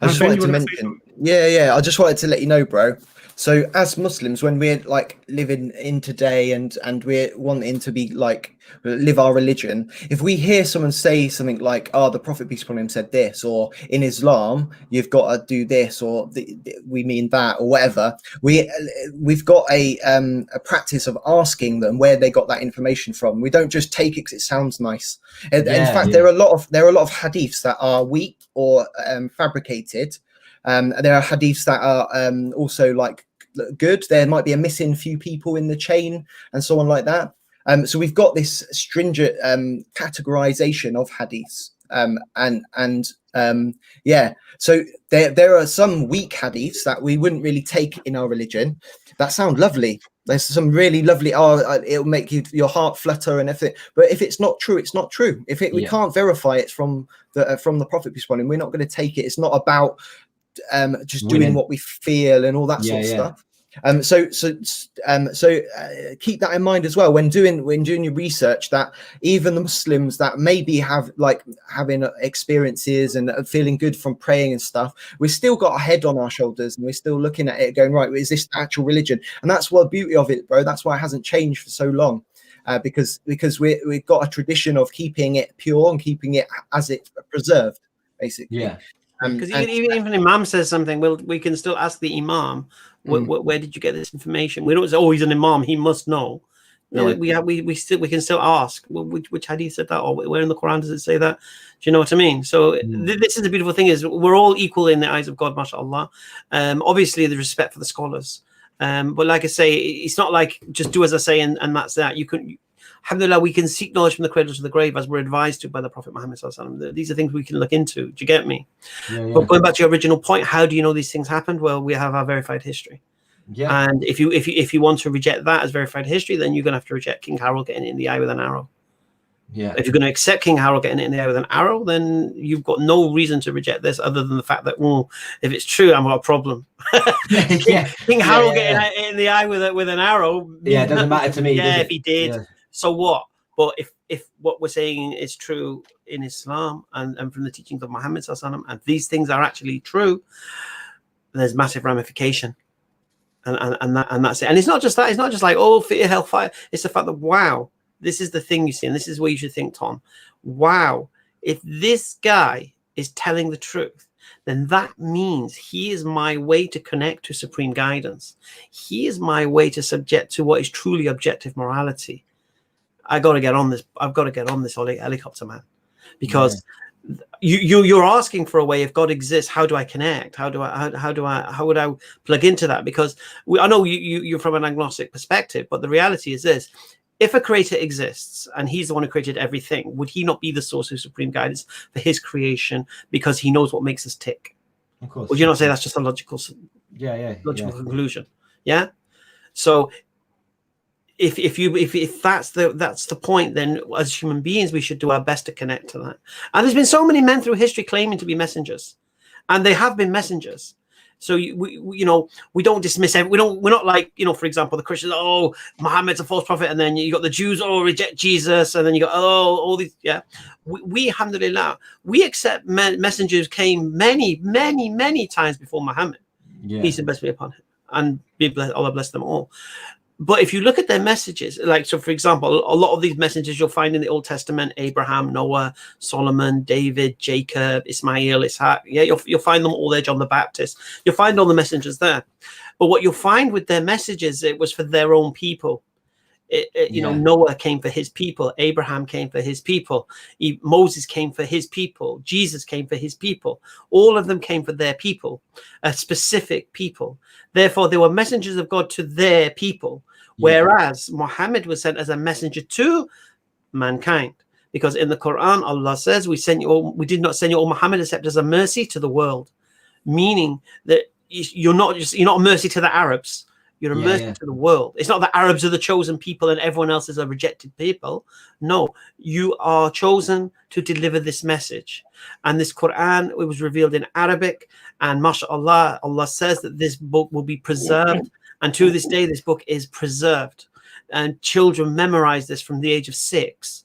Speaker 1: I just wanted to mention, I just wanted to let you know, bro. So as Muslims, when we're like living in today and we're wanting to be like live our religion, if we hear someone say something like, "Oh, the Prophet peace be upon him said this," or in Islam you've got to do this, or we mean that, or whatever, we've got a practice of asking them where they got that information from. We don't just take it because it sounds nice. In fact, there are a lot of hadiths that are weak or fabricated. There are hadiths that are also like good. There might be a missing few people in the chain and so on like that. So we've got this stringent categorization of hadiths. So there are some weak hadiths that we wouldn't really take in our religion that sound lovely. There's some really lovely, it'll make your heart flutter and everything. But if it's not true, it's not true. If we can't verify it's from the Prophet peace be upon him, we're not going to take it. It's not about just doing what we feel and all that sort of stuff. So keep that in mind as well when doing your research, that even the Muslims that maybe have having experiences and feeling good from praying and stuff, we've still got a head on our shoulders and we're still looking at it going, right, is this actual religion? And that's what the beauty of it, bro. That's why it hasn't changed for so long, because we've got a tradition of keeping it pure and keeping it as it preserved, basically.
Speaker 4: Because even Imam says something, we can still ask the Imam, where did you get this information? We don't say, oh, he's an Imam, he must know. No, we can still ask, which hadith said that, or where in the Quran does it say that? Do you know what I mean? So this is the beautiful thing, is we're all equal in the eyes of God, mashallah. Obviously, the respect for the scholars. But like I say, it's not like just do as I say and that's that. You can, alhamdulillah, we can seek knowledge from the cradle to the grave, as we're advised to by the Prophet Muhammad sallallahu alaihi wasallam. These are things we can look into. Do you get me? But going back to your original point, how do you know these things happened? Well, we have our verified history. Yeah. And if you want to reject that as verified history, then you're going to have to reject King Harold getting it in the eye with an arrow. Yeah. If you're going to accept King Harold getting it in the eye with an arrow, then you've got no reason to reject this other than the fact that, well, if it's true, I've got a problem. King Harold getting it in the eye with an arrow.
Speaker 8: Yeah, it doesn't matter to me.
Speaker 4: Yeah, if he did, so what? But if what we're saying is true in Islam and from the teachings of Muhammad sallallahu alaihi wasallam, and these things are actually true, there's massive ramification. And that's it. And it's not just that. It's not just like, oh, fear, hellfire. It's the fact that, wow, this is the thing you see, and this is what you should think, Tom. Wow, if this guy is telling the truth, then that means he is my way to connect to supreme guidance. He is my way to subject to what is truly objective morality. I got to get on this. I've got to get on this helicopter, man, because you're asking for a way. If God exists, how do I connect? How would I plug into that? Because I know you're from an agnostic perspective, but the reality is this: if a creator exists and he's the one who created everything, would he not be the source of supreme guidance for his creation because he knows what makes us tick? Of course. Would you not say that's just a logical conclusion? Yeah. So if that's the point, then as human beings we should do our best to connect to that. And there's been so many men through history claiming to be messengers, and they have been messengers. So we don't dismiss we're not like, for example, the Christians, oh, Muhammad's a false prophet, and then you got the Jews, oh, reject Jesus, and then you got, oh, all these, we alhamdulillah, we accept messengers came many times before Muhammad, peace and blessings be upon him, and be blessed, Allah bless them all. But if you look at their messages, like, so for example, a lot of these messages you'll find in the Old Testament: Abraham, Noah, Solomon, David, Jacob, Ismail, Ishaq. Yeah, you'll find them all there, John the Baptist. You'll find all the messengers there. But what you'll find with their messages, it was for their own people. Noah came for his people. Abraham came for his people. Moses came for his people. Jesus came for his people. All of them came for their people, a specific people. Therefore, they were messengers of God to their people, whereas Muhammad was sent as a messenger to mankind. Because in the Quran, Allah says, we did not send you, O Muhammad, except as a mercy to the world. Meaning that you're not a mercy to the Arabs. You're a mercy to the world. It's not that Arabs are the chosen people and everyone else is a rejected people. No, you are chosen to deliver this message. And this Quran, it was revealed in Arabic. And mashallah, Allah says that this book will be preserved. And to this day, this book is preserved. And children memorize this from the age of 6.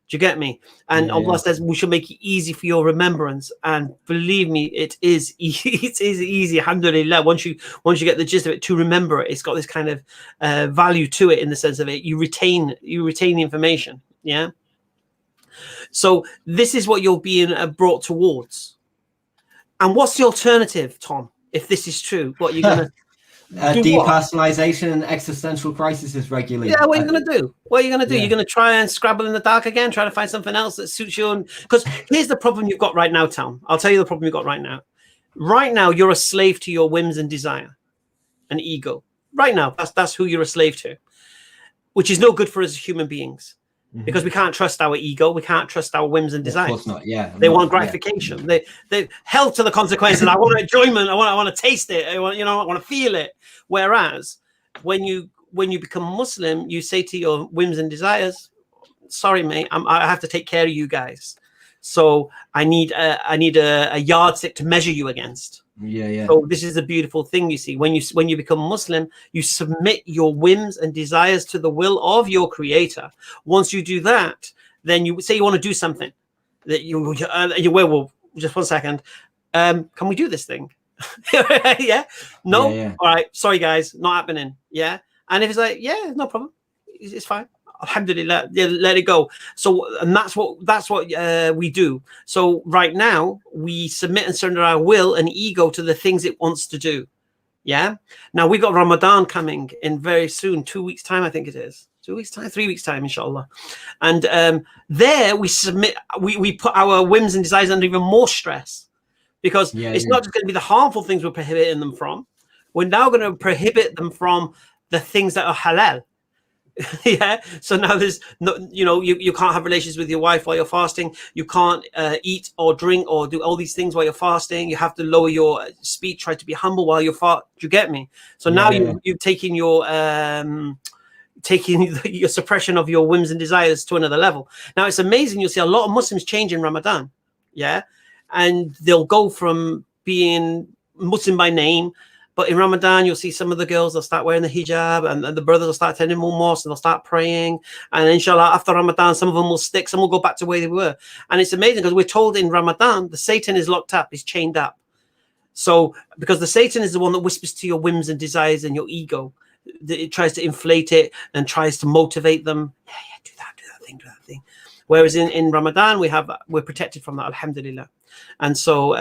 Speaker 4: Do you get me? And Allah says we shall make it easy for your remembrance. And believe me, it is easy. It is easy. Alhamdulillah. Once you get the gist of it, to remember it, it's got this kind of value to it, in the sense of it. You retain the information. Yeah. So this is what you're being brought towards. And what's the alternative, Tom? If this is true, what you're gonna
Speaker 8: depersonalization and existential crises regularly.
Speaker 4: Yeah, what are you going to do? What are you going to do? You're going to try and scrabble in the dark again, try to find something else that suits you. Because here's the problem you've got right now, Tom. I'll tell you the problem you've got right now. Right now, you're a slave to your whims and desire and ego. Right now, that's who you're a slave to, which is no good for us as human beings. Because we can't trust our ego, we can't trust our whims and desires.
Speaker 8: Of course not.
Speaker 4: They want gratification. They held to the consequences. I want enjoyment. I want to taste it. I want to feel it. Whereas when you become Muslim, you say to your whims and desires, "Sorry, mate, I have to take care of you guys. So I need a yardstick to measure you against." So this is a beautiful thing, you see. When you become Muslim, you submit your whims and desires to the will of your Creator. Once you do that, then you say you want to do something that you well, just 1 second. Can we do this thing? No. All right. Sorry, guys, not happening. Yeah. And if it's like, yeah, no problem, it's fine. alhamdulillah, let it go. So, and that's what we do. So right now we submit and surrender our will and ego to the things it wants to do. Yeah. Now we got Ramadan coming in very soon, 2 weeks time, I think it is. 2 weeks time, 3 weeks time, inshallah. And there we submit, we put our whims and desires under even more stress, because it's not just going to be the harmful things we're prohibiting them from. We're now going to prohibit them from the things that are halal. Yeah. So now there's no, you can't have relations with your wife while you're fasting. You can't eat or drink or do all these things while you're fasting. You have to lower your speech, try to be humble while you're fast. Do you get me? So now you've taken your your suppression of your whims and desires to another level. Now it's amazing. You'll see a lot of Muslims change in Ramadan. Yeah. And they'll go from being Muslim by name, but in Ramadan, you'll see some of the girls, they'll start wearing the hijab, and the brothers will start attending more mosques, and they'll start praying. And inshallah, after Ramadan, some of them will stick, some will go back to where they were. And it's amazing because we're told in Ramadan, the Satan is locked up, he's chained up. So, because the Satan is the one that whispers to your whims and desires and your ego. It tries to inflate it and tries to motivate them. Yeah, do that thing. Whereas in Ramadan, we're protected from that, alhamdulillah. And so,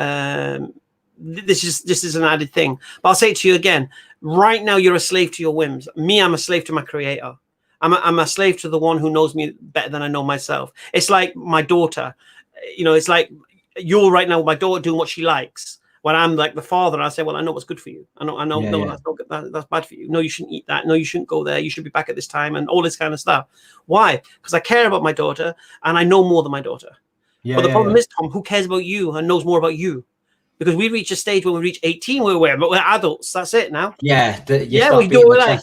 Speaker 4: this is an added thing. But I'll say it to you again, right now you're a slave to your whims. Me, I'm a slave to my creator. I'm a slave to the one who knows me better than I know myself. It's like my daughter, it's like you're right now with my daughter doing what she likes. When I'm like the father, I say, well, I know what's good for you. I know, no, that's not good. That's bad for you. No, you shouldn't eat that. No, you shouldn't go there. You should be back at this time, and all this kind of stuff. Why? Because I care about my daughter and I know more than my daughter. But the problem is, Tom, who cares about you and knows more about you? Because we reach a stage when we reach 18, we're adults. That's it now.
Speaker 8: We
Speaker 4: do it like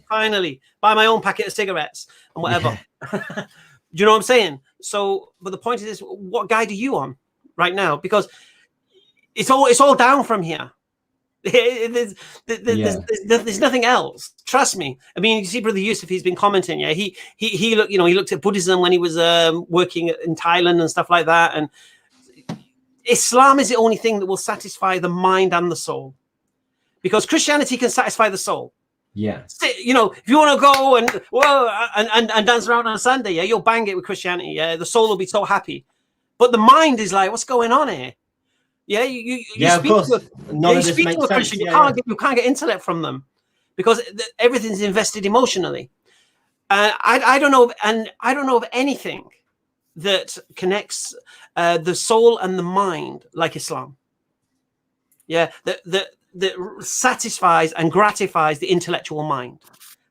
Speaker 4: finally buy my own packet of cigarettes and whatever. Do you know what I'm saying? So, but the point is, what guide are you on right now? Because it's all down from here. There's nothing else. Trust me. I mean, you see, Brother Yusuf, he's been commenting. Yeah, he looked at Buddhism when he was working in Thailand and stuff like that, and Islam is the only thing that will satisfy the mind and the soul, because Christianity can satisfy the soul. Yeah. If you want to go and dance around on a Sunday, yeah, you'll bang it with Christianity. Yeah, the soul will be so happy, but the mind is like, what's going on here? Yeah, you speak to a Christian, you can't get intellect from them, because everything's invested emotionally. I don't know of anything that connects the soul and the mind like Islam. Yeah, that satisfies and gratifies the intellectual mind,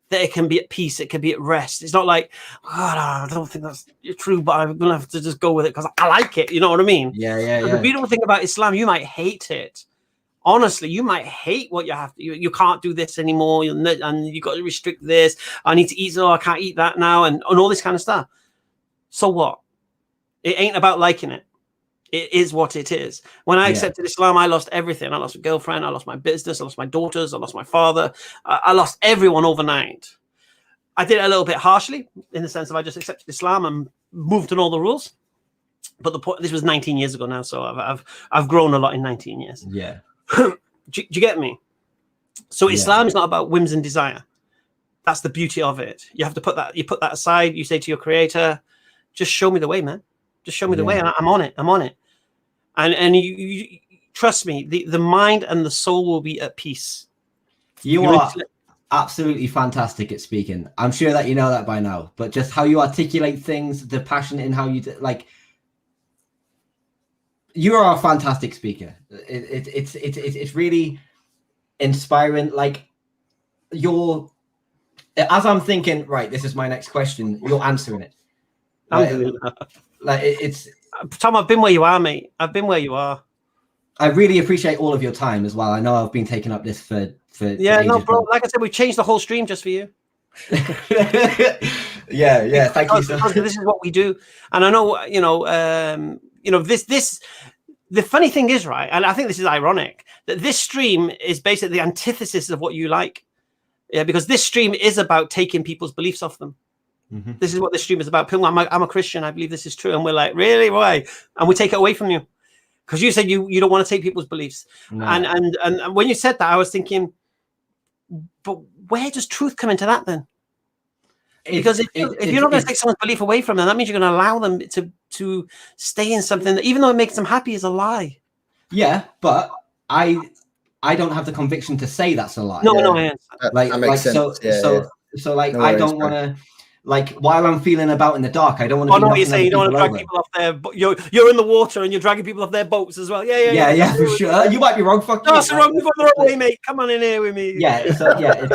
Speaker 4: that it can be at peace, it can be at rest. It's not like, I don't think that's true, but I'm gonna have to just go with it because I like it. You know what I mean? Yeah. The beautiful thing about Islam, you might hate it. Honestly, you might hate what you have to. You can't do this anymore, and you got to restrict this. I need to eat, so I can't eat that now, and all this kind of stuff. So what? It ain't about liking it. It is what it is. When I accepted Islam, I lost everything. I lost a girlfriend. I lost my business. I lost my daughters. I lost my father. I lost everyone overnight. I did it a little bit harshly, in the sense of I just accepted Islam and moved on all the rules. But the point, this was 19 years ago now, so I've grown a lot in 19 years. Yeah. do you get me? So Islam is not about whims and desire. That's the beauty of it. You have to put that aside. You say to your creator, just show me the way, man. Just show me the way, and I'm on it. And you trust me, the mind and the soul will be at peace.
Speaker 8: You are absolutely fantastic at speaking. I'm sure that you know that by now, but just how you articulate things, the passion in how you you are a fantastic speaker. It's really inspiring. Like, as I'm thinking, right, this is my next question, you're answering it. It's
Speaker 4: Tom, I've been where you are, mate. I've been where you are.
Speaker 8: I really appreciate all of your time as well. I know I've been taking up this for
Speaker 4: no, bro. Like I said, we've changed the whole stream just for you.
Speaker 8: yeah. Thank you, sir.
Speaker 4: This is what we do, and I know this. The funny thing is, right, and I think this is ironic, that this stream is basically the antithesis of what you like. Yeah, because this stream is about taking people's beliefs off them. Mm-hmm. This is what this stream is about. I'm a Christian. I believe this is true. And we're like, really? Why? And we take it away from you. Because you said you don't want to take people's beliefs. No. And when you said that, I was thinking, but where does truth come into that then? Because if you're not going to take someone's belief away from them, that means you're going to allow them to stay in something that, even though it makes them happy, is a lie.
Speaker 8: Yeah, but I don't have the conviction to say that's a lie.
Speaker 4: No, I understand.
Speaker 1: That makes sense.
Speaker 8: So like,
Speaker 1: No
Speaker 8: I
Speaker 1: worries,
Speaker 8: don't want to, like, while I'm feeling about in the dark, I don't want to.
Speaker 4: I know what you're saying. You don't want to drag people off their. You're in the water and you're dragging people off their boats as well. Yeah,
Speaker 8: for sure. You might be wrong. Fuck
Speaker 4: no,
Speaker 8: you.
Speaker 4: that's wrong. You've got the wrong way, mate. Come on in here with me.
Speaker 8: Yeah. So yeah,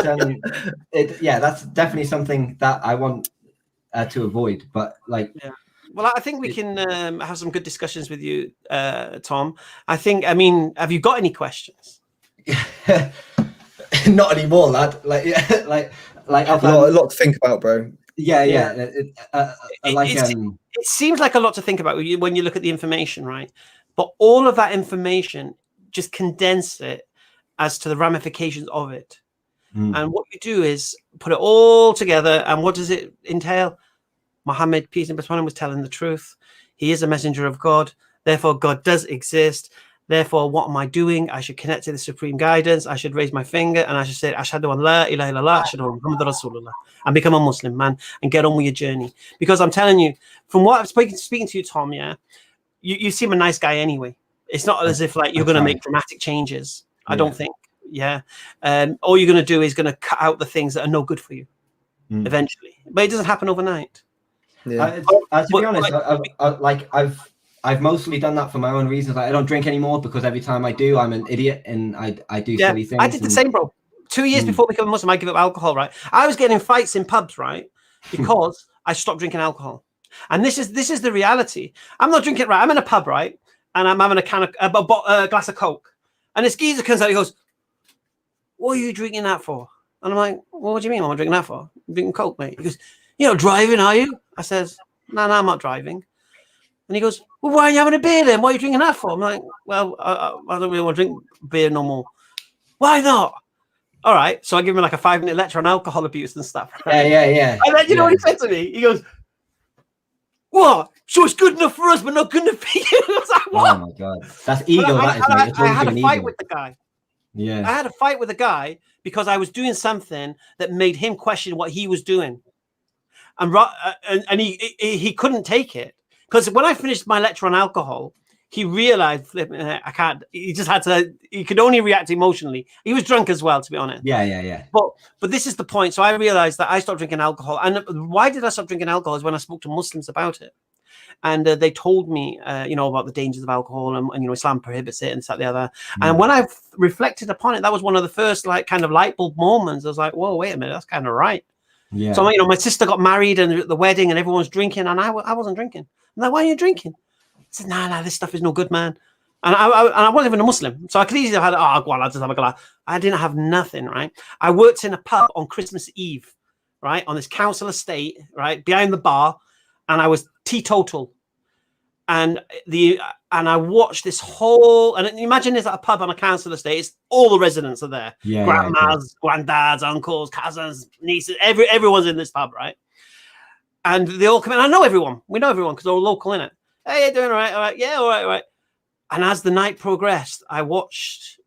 Speaker 8: it's that's definitely something that I want to avoid. But like,
Speaker 4: yeah. Well, I think we can have some good discussions with you, Tom. I mean, have you got any questions?
Speaker 8: Not anymore, lad. Like, I've
Speaker 1: a lot to think about, bro.
Speaker 8: It
Speaker 4: seems like a lot to think about when you look at the information, right? But all of that information, just condense it as to the ramifications of it. And what you do is put it all together. And what does it entail? Muhammad, peace and peace upon him, was telling the truth. He is a messenger of God. Therefore, God does exist. Therefore, what am I doing? I should connect to the supreme guidance. I should raise my finger and I should say, Ashhadu an la ilaha illallah, Ashhadu anna Muhammadan Rasulullah, and become a Muslim, man, and get on with your journey. Because I'm telling you, from what I'm speaking to you, Tom, you seem a nice guy anyway. It's not as if like you're going to make dramatic changes. I don't think. All you're going to do is going to cut out the things that are no good for you eventually. But it doesn't happen overnight.
Speaker 8: To be honest, I've mostly done that for my own reasons. Like, I don't drink anymore because every time I do, I'm an idiot and I do silly things.
Speaker 4: I did the same, bro. 2 years before becoming Muslim, I give up alcohol, right? I was getting in fights in pubs, right? Because I stopped drinking alcohol. And this is the reality. I'm not drinking, right? I'm in a pub, right? And I'm having a glass of Coke. And this geezer comes out, he goes, "What are you drinking that for?" And I'm like, "Well, what do you mean what am I drinking that for? I'm drinking Coke, mate." He goes, "You're not driving, are you?" I says, No, I'm not driving. And he goes, "Well, why are you having a beer then? What are you drinking that for?" I'm like, "Well, I don't really want to drink beer no more." "Why not?" All right. So I give him like a 5-minute lecture on alcohol abuse and stuff. Right?
Speaker 8: Yeah.
Speaker 4: And then you know what he said to me? He goes, "What? So it's good enough for us, but not good enough for you?" I was like, "What?"
Speaker 8: Oh my god, that's ego. I
Speaker 4: had a fight with the guy.
Speaker 8: Yeah,
Speaker 4: I had a fight with the guy because I was doing something that made him question what he was doing, and he couldn't take it. Because when I finished my lecture on alcohol, he realized I can't. He just had to. He could only react emotionally. He was drunk as well, to be honest.
Speaker 8: Yeah.
Speaker 4: But this is the point. So I realized that I stopped drinking alcohol. And why did I stop drinking alcohol? Is when I spoke to Muslims about it, and they told me, about the dangers of alcohol, and Islam prohibits it, and this, that, the other. And when I reflected upon it, that was one of the first kind of light bulb moments. I was like, "Whoa, wait a minute, that's kind of right."
Speaker 8: Yeah.
Speaker 4: So my sister got married and the wedding, and everyone's drinking, and I wasn't drinking. I'm like, "Why are you drinking?" I said, nah, this stuff is no good, man. And I wasn't even a Muslim. So I could easily have had, go on, I'll just have a glass. I didn't have nothing, right? I worked in a pub on Christmas Eve, right? On this council estate, right? Behind the bar. And I was teetotal. And I watched this whole, and imagine it's at a pub on a council estate. It's all the residents are there.
Speaker 8: Yeah,
Speaker 4: grandmas, granddads, uncles, cousins, nieces, everyone's in this pub, right? And they all come in. I know everyone. We know everyone because they're all local, innit? "Hey, you're doing all right? All right. Yeah, all right. And as the night progressed, I watched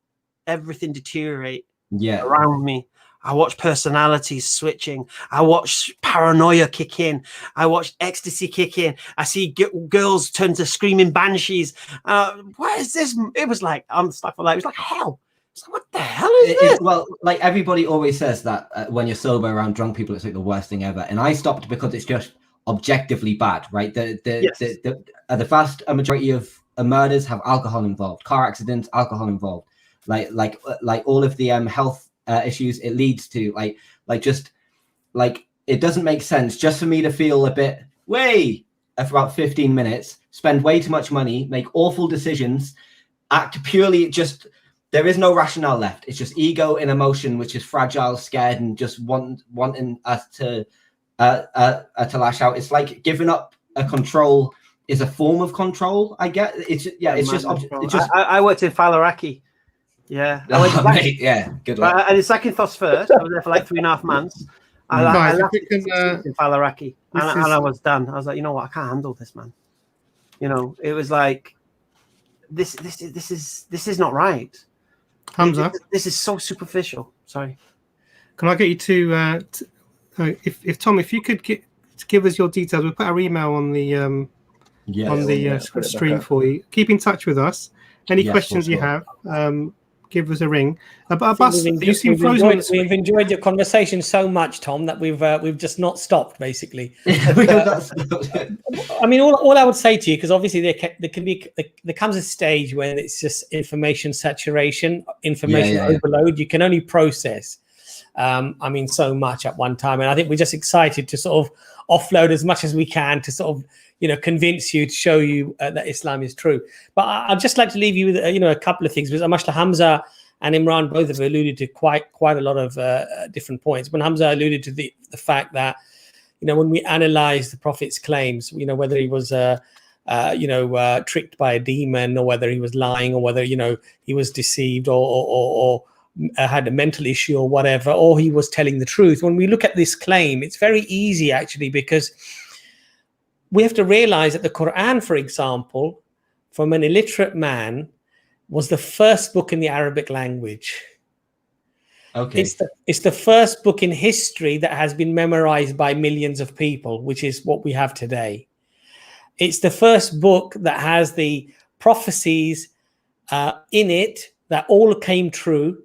Speaker 4: everything deteriorate around me. I watched personalities switching. I watched paranoia kick in. I watched ecstasy kick in. I see girls turn to screaming banshees. What is this? It was like, I'm stuck for life. It was like hell. It's like, what the hell is this?
Speaker 8: Well, like everybody always says that when you're sober around drunk people, it's like the worst thing ever. And I stopped because it's just objectively bad, right? The vast majority of murders have alcohol involved, car accidents, alcohol involved, like all of the health issues it leads to, it doesn't make sense just for me to feel a bit for about 15 minutes, spend way too much money, make awful decisions, act purely there is no rationale left. It's just ego and emotion, which is fragile, scared, and just wanting us to lash out. It's like giving up a control is a form of control. I get it's just.
Speaker 4: I worked in Falaraki. Yeah,
Speaker 8: good luck.
Speaker 4: And it's Zakynthos first. I was there for like 3.5 months. I left in Falaraki, and I was done. I was like, you know what? I can't handle this, man. It was like this is not right.
Speaker 2: Hamza,
Speaker 4: this is so superficial. Sorry.
Speaker 2: Can I get you to if Tom, if you could give us your details, we'll put our email on the stream for you. Keep in touch with us. Any questions you have, give us a ring. But Abbas, you seem frozen.
Speaker 3: We've enjoyed your conversation so much, Tom, that we've just not stopped, basically. I mean, all I would say to you, because obviously there comes a stage when it's just information saturation, information overload. You can only process, I mean, so much at one time, and I think we're just excited to sort of offload as much as we can to sort of, you know, convince you, to show you that Islam is true. But I'd just like to leave you with, you know, a couple of things, because Mashallah, Hamza and Imran both have alluded to quite a lot of different points. When Hamza alluded to the fact that, you know, when we analyze the Prophet's claims, you know, whether he was tricked by a demon, or whether he was lying, or whether, you know, he was deceived, or had a mental issue or whatever, or he was telling the truth. When we look at this claim, it's very easy actually, because we have to realize that the Quran, for example, from an illiterate man, was the first book in the Arabic language.
Speaker 8: Okay.
Speaker 3: It's the first book in history that has been memorized by millions of people, which is what we have today. It's the first book that has the prophecies in it that all came true,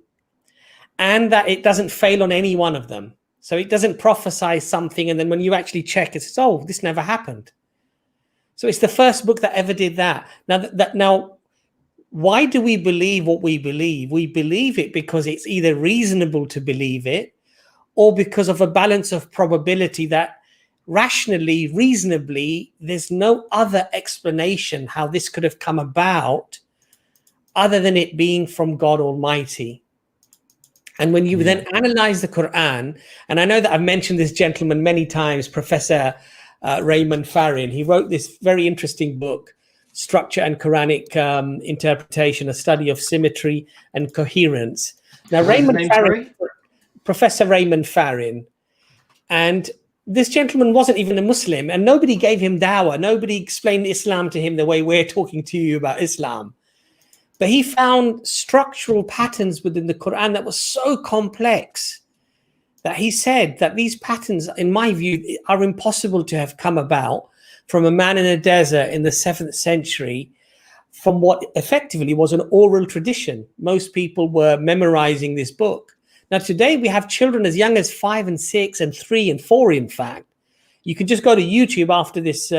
Speaker 3: and that it doesn't fail on any one of them. So it doesn't prophesy something, and then when you actually check, it says, oh, this never happened. So it's the first book that ever did that. Now, why do we believe what we believe? We believe it because it's either reasonable to believe it, or because of a balance of probability that rationally, reasonably, there's no other explanation how this could have come about other than it being from God Almighty. And when you then analyze the Quran, and I know that I've mentioned this gentleman many times, Professor Raymond Farin, he wrote this very interesting book, Structure and Quranic Interpretation, a study of symmetry and coherence. Now, Professor Raymond Farin, and this gentleman wasn't even a Muslim, and nobody gave him dawah. Nobody explained Islam to him the way we're talking to you about Islam. But he found structural patterns within the Quran that was so complex that he said that these patterns, in my view, are impossible to have come about from a man in a desert in the 7th century, from what effectively was an oral tradition. Most people were memorizing this book. Now, today we have children as young as 5 and 6 and 3 and 4, in fact. You can just go to YouTube after this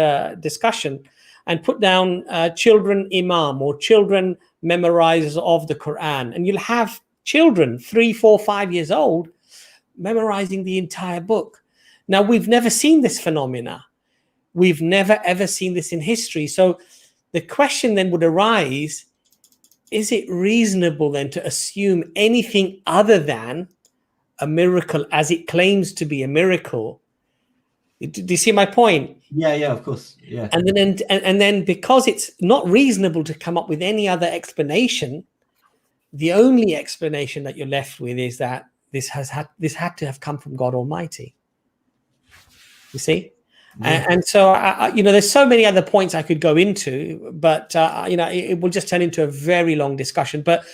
Speaker 3: discussion and put down children imam or children memorizers of the Quran, and you'll have children 3, 4, 5 years old memorizing the entire book. Now, we've never seen this phenomena. We've never ever seen this in history. So the question then would arise, is it reasonable then to assume anything other than a miracle as it claims to be a miracle? Do you see my point?
Speaker 8: Yeah, of course. Yeah.
Speaker 3: And then because it's not reasonable to come up with any other explanation, the only explanation that you're left with is that this had to have come from God Almighty. You see? Yeah. And so, there's so many other points I could go into, but, it will just turn into a very long discussion. But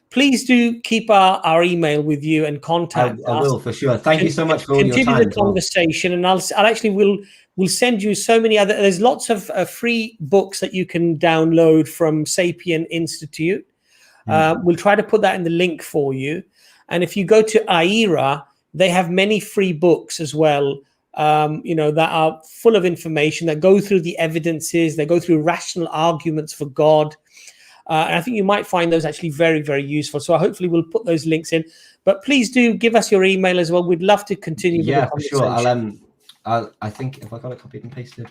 Speaker 3: please do keep our email with you and contact us.
Speaker 8: I will, for sure. Thank you so much for all your time.
Speaker 3: Continue the conversation, and I'll actually we'll send you so many other. There's lots of free books that you can download from Sapien Institute. We'll try to put that in the link for you. And if you go to AIRA, they have many free books as well. That are full of information, that go through the evidences, they go through rational arguments for God. And I think you might find those actually very, very useful. So hopefully we'll put those links in. But please do give us your email as well. We'd love to continue with the conversation.
Speaker 8: For sure. I think if I got it copied and pasted.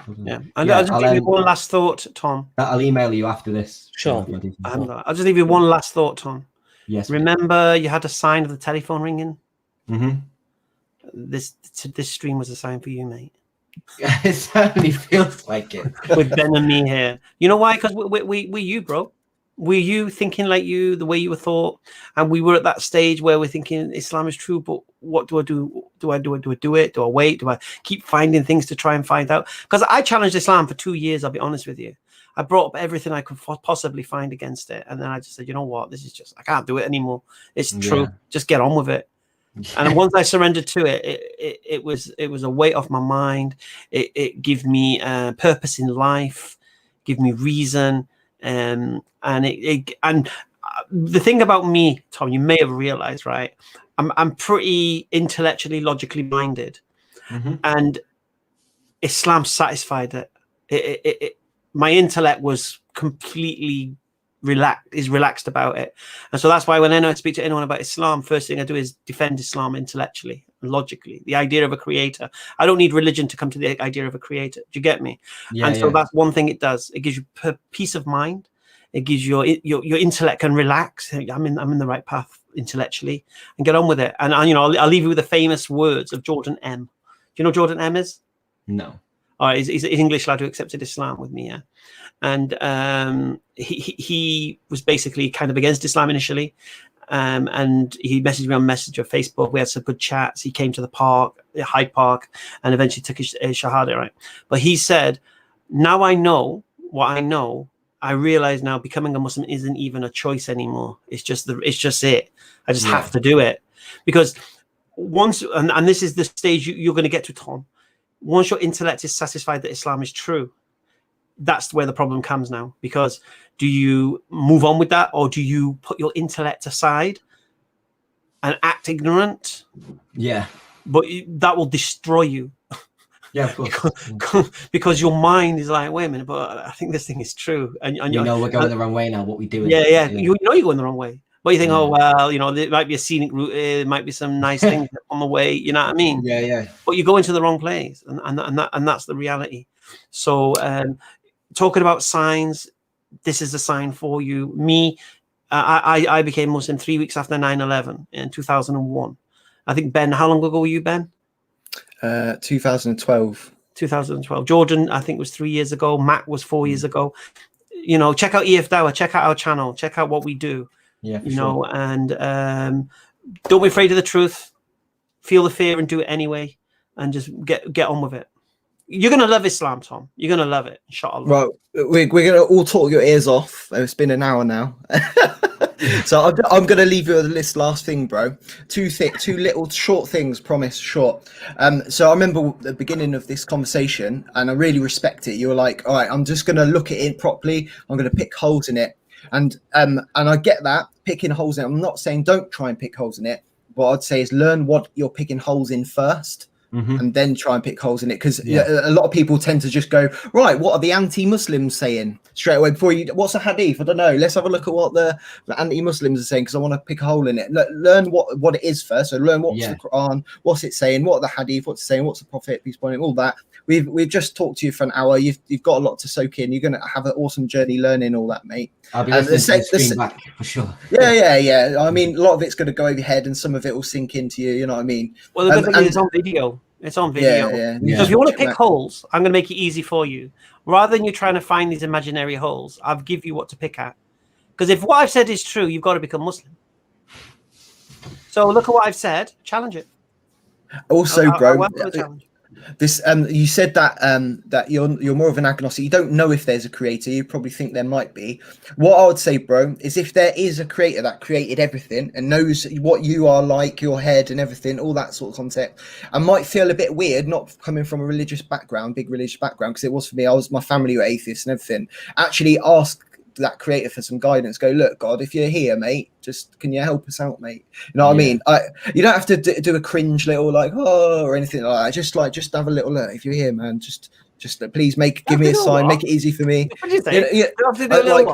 Speaker 4: I'll just give you one last thought, Tom.
Speaker 8: I'll email you after this.
Speaker 3: Sure.
Speaker 4: I'll just leave you one last thought, Tom.
Speaker 8: Yes.
Speaker 4: Remember, you had a sign of the telephone ringing?
Speaker 8: Mm-hmm.
Speaker 4: This stream was a sign for you, mate.
Speaker 8: It certainly feels like it.
Speaker 4: With Ben and me here. You know why? Because we're you, bro. We're you, thinking like you, the way you were thought. And we were at that stage where we're thinking Islam is true, but what do I do? Do I do it? Do I wait? Do I keep finding things to try and find out? Because I challenged Islam for 2 years, I'll be honest with you. I brought up everything I could possibly find against it. And then I just said, you know what? This is just, I can't do it anymore. It's true. Just get on with it. And once I surrendered to it, it was a weight off my mind. It gave me purpose in life, give me reason, and the thing about me, Tom, you may have realized, right? I'm pretty intellectually, logically minded, and Islam satisfied it. My intellect was completely relaxed about it, and so that's why when I speak to anyone about Islam, first thing I do is defend Islam intellectually and logically. The idea of a creator. I don't need religion to come to the idea of a creator. Do you get me? Yeah, and so that's one thing it does. It gives you peace of mind. It gives your intellect can relax. I'm in the right path intellectually, and get on with it. And you know, I'll leave you with the famous words of Jordan M. Do you know who Jordan M is? No. All right, he's an English lad who accepted Islam with me, yeah. And he was basically kind of against Islam initially, and he messaged me on Messenger, Facebook. We had some good chats. He came to the park, Hyde Park, and eventually took his shahada, right? But he said, now I know what I know. I realize now becoming a Muslim isn't even a choice anymore. It's just it. I just have to do it. Because once, and this is the stage you're going to get to, Tom, once your intellect is satisfied that Islam is true, that's where the problem comes now. Because do you move on with that, or do you put your intellect aside and act ignorant? Yeah. But that will destroy you. Yeah, of course. Because your mind is like, wait a minute, but I think this thing is true. And you know we're going the wrong way now, what we do. Yeah. You know you're going the wrong way. But you think, oh, well, you know, there might be a scenic route here, there might be some nice things on the way, you know what I mean? Yeah. But you go into the wrong place, and that's the reality. So talking about signs, this is a sign for you. Me, I became Muslim 3 weeks after 9/11 in 2001. I think, Ben, how long ago were you, Ben?
Speaker 1: 2012.
Speaker 4: 2012. Jordan, I think, was 3 years ago. Matt was 4 years ago. You know, check out EFDawah, check out our channel, check out what we do. Yeah, you know, and don't be afraid of the truth. Feel the fear and do it anyway, and just get on with it. You're gonna love Islam, Tom. You're gonna love it, inshallah.
Speaker 1: Right, we're gonna all talk your ears off. It's been an hour now. So I'm going to leave you with this last thing, bro. Two little short things, promise, short. So I remember the beginning of this conversation, and I really respect it. You were like, all right, I'm just going to look at it properly. I'm going to pick holes in it. And I get that, picking holes in it. I'm not saying don't try and pick holes in it. What I'd say is learn what you're picking holes in first. And then try and pick holes in it, because a lot of people tend to just go, right, what are the anti-Muslims saying straight away before you, what's a hadith? I don't know, let's have a look at what the anti-Muslims are saying, because I want to pick a hole in it. Learn what it is first. So learn what's the Quran, what's it saying, what are the hadith, what's it saying, what's the Prophet, peace upon him, all that. We've just talked to you for an hour. You've got a lot to soak in. You're going to have an awesome journey learning all that, mate. I'll be listening to the screen back for sure. Yeah. I mean, a lot of it's going to go over your head, and some of it will sink into you. You know what I mean?
Speaker 4: Well, the good thing is it's on video. It's on video. So if you want to pick holes, I'm going to make it easy for you. Rather than you trying to find these imaginary holes, I'll give you what to pick at. Because if what I've said is true, you've got to become Muslim. So look at what I've said. Challenge it.
Speaker 1: Also, bro. This you said that that you're more of an agnostic. You don't know if there's a creator. You probably think there might be. What I would say, bro, is if there is a creator that created everything and knows what you are like, your head and everything, all that sort of concept, I might feel a bit weird not coming from a religious background, big religious background, because it was for me. My family were atheists and everything. Actually ask that creator for some guidance. Go, look, God, if you're here, mate, just can you help us out, mate? You know what I mean? You don't have to do a cringe little like or anything like that. Just have a little look. If you're here, man, just please give me a sign, make it easy for me.
Speaker 4: What did you say? You have to do a little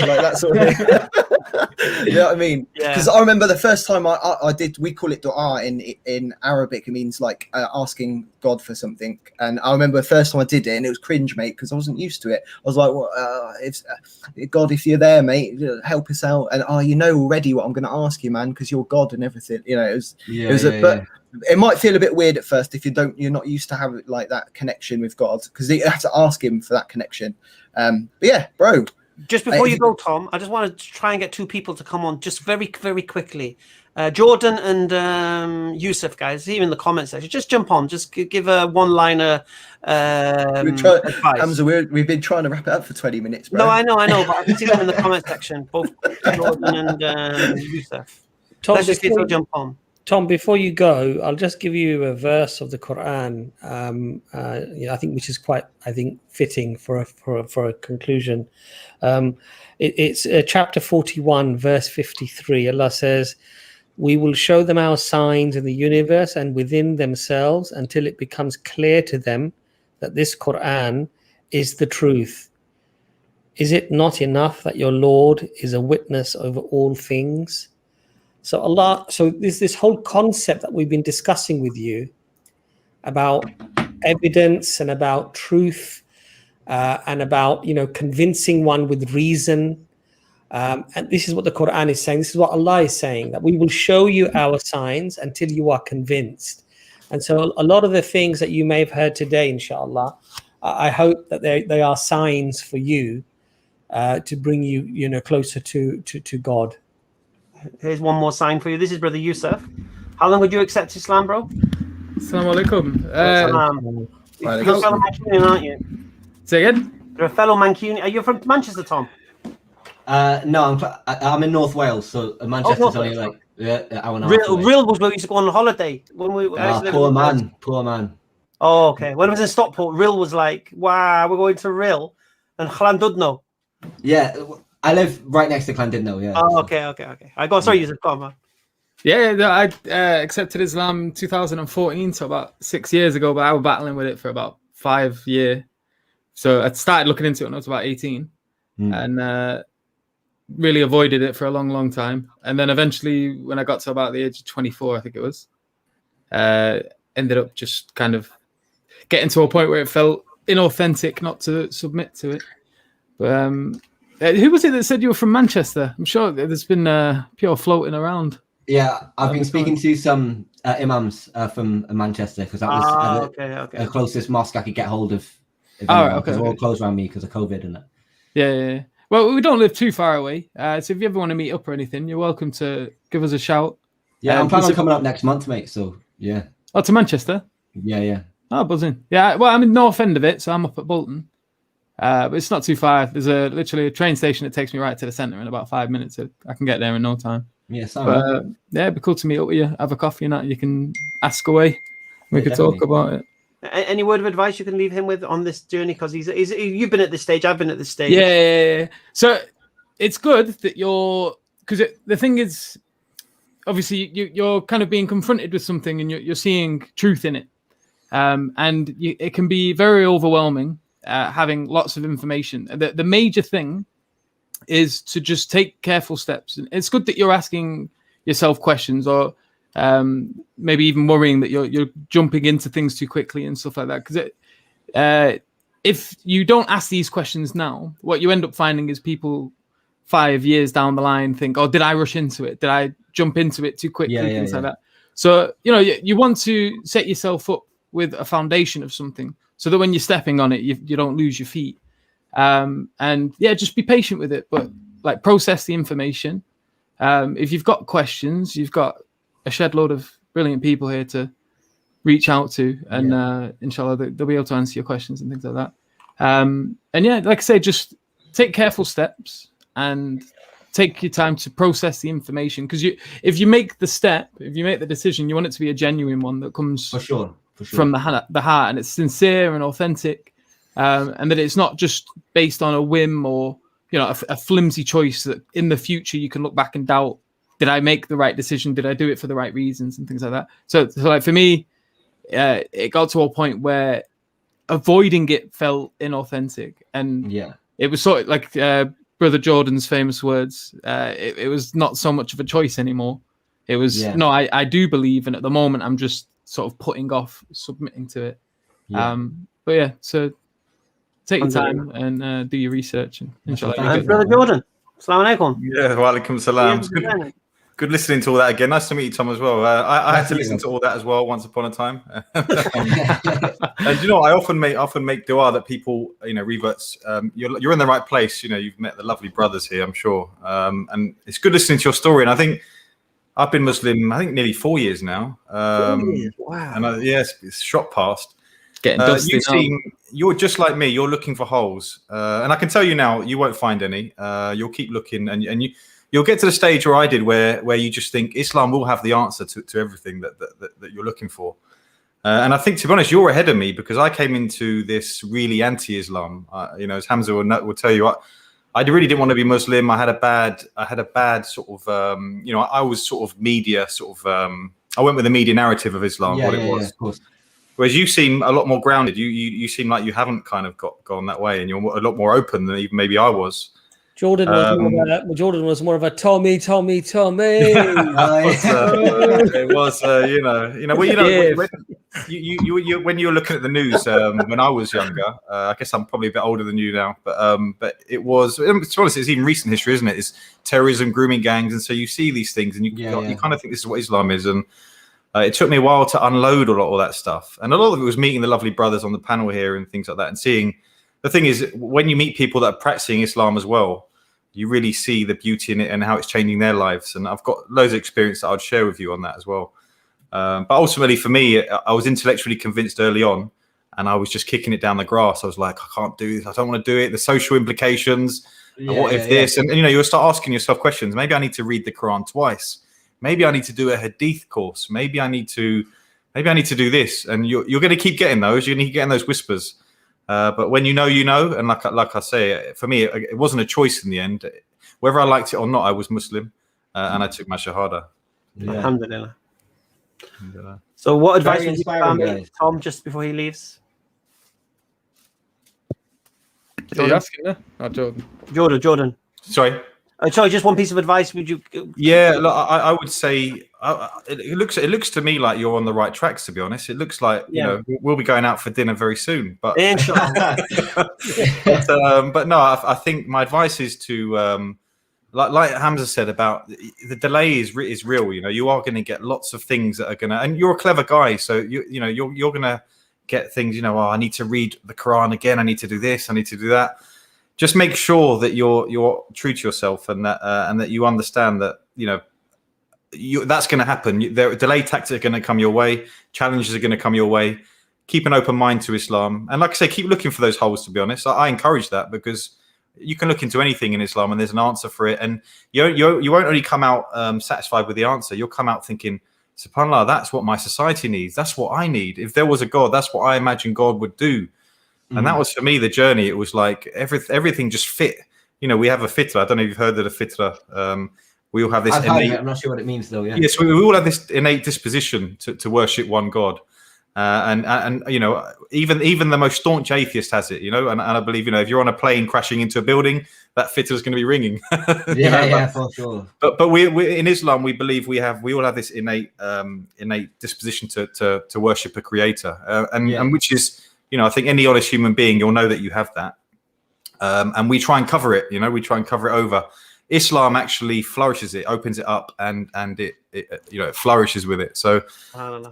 Speaker 1: like that sort of thing. You know what I mean? Because I remember the first time I did, we call it dua in Arabic. It means like asking God for something. And I remember the first time I did it, and it was cringe, mate, because I wasn't used to it. I was like, well, God, if you're there, mate, help us out. And you know already what I'm going to ask you, man, because you're God and everything. You know, but it might feel a bit weird at first if you're not used to having like that connection with God, because you have to ask him for that connection. But yeah, bro.
Speaker 4: Just before you go, Tom, I just wanted to try and get two people to come on just very, very quickly. Jordan and Yusuf, guys, here in the comment section, just jump on, just give a one-liner advice.
Speaker 1: Hamza, we've been trying to wrap it up for 20 minutes, bro.
Speaker 4: No, I know, but I can see them in the comment section, both Jordan and Yusuf.
Speaker 3: Tom,
Speaker 4: Let's just jump on.
Speaker 3: Tom, before you go, I'll just give you a verse of the Quran. I think which is quite, fitting for a conclusion. It's chapter 41, verse 53. Allah says, "We will show them our signs in the universe and within themselves until it becomes clear to them that this Quran is the truth. Is it not enough that your Lord is a witness over all things?" So there's this whole concept that we've been discussing with you about evidence and about truth and about, convincing one with reason. And this is what the Quran is saying. This is what Allah is saying, that we will show you our signs until you are convinced. And so a lot of the things that you may have heard today, inshallah, I hope that they are signs for you to bring you, closer to God.
Speaker 4: Here's one more sign for you. This is Brother Yusuf. How long would you accept Islam, bro?
Speaker 9: Assalamu alaikum.
Speaker 4: You're a fellow Mancunian, aren't you?
Speaker 9: Say again?
Speaker 4: You're a fellow Mancunian. Are you from Manchester, Tom?
Speaker 8: No, I'm in North Wales, so Manchester's only like an hour and a half away.
Speaker 4: Real was where we used to go on holiday. When we
Speaker 8: poor man.
Speaker 4: Oh, okay. When I was in Stockport, Rill was like, wow, we're going to Rill and Llandudno.
Speaker 8: Yeah, I live right next to Llandudno, yeah.
Speaker 4: Oh, okay. Sorry, Yusuf, go on, man.
Speaker 9: Yeah, I accepted Islam in 2014, so about 6 years ago, but I was battling with it for about 5 years. So I started looking into it when I was about 18 and really avoided it for a long, long time. And then eventually, when I got to about the age of 24, I think it was, ended up just kind of getting to a point where it felt inauthentic not to submit to it. But who was it that said you were from Manchester? I'm sure there's been pure floating around.
Speaker 8: Yeah, I've been speaking to some imams from Manchester because that was the closest mosque I could get hold of. They're all closed around me because of COVID and that.
Speaker 9: Yeah. Well, we don't live too far away, so if you ever want to meet up or anything, you're welcome to give us a shout.
Speaker 8: Yeah, I'm planning on coming up next month, mate. So yeah.
Speaker 9: Oh, to Manchester?
Speaker 8: Yeah.
Speaker 9: Oh, buzzing. Yeah, well, I'm in North End of it, so I'm up at Bolton. But it's not too far. There's literally a train station that takes me right to the centre in about 5 minutes. So I can get there in no time.
Speaker 8: Yeah,
Speaker 9: it'd be cool to meet up with you, have a coffee and that. You can ask away. We could talk about it.
Speaker 4: Any word of advice you can leave him with on this journey? Because you've been at this stage, I've been at this stage.
Speaker 9: Yeah. So it's good that because the thing is, obviously you're kind of being confronted with something and you're seeing truth in it. And it can be very overwhelming having lots of information. The major thing is to just take careful steps. And it's good that you're asking yourself questions or maybe even worrying that you're jumping into things too quickly and stuff like that. Because if you don't ask these questions now, what you end up finding is people 5 years down the line think, oh, did I rush into it? Did I jump into it too quickly? Things like that. So, you want to set yourself up with a foundation of something so that when you're stepping on it, you don't lose your feet. And just be patient with it, but like process the information. If you've got questions, you've got a shed load of brilliant people here to reach out to, and inshallah they'll be able to answer your questions and things like that. Like I say, just take careful steps and take your time to process the information, because if you make the decision, you want it to be a genuine one that comes
Speaker 8: for sure.
Speaker 9: from the heart, and it's sincere and authentic, and that it's not just based on a whim or a flimsy choice that in the future you can look back and doubt, did I make the right decision? Did I do it for the right reasons and things like that? So like for me, it got to a point where avoiding it felt inauthentic, and it was sort of like Brother Jordan's famous words. It was not so much of a choice anymore. It was no, I do believe, and at the moment I'm just sort of putting off submitting to it. So take your time and do your research, and inshallah.
Speaker 4: Brother Jordan, assalamu alaikum.
Speaker 10: Yeah, wa alaikum salam. Good listening to all that again. Nice to meet you, Tom, as well. I had to listen to all that as well once upon a time. And I often make dua that people, reverts. You're in the right place. You've met the lovely brothers here, I'm sure. And it's good listening to your story. And I think I've been Muslim, nearly 4 years now.
Speaker 4: 4 years, wow.
Speaker 10: And it's shot past.
Speaker 9: Getting dusty
Speaker 10: you're just like me. You're looking for holes, and I can tell you now, you won't find any. You'll keep looking, and you'll get to the stage where I did, where you just think Islam will have the answer to everything that you're looking for. And I think, to be honest, you're ahead of me, because I came into this really anti-Islam. As Hamza will tell you, I really didn't want to be Muslim. I had a bad sort of, I was sort of media, I went with the media narrative of Islam, what it was.
Speaker 8: Yeah, of course.
Speaker 10: Whereas you seem a lot more grounded. You seem like you haven't kind of gone that way, and you're a lot more open than even maybe I was.
Speaker 3: Jordan was more of a Tommy.
Speaker 10: It was, when you were looking at the news when I was younger. I guess I'm probably a bit older than you now, but it was. To be honest, it's even recent history, isn't it? It's terrorism, grooming gangs, and so you see these things, and you kind of think this is what Islam is. And it took me a while to unload a lot of that stuff, and a lot of it was meeting the lovely brothers on the panel here and things like that, and seeing. The thing is, when you meet people that are practicing Islam as well, you really see the beauty in it and how it's changing their lives. And I've got loads of experience that I'd share with you on that as well. But ultimately, for me, I was intellectually convinced early on, and I was just kicking it down the grass. I was like, I can't do this. I don't want to do it. The social implications. What if this? And you'll start asking yourself questions. Maybe I need to read the Quran twice. Maybe I need to do a hadith course. Maybe I need to do this. And you're going to keep getting those. You're going to keep getting those whispers. But when you know, and like I say, for me, it wasn't a choice in the end. Whether I liked it or not, I was Muslim, and I took my shahada.
Speaker 4: Alhamdulillah. So what advice would you give Tom just before he leaves?
Speaker 9: You're asking,
Speaker 4: Jordan.
Speaker 10: Sorry.
Speaker 4: Sorry, just one piece of advice. Would you?
Speaker 10: Yeah, look, I would say it looks to me like you're on the right tracks. To be honest, it looks like we'll be going out for dinner very soon. But but no, I think my advice is to like Hamza said about the delay is real. You are going to get lots of things that are going to, and you're a clever guy, so you're going to get things. I need to read the Quran again. I need to do this. I need to do that. Just make sure that you're true to yourself, and that you understand that that's going to happen. Delay tactics are going to come your way. Challenges are going to come your way. Keep an open mind to Islam, and like I say, keep looking for those holes. To be honest, I encourage that, because you can look into anything in Islam, and there's an answer for it. And you won't only come out satisfied with the answer. You'll come out thinking, SubhanAllah, that's what my society needs. That's what I need. If there was a God, that's what I imagine God would do. And that was, for me, the journey. It was like everything just fit. We have a fitra. I don't know if you've heard of the fitra. We all have this innate...
Speaker 8: I'm not sure what it means, though. Yeah.
Speaker 10: Yes, we all have this innate disposition to worship one God. And even the most staunch atheist has it, and I believe, if you're on a plane crashing into a building, that fitra is going to be ringing.
Speaker 8: For sure.
Speaker 10: But we in Islam, we believe we all have this innate disposition to worship a creator, and which is... I think any honest human being, you'll know that you have that. And we try and cover it, we try and cover it over. Islam actually flourishes it, opens it up, and it it flourishes with it. So, and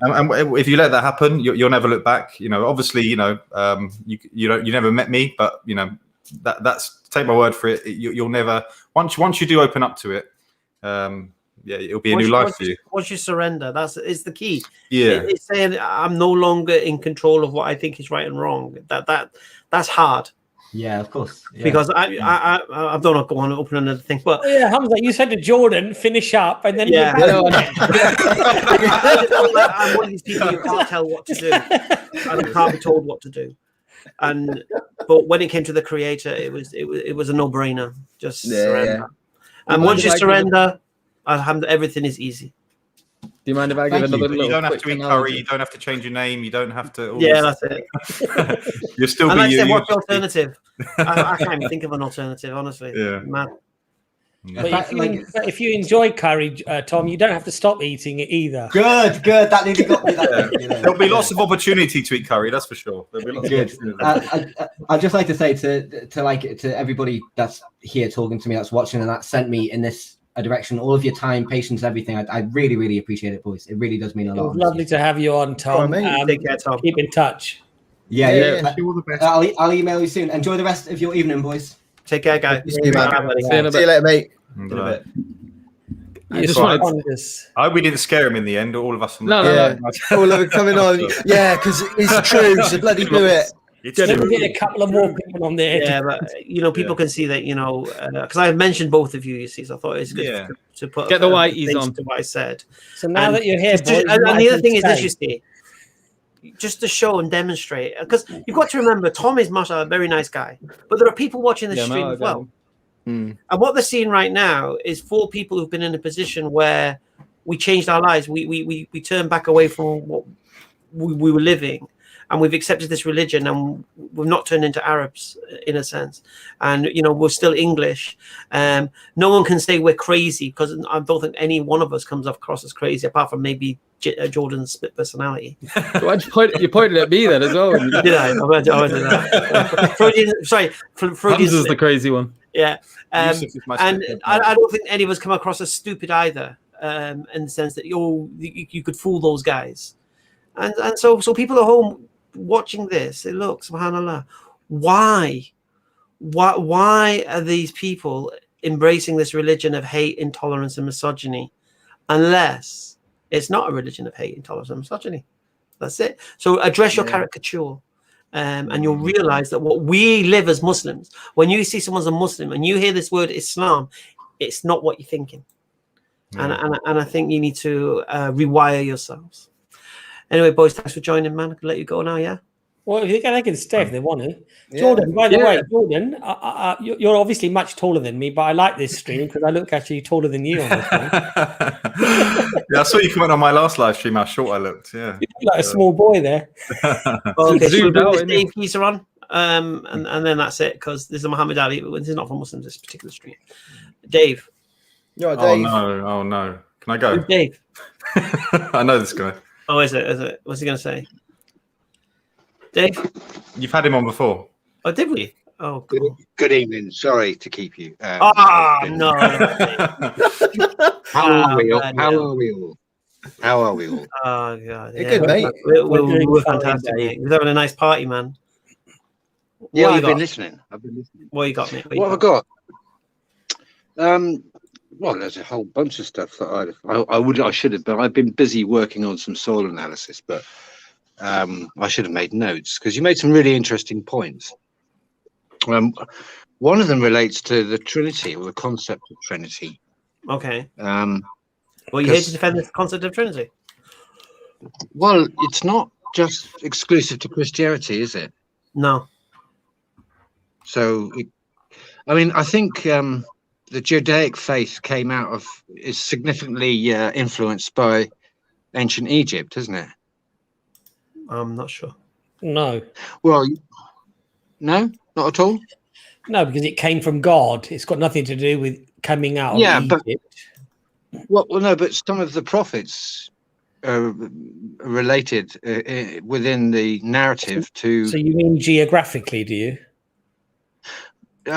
Speaker 10: if you let that happen, you'll never look back. Obviously, you never met me, but that's take my word for it. You'll never once you do open up to it. It'll be a new life for you.
Speaker 4: Once you surrender, is the key.
Speaker 10: Yeah,
Speaker 4: it's saying I'm no longer in control of what I think is right and wrong. That's hard.
Speaker 8: Yeah, of course. Yeah.
Speaker 4: Because I don't want to go on and open another thing, but
Speaker 3: Hamza, you said to Jordan, finish up, and then
Speaker 4: I'm one of these people you can't tell what to do, and you can't be told what to do. But when it came to the Creator, it was a no-brainer. Just surrender. And once you surrender, everything is easy.
Speaker 9: Do you mind if I give another little?
Speaker 10: You don't have to eat curry. You don't have to change your name. You don't have to.
Speaker 4: That's it.
Speaker 10: You're still.
Speaker 4: And like I said, what's the alternative? I can't even think of an alternative, honestly.
Speaker 10: Yeah.
Speaker 4: Man.
Speaker 3: But if you enjoy curry, Tom, you don't have to stop eating it either.
Speaker 8: Good. That nearly got me.
Speaker 10: There'll be lots of opportunity to eat curry. That's for sure. There'll be lots
Speaker 8: Good. I'd just like to say to everybody that's here talking to me, that's watching, and that sent me in this direction, all of your time, patience, everything. I really, really appreciate it, boys. It really does mean a lot.
Speaker 3: It was lovely to have you on, Tom.
Speaker 4: Take care, Tom.
Speaker 3: Keep in touch.
Speaker 8: Yeah. All the best. I'll email you soon. Enjoy the rest of your evening, boys.
Speaker 4: Take care, guys.
Speaker 1: See you later, mate.
Speaker 10: I hope we didn't scare him in the end, all of us.
Speaker 1: No. All of it coming on. Yeah, because it's true. So bloody do it.
Speaker 10: It's
Speaker 3: Let me
Speaker 10: true.
Speaker 3: get a couple of more people on there.
Speaker 4: Yeah, but people can see that, because I mentioned both of you, you see, so I thought it's good to put
Speaker 9: Get the whiteys
Speaker 4: face
Speaker 9: on
Speaker 4: to what I said.
Speaker 3: So now
Speaker 4: And
Speaker 3: that you're here, boys,
Speaker 4: and the other thing is this, you see, just to show and demonstrate, because you've got to remember, Tom is mashallah, a very nice guy, but there are people watching the stream as well. And what they're seeing right now is 4 people who've been in a position where we changed our lives. We turned back away from what we were living, and we've accepted this religion, and we've not turned into Arabs in a sense, and we're still English. No one can say we're crazy, because I don't think any one of us comes across as crazy, apart from maybe Jordan's split personality.
Speaker 9: You pointed at me then as well.
Speaker 4: Did I? I went to that. Freudian
Speaker 9: Hamza's the crazy one.
Speaker 4: Yeah, and I don't think any of us come across as stupid either, in the sense that you could fool those guys, and so people at home watching this, they look, subhanallah, why are these people embracing this religion of hate, intolerance, and misogyny, unless it's not a religion of hate, intolerance, and misogyny? That's it. So address your caricature. And you'll realize that what we live as Muslims, when you see someone's a Muslim and you hear this word Islam, it's not what you're thinking. And I think you need to rewire yourselves. Anyway, boys, thanks for joining, man. I can let you go now, yeah?
Speaker 3: Well, if they can stay if they want to. Jordan, by the way, Jordan, you're obviously much taller than me, but I like this stream because I look actually taller than you on this one.
Speaker 10: I saw you comment on my last live stream how short I looked. Yeah,
Speaker 3: you look like a small boy there.
Speaker 4: Okay, so Dave Keys are on, and then that's it, because this is a Muhammad Ali. This is not for Muslims, this particular stream. Dave.
Speaker 1: You're right, Dave.
Speaker 10: Oh no. Can I go?
Speaker 4: Who's Dave?
Speaker 10: I know this guy.
Speaker 4: Oh, is it? What's he going to say? Dave?
Speaker 10: You've had him on before.
Speaker 4: Oh, did we? Oh, cool.
Speaker 11: Good evening. Sorry to keep you.
Speaker 4: No.
Speaker 11: How are we all? How are we all?
Speaker 4: Oh, God.
Speaker 1: You're good, mate.
Speaker 4: We're fantastic, mate. We're having a nice party, man.
Speaker 11: Yeah, I've been listening.
Speaker 4: What you got, mate?
Speaker 11: What have I got? Well, there's a whole bunch of stuff that I should have, but I've been busy working on some soil analysis, but I should have made notes, because you made some really interesting points. One of them relates to the Trinity, or the concept of Trinity.
Speaker 4: Okay. Well, you here to defend the concept of Trinity?
Speaker 11: Well, it's not just exclusive to Christianity, is it?
Speaker 4: No.
Speaker 11: So, I think the Judaic faith is significantly influenced by ancient Egypt, isn't it?
Speaker 4: I'm not sure.
Speaker 3: No.
Speaker 11: Well, no, not at all.
Speaker 3: No, because it came from God. It's got nothing to do with coming out of Egypt.
Speaker 11: But some of the prophets are related within the narrative to.
Speaker 3: So you mean geographically, do you?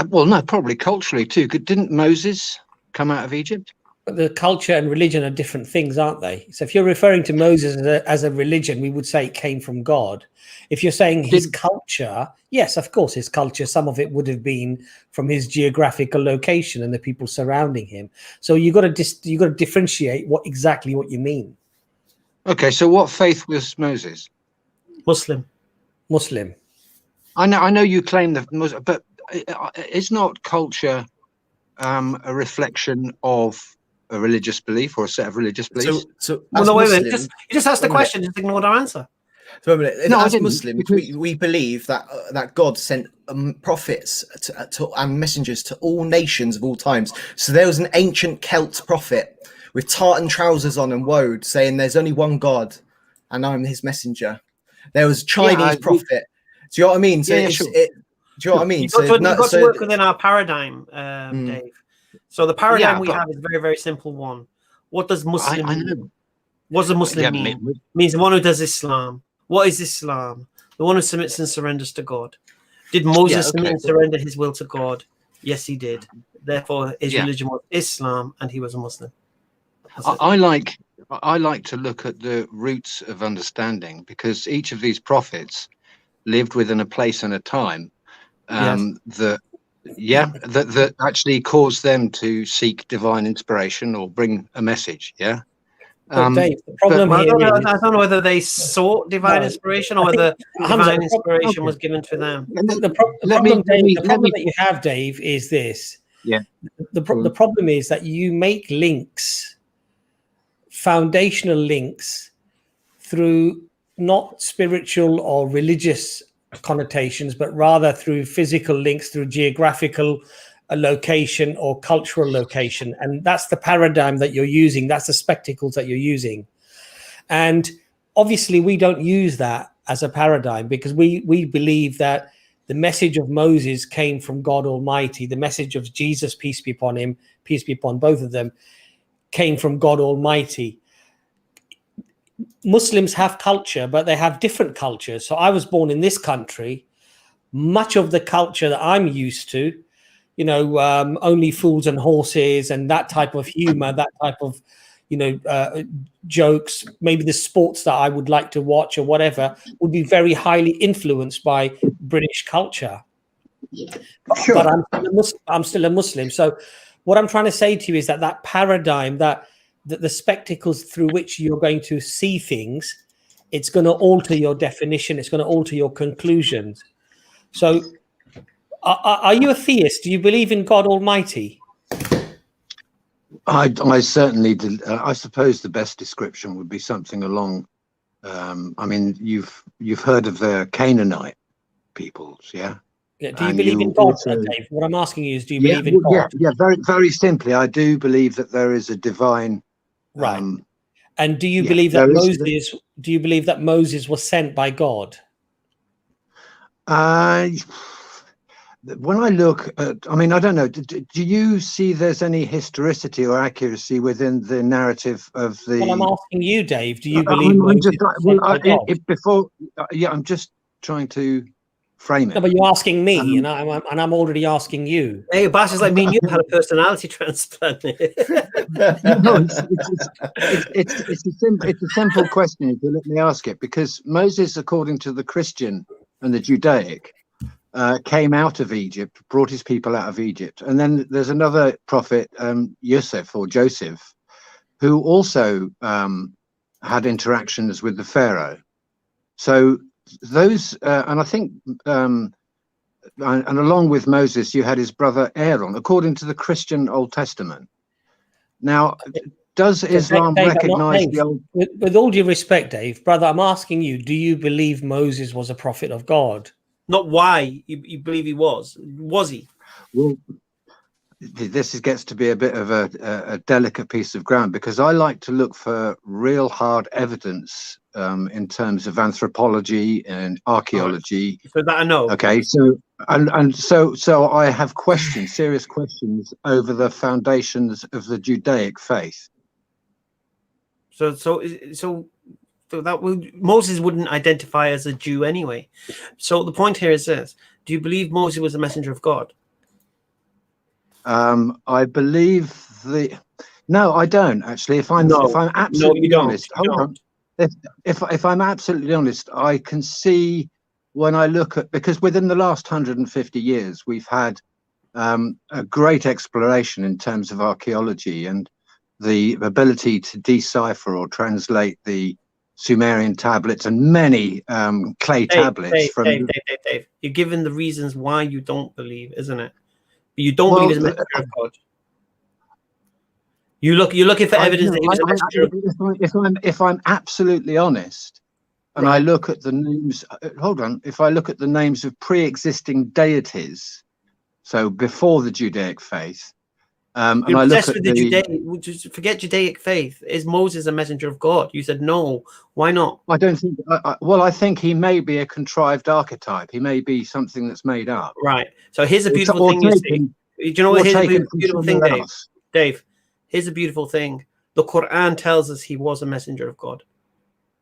Speaker 11: Well, no, probably culturally too. Didn't Moses come out of Egypt?
Speaker 3: But the culture and religion are different things, aren't they? So if you're referring to Moses as a religion, we would say it came from God. If you're saying his culture, yes, of course, his culture, some of it would have been from his geographical location and the people surrounding him. So you got to differentiate what you mean.
Speaker 11: Okay, so what faith was Moses?
Speaker 4: Muslim.
Speaker 11: I know you claim the Muslim, but is not culture a reflection of a religious belief or a set of religious beliefs?
Speaker 4: Wait a minute. You just asked the question, just ignored our answer.
Speaker 1: So as Muslims, we believe that God sent prophets and messengers to all nations of all times. So there was an ancient Celt prophet with tartan trousers on and woad saying there's only one God and I'm his messenger. There was a Chinese prophet. Do you know what I mean? So do you know what I mean?
Speaker 4: You've got to work within our paradigm, Dave. So the paradigm we have is a very, very simple one. What does Muslim mean? What does a Muslim mean? It means the one who does Islam. What is Islam? The one who submits and surrenders to God. Did Moses submit and surrender his will to God? Yes, he did. Therefore, his religion was Islam, and he was a Muslim.
Speaker 11: I like to look at the roots of understanding, because each of these prophets lived within a place and a time that actually caused them to seek divine inspiration or bring a message.
Speaker 3: Dave, the problem
Speaker 4: I
Speaker 3: here is,
Speaker 4: don't know whether they sought divine inspiration or whether divine inspiration was given to them.
Speaker 3: The problem that you have, Dave, is this.
Speaker 11: Yeah.
Speaker 3: The problem is that you make links, foundational links, through not spiritual or religious connotations, but rather through physical links, through geographical location or cultural location. And that's the paradigm that you're using. That's the spectacles that you're using. And obviously we don't use that as a paradigm, because we believe that the message of Moses came from God Almighty. The message of Jesus, peace be upon him, peace be upon both of them, came from God Almighty. Muslims have culture, but they have different cultures. So I was born in this country. Much of the culture that I'm used to, you know, only fools and horses and that type of humor, that type of, you know, jokes, maybe the sports that I would like to watch or whatever, would be very highly influenced by British culture.
Speaker 11: Sure.
Speaker 3: But I'm still a Muslim. So what I'm trying to say to you is that that paradigm, that the spectacles through which you're going to see things, it's going to alter your definition. It's going to alter your conclusions. So are you a theist? Do you believe in God Almighty?
Speaker 11: I certainly do. I suppose the best description would be something along. I mean, you've heard of the Canaanite peoples, yeah?
Speaker 3: Yeah. Do you believe in God, Dave? What I'm asking you is, do you believe in God?
Speaker 11: Yeah. Very, very simply, I do believe that there is a divine.
Speaker 3: Right. And do you believe that Moses? Do you believe that Moses was sent by God?
Speaker 11: When I look at, I mean, I don't know, do you see there's any historicity or accuracy within the narrative of the...
Speaker 3: Well, I'm asking you, Dave, do you believe Moses was sent by God?
Speaker 11: I'm just trying to frame it.
Speaker 3: No, but you're asking me, and I'm already asking you.
Speaker 4: Hey, Abbas is like me and you had a personality transplant.
Speaker 11: No, it's a simple question, if you let me ask it, because Moses, according to the Christian and the Judaic, came out of Egypt, brought his people out of Egypt. And then there's another prophet, Joseph, who also had interactions with the Pharaoh. So those, and I think, and along with Moses, you had his brother Aaron, according to the Christian Old Testament. Now, does Islam recognize the old...
Speaker 3: With all due respect, Dave, brother, I'm asking you, do you believe Moses was a prophet of God?
Speaker 4: Not why you believe he was. Was he?
Speaker 11: Well, this gets to be a bit of a delicate piece of ground, because I like to look for real hard evidence in terms of anthropology and archaeology.
Speaker 4: So that I know.
Speaker 11: Okay, so so I have questions, serious questions over the foundations of the Judaic faith.
Speaker 4: So that Moses wouldn't identify as a Jew anyway. So the point here is this: do you believe Moses was a messenger of God?
Speaker 11: I believe no, I don't actually. If I'm absolutely honest, hold on. If I'm absolutely honest, I can see when I look at, because within the last 150 years we've had a great exploration in terms of archaeology and the ability to decipher or translate the Sumerian tablets and many clay tablets.
Speaker 4: Dave, you're given the reasons why you don't believe, isn't it? You don't believe he's a messenger of God. You're looking for evidence that he was a messenger of God.
Speaker 11: If I'm absolutely honest, and I look at the names, if I look at the names of pre-existing deities, so before the Judaic faith, and I look at
Speaker 4: just forget Judaic faith. Is Moses a messenger of God? You said no. Why not?
Speaker 11: I don't think. Well, I think he may be a contrived archetype. He may be something that's made up.
Speaker 4: Right. So here's a beautiful thing. You see. Do you know what? Here's a beautiful thing, Dave. Dave, here's a beautiful thing. The Quran tells us he was a messenger of God.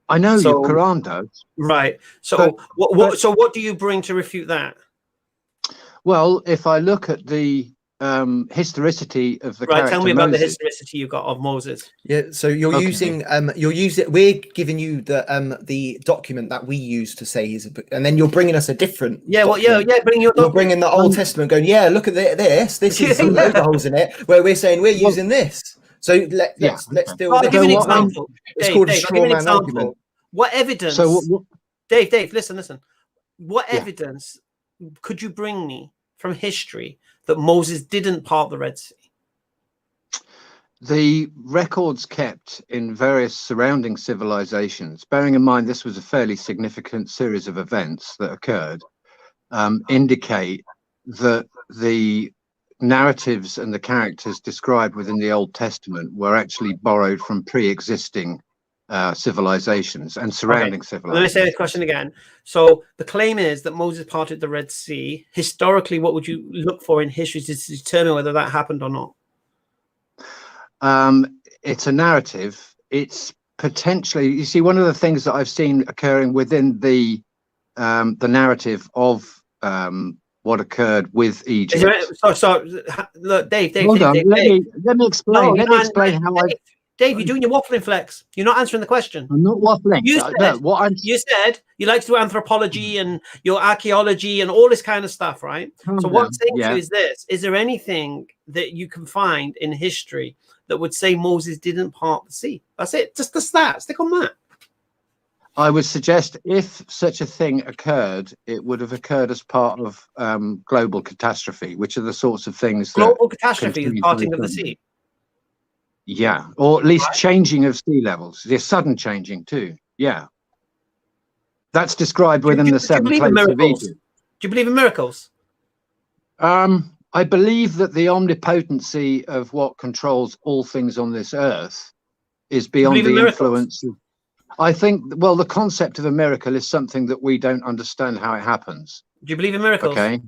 Speaker 11: I know the Quran does.
Speaker 4: Right. So what do you bring to refute that?
Speaker 11: Well, if I look at the historicity of the character
Speaker 4: tell me about
Speaker 11: Moses.
Speaker 4: the historicity you got of Moses.
Speaker 1: Yeah, so you're using we're giving you the document that we use to say he's a book, and then you're bringing us a different
Speaker 4: you're
Speaker 1: bringing the Old Testament, going, look at this is some loads of holes in it, where we're saying we're using this. So let's deal
Speaker 4: I'll
Speaker 1: with
Speaker 4: give you an
Speaker 1: it.
Speaker 4: example.
Speaker 1: It's
Speaker 4: Dave,
Speaker 1: called a
Speaker 4: Dave, I'll give
Speaker 1: straw
Speaker 4: you an
Speaker 1: man
Speaker 4: example.
Speaker 1: argument.
Speaker 4: What evidence?
Speaker 11: So
Speaker 4: Dave, listen. What evidence could you bring me from history that Moses didn't part the Red Sea?
Speaker 11: the records kept in various surrounding civilizations, bearing in mind this was a fairly significant series of events that occurred, indicate that the narratives and the characters described within the Old Testament were actually borrowed from pre-existing civilizations and surrounding civilizations.
Speaker 4: Let me say the question again. So the claim is that Moses parted the Red Sea. Historically, what would you look for in history to determine whether that happened or not?
Speaker 11: It's a narrative. It's potentially, you see, one of the things that I've seen occurring within the narrative of what occurred with Egypt.
Speaker 4: Look, Dave,
Speaker 11: Hold on, let me explain. Let me explain how I.
Speaker 4: Dave, you're doing your waffling flex. You're not answering the question.
Speaker 11: I'm not waffling.
Speaker 4: You said you like to do anthropology and your archaeology and all this kind of stuff, right? So what I'm saying to you is this: is there anything that you can find in history that would say Moses didn't part the sea? That's it. Just that. Stick on that.
Speaker 11: I would suggest if such a thing occurred, it would have occurred as part of global catastrophe, which are the sorts of things.
Speaker 4: Global catastrophe is parting of the sea.
Speaker 11: Yeah, or at least changing of sea levels. The sudden changing too. Yeah, that's described within the seven plagues of Egypt.
Speaker 4: Do you believe in miracles?
Speaker 11: I believe that the omnipotency of what controls all things on this earth is beyond the influence of. I think, well, the concept of a miracle is something that we don't understand how it happens.
Speaker 4: Do you believe in miracles?
Speaker 11: Okay.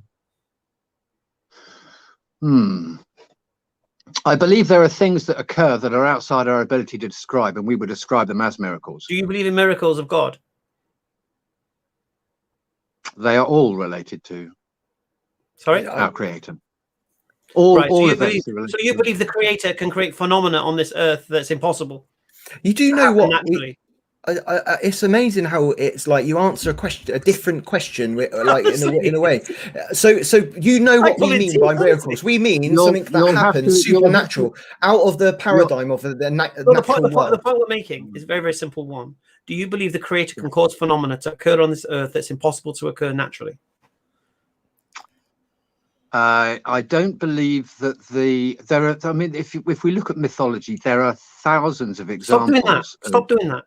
Speaker 11: I believe there are things that occur that are outside our ability to describe, and we would describe them as miracles.
Speaker 4: Do you believe in miracles of God?
Speaker 11: They are all related to our Creator. All of them.
Speaker 4: So you believe the Creator can create phenomena on this earth that's impossible?
Speaker 1: You do know what? It's amazing how it's like you answer a different question, like in a way. So you know what we mean by miracles. We mean something that happens supernatural, out of the paradigm of the natural world.
Speaker 4: The point we're making is a very, very simple one. Do you believe the Creator can cause phenomena to occur on this earth that's impossible to occur naturally?
Speaker 11: I don't believe that there are. I mean, if we look at mythology, there are thousands of examples.
Speaker 4: Stop doing that.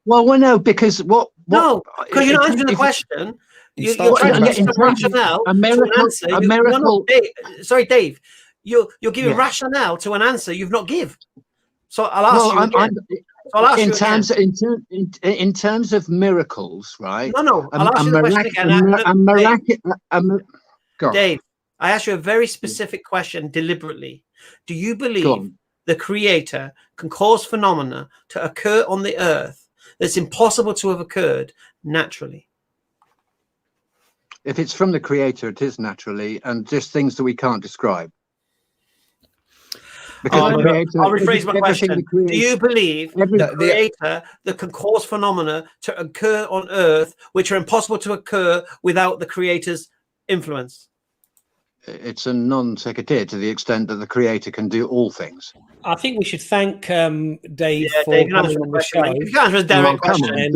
Speaker 11: Well, no, because
Speaker 4: no, because you're not answering the question. You're trying to get some rationale to an answer. Sorry, Dave. You're giving rationale to an answer you've not give. So I'll ask you again.
Speaker 11: In terms of miracles, right?
Speaker 4: No. I'll ask you the question again. Dave, I asked you a very specific question deliberately. Do you believe the Creator can cause phenomena to occur on the earth that's impossible to have occurred naturally?
Speaker 11: If it's from the Creator, it is naturally, and just things that we can't describe.
Speaker 4: I'll rephrase my question. Do you believe the Creator that can cause phenomena to occur on earth which are impossible to occur without the Creator's influence?
Speaker 11: It's a non sequitur to the extent that the Creator can do all things.
Speaker 3: I think we should thank Dave for coming on the show.
Speaker 4: You can't answer a direct question.
Speaker 3: And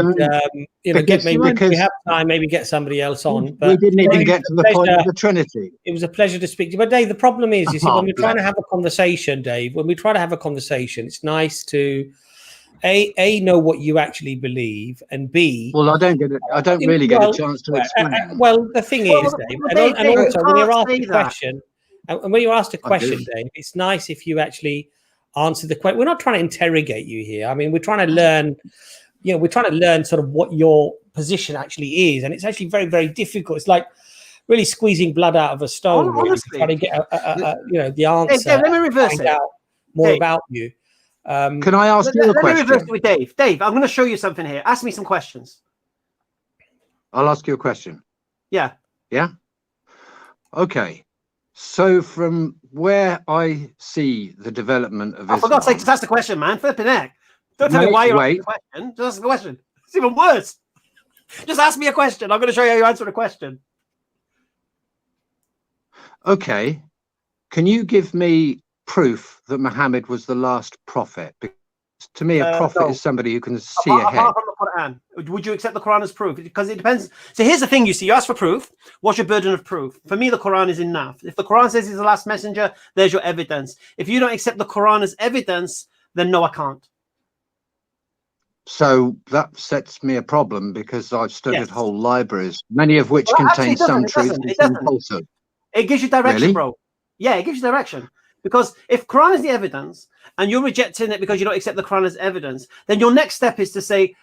Speaker 3: maybe we have time, maybe get somebody else on. But
Speaker 11: we didn't even get to the point of the Trinity.
Speaker 3: It was a pleasure to speak to you. But Dave, the problem is, you see, when we're trying to have a conversation, Dave, it's nice to A, know what you actually believe, and B,
Speaker 11: well, I don't really get a chance to explain.
Speaker 3: Well, the thing is, Dave, and also when you're asked a question, and when you're asked a question, Dave, it's nice if you actually answer the question. We're not trying to interrogate you here. I mean, we're trying to learn. We're trying to learn sort of what your position actually is, and it's actually very, very difficult. It's like really squeezing blood out of a stone, really, trying to get the answer.
Speaker 4: Dave, let me reverse it.
Speaker 3: Out more about you.
Speaker 11: Can I ask you a question?
Speaker 4: Let me reverse it with Dave. Dave, I'm going to show you something here. Ask me some questions.
Speaker 11: I'll ask you a question.
Speaker 4: Yeah.
Speaker 11: Yeah? Okay. So from where I see the development of Islam...
Speaker 4: For God's sake, just ask the question, man. Flipping heck. Don't tell me why you're asking the question. Just ask the question. It's even worse. Just ask me a question. I'm going to show you how you answer a question.
Speaker 11: Okay. Can you give me proof that Muhammad was the last prophet? Because to me, a prophet is somebody who can see ahead.
Speaker 4: Apart from the Quran, would you accept the Quran as proof? Because it depends. So here's the thing, you see, you ask for proof. What's your burden of proof? For me, the Quran is enough. If the Quran says he's the last messenger, there's your evidence. If you don't accept the Quran as evidence, then no, I can't.
Speaker 11: So that sets me a problem, because I've studied whole libraries, many of which contain some truth and some falsehood.
Speaker 4: It gives you direction,
Speaker 11: Really?
Speaker 4: bro. Yeah, it gives you direction. Because if Quran is the evidence and you're rejecting it because you don't accept the Quran as evidence, then your next step is to say,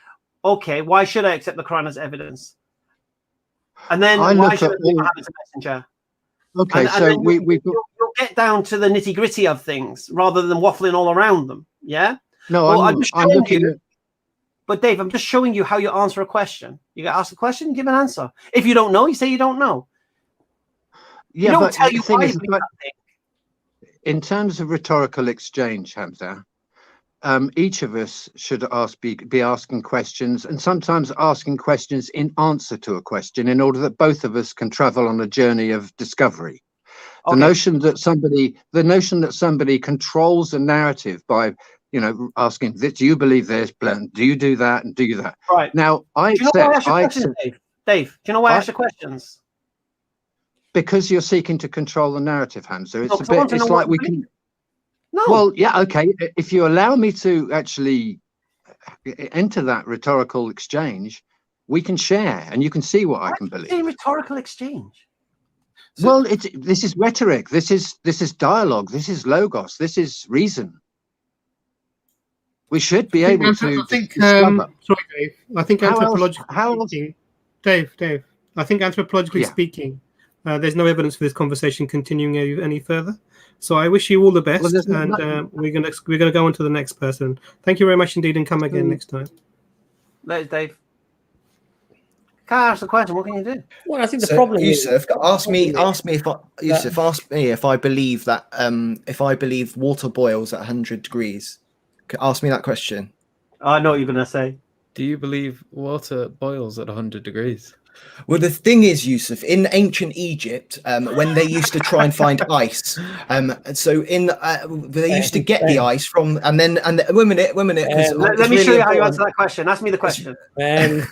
Speaker 4: okay, why should I accept the Quran as evidence? And then why should I be Muhammad's messenger?
Speaker 11: Okay,
Speaker 4: and
Speaker 11: so
Speaker 4: then you'll get down to the nitty gritty of things rather than waffling all around them. Yeah?
Speaker 11: No,
Speaker 4: well,
Speaker 11: I'm looking at.
Speaker 4: But Dave, I'm just showing you how you answer a question. You got to ask a question, give an answer. If you don't know, you say you don't know.
Speaker 11: Yeah,
Speaker 4: don't
Speaker 11: but
Speaker 4: tell
Speaker 11: the
Speaker 4: you
Speaker 11: thing
Speaker 4: why
Speaker 11: is,
Speaker 4: you believe something.
Speaker 11: in terms of rhetorical exchange, Hamza, each of us should be asking questions, and sometimes asking questions in answer to a question, in order that both of us can travel on a journey of discovery. The notion that somebody controls a narrative by, you know, asking, do you believe this? Do you do that? And do you that?
Speaker 4: Right.
Speaker 11: Now, I accept.
Speaker 4: Dave, do you know why I ask the questions?
Speaker 11: Because you're seeking to control the narrative, Hamza. It's
Speaker 4: No,
Speaker 11: it's like we can.
Speaker 4: No.
Speaker 11: Well, yeah, okay. If you allow me to actually enter that rhetorical exchange, we can share, and you can see what I can believe.
Speaker 4: Rhetorical exchange.
Speaker 11: Well, this is rhetoric. This is dialogue. This is logos. This is reason. We should be able to.
Speaker 2: I think,
Speaker 11: discover.
Speaker 2: sorry, Dave. I think anthropologically speaking, Dave. I think anthropologically speaking, there's no evidence for this conversation continuing any further. So I wish you all the best, and we're gonna go on to the next person. Thank you very much indeed, and come again next time.
Speaker 4: Later, Dave. Can't ask the question. What can you do?
Speaker 3: Well, I think the problem
Speaker 1: Yusuf,
Speaker 3: is.
Speaker 1: ask me if I believe that if I believe water boils at 100 degrees. Ask me that question.
Speaker 4: I know what you're gonna say.
Speaker 9: Do you believe water boils at 100 degrees?
Speaker 1: Well, the thing is, Yusuf, in ancient Egypt, when they used to try and find ice, so they used to get the ice from, and then one minute.
Speaker 4: Let me show you how you answer that question. Ask me the question.
Speaker 3: Wait.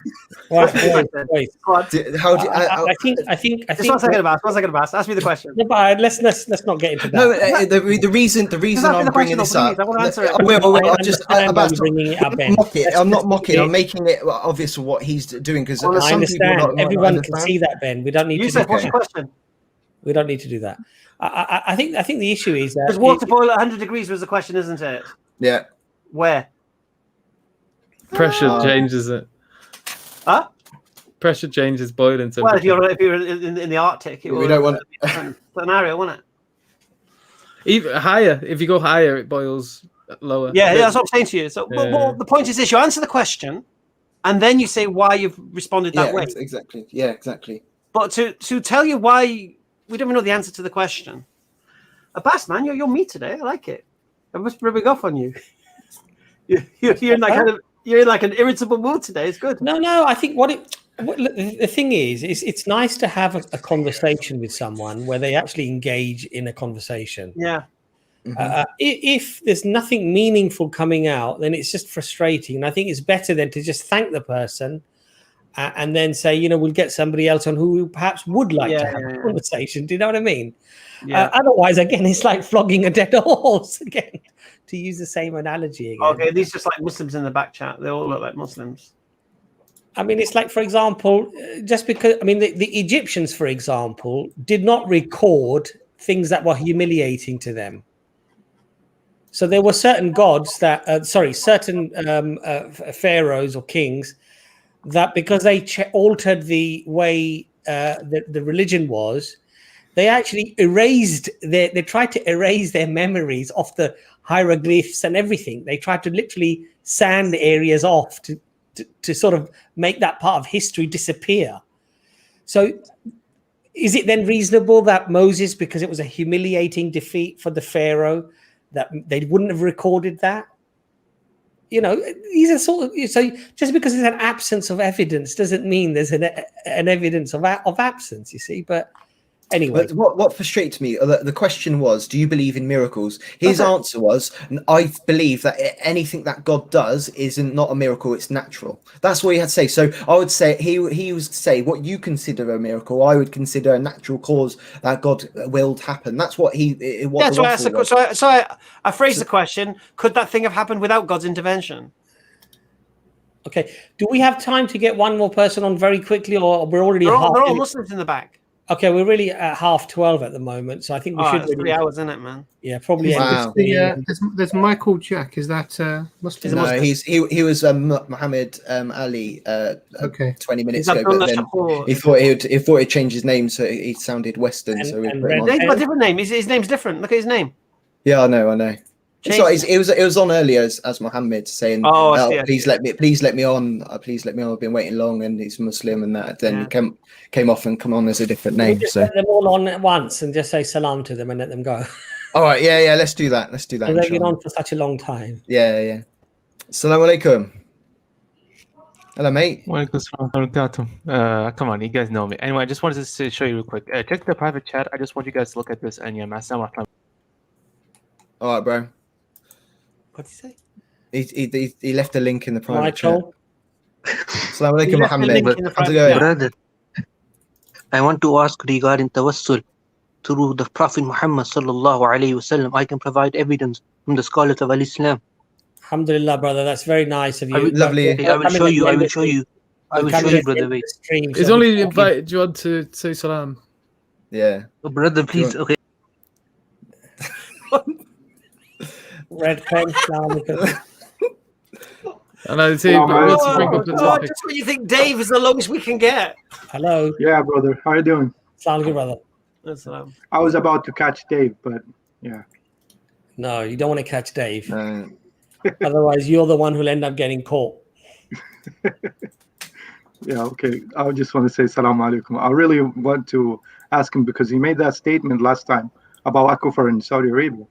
Speaker 3: I think.
Speaker 4: Just 1 second, Abbas. Ask me the question.
Speaker 3: No, but let's not get into that.
Speaker 1: No, the reason I'm bringing this up.
Speaker 4: I want to answer it.
Speaker 1: I'm not mocking. I'm making it obvious what he's doing, because some people
Speaker 3: everyone can see that, Ben. We don't need to.
Speaker 4: What's your question?
Speaker 3: We don't need to do that. I think the issue is that
Speaker 4: because water boil at 100 degrees was the question, isn't it?
Speaker 1: Yeah.
Speaker 4: Where?
Speaker 9: Pressure changes it.
Speaker 4: Huh?
Speaker 9: Pressure changes boiling temperature.
Speaker 4: Well, if you're in the Arctic,
Speaker 1: we don't want
Speaker 4: scenario, wouldn't it?
Speaker 9: Even higher. If you go higher, it boils lower.
Speaker 4: Yeah, that's what I'm saying to you. So, well, the point is this: you answer the question, and then you say why you've responded that way.
Speaker 1: Exactly. Yeah, exactly.
Speaker 4: But to tell you why we don't even know the answer to the question. Abbas, man, you're me today. I like it. I must rubbing off on you. You're in like an irritable mood today. It's good.
Speaker 3: No. I think the thing is it's nice to have a conversation with someone where they actually engage in a conversation.
Speaker 4: Yeah.
Speaker 3: If there's nothing meaningful coming out, then it's just frustrating. And I think it's better then to just thank the person and then say, we'll get somebody else on who perhaps would like to have a conversation. Do you know what I mean? Yeah. Otherwise, again, it's like flogging a dead horse again, to use the same analogy again.
Speaker 4: Okay, these are just like Muslims in the back chat. They all look like Muslims.
Speaker 3: I mean, it's like, for example, just because, the Egyptians, for example, did not record things that were humiliating to them. So there were certain gods that, certain pharaohs or kings that, because they altered the way the religion was, they actually they tried to erase their memories of the hieroglyphs and everything. They tried to literally sand areas off to sort of make that part of history disappear. So is it then reasonable that Moses, because it was a humiliating defeat for the Pharaoh, that they wouldn't have recorded that? These are so just because there's an absence of evidence doesn't mean there's an evidence of absence, you see. But Anyway,
Speaker 1: But what frustrates me, the question was, do you believe in miracles? His answer was, I believe that anything that God does is not a miracle, it's natural. That's what he had to say. So I would say, he was to say, what you consider a miracle, I would consider a natural cause that God willed happen. That's what
Speaker 4: I phrased the question, could that thing have happened without God's intervention?
Speaker 3: Okay. Do we have time to get one more person on very quickly, or we're already
Speaker 4: They're all Muslims in the back.
Speaker 3: Okay, we're really at 12:30 at the moment, so I think we should.
Speaker 4: That's 3 hours, isn't it, man?
Speaker 3: Yeah, probably.
Speaker 1: Wow.
Speaker 2: There's Michael Jack. Is that Muslim?
Speaker 1: No, he was Muhammad Ali.
Speaker 2: Okay.
Speaker 1: 20 minutes ago, but then he thought he'd change his name so he sounded Western. So we put him on.
Speaker 4: He's got a different name. His name's different. Look at his name.
Speaker 1: Yeah, I know. It was on earlier as Muhammad saying, please let me on. Please let me on. I've been waiting long, and he's Muslim and that. Then he came off and come on as a different name.
Speaker 3: Just
Speaker 1: so
Speaker 3: let them all on at once and just say salam to them and let them go.
Speaker 1: All right, yeah, let's do that. They've
Speaker 3: been on for such a long time.
Speaker 1: Yeah. Assalamu alaikum. Hello, mate.
Speaker 12: Come on, you guys know me. Anyway, I just wanted to show you real quick. Check the private chat. I just want you guys to look at this. And yeah,
Speaker 1: all right, bro.
Speaker 4: What did he
Speaker 1: say? He left a link in the private chat. Assalamu alaikum, Muhammad.
Speaker 13: How's it going? Brother, I want to ask regarding tawassul through the Prophet Muhammad sallallahu alaihi wasallam. I can provide evidence from the scholars of Al-Islam.
Speaker 3: Alhamdulillah, brother. That's very nice of you.
Speaker 1: Lovely.
Speaker 13: Okay, I will show you, brother. Wait.
Speaker 9: He's only invited you on to say salam.
Speaker 1: Yeah.
Speaker 13: Oh, brother, please. Okay.
Speaker 3: Red pen.
Speaker 9: And I say,
Speaker 4: just when you think Dave is the longest we can get.
Speaker 3: Hello.
Speaker 14: Yeah, brother. How are you doing?
Speaker 3: Sound good, brother.
Speaker 14: I was about to catch Dave, but yeah.
Speaker 3: No, you don't want to catch Dave. Otherwise, you're the one who'll end up getting caught.
Speaker 14: Yeah, okay. I just want to say salam alaikum. I really want to ask him because he made that statement last time about Akufar in Saudi Arabia.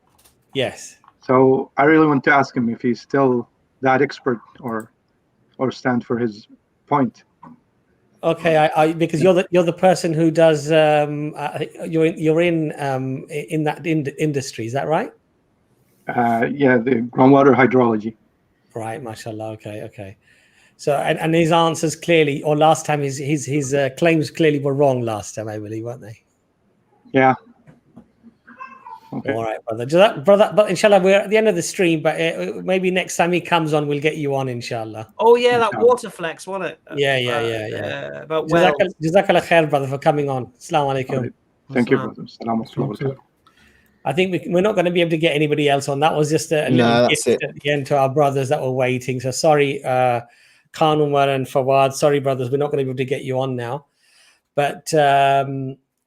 Speaker 3: Yes.
Speaker 14: So I really want to ask him if he's still that expert or stand for his point.
Speaker 3: Okay, because you're the person who does you're in that industry, is that right?
Speaker 14: Yeah, the groundwater hydrology.
Speaker 3: Right, mashallah. Okay. So and his answers clearly, or last time his claims clearly were wrong last time, I believe, weren't they?
Speaker 14: Yeah. Okay.
Speaker 3: All right, brother. But inshallah, we're at the end of the stream. But maybe next time he comes on, we'll get you on, inshallah.
Speaker 4: Oh yeah, that water flex, wasn't it?
Speaker 3: Yeah.
Speaker 4: About
Speaker 3: Jazakallah khair, brother, for coming on. Assalamu alaikum.
Speaker 14: Right. Thank you, brother. Assalamu.
Speaker 3: I think we're not going to be able to get anybody else on. That was just a little gift at the end to our brothers that were waiting. So sorry, Khan Umar and Fawad. Sorry, brothers, we're not going to be able to get you on now. But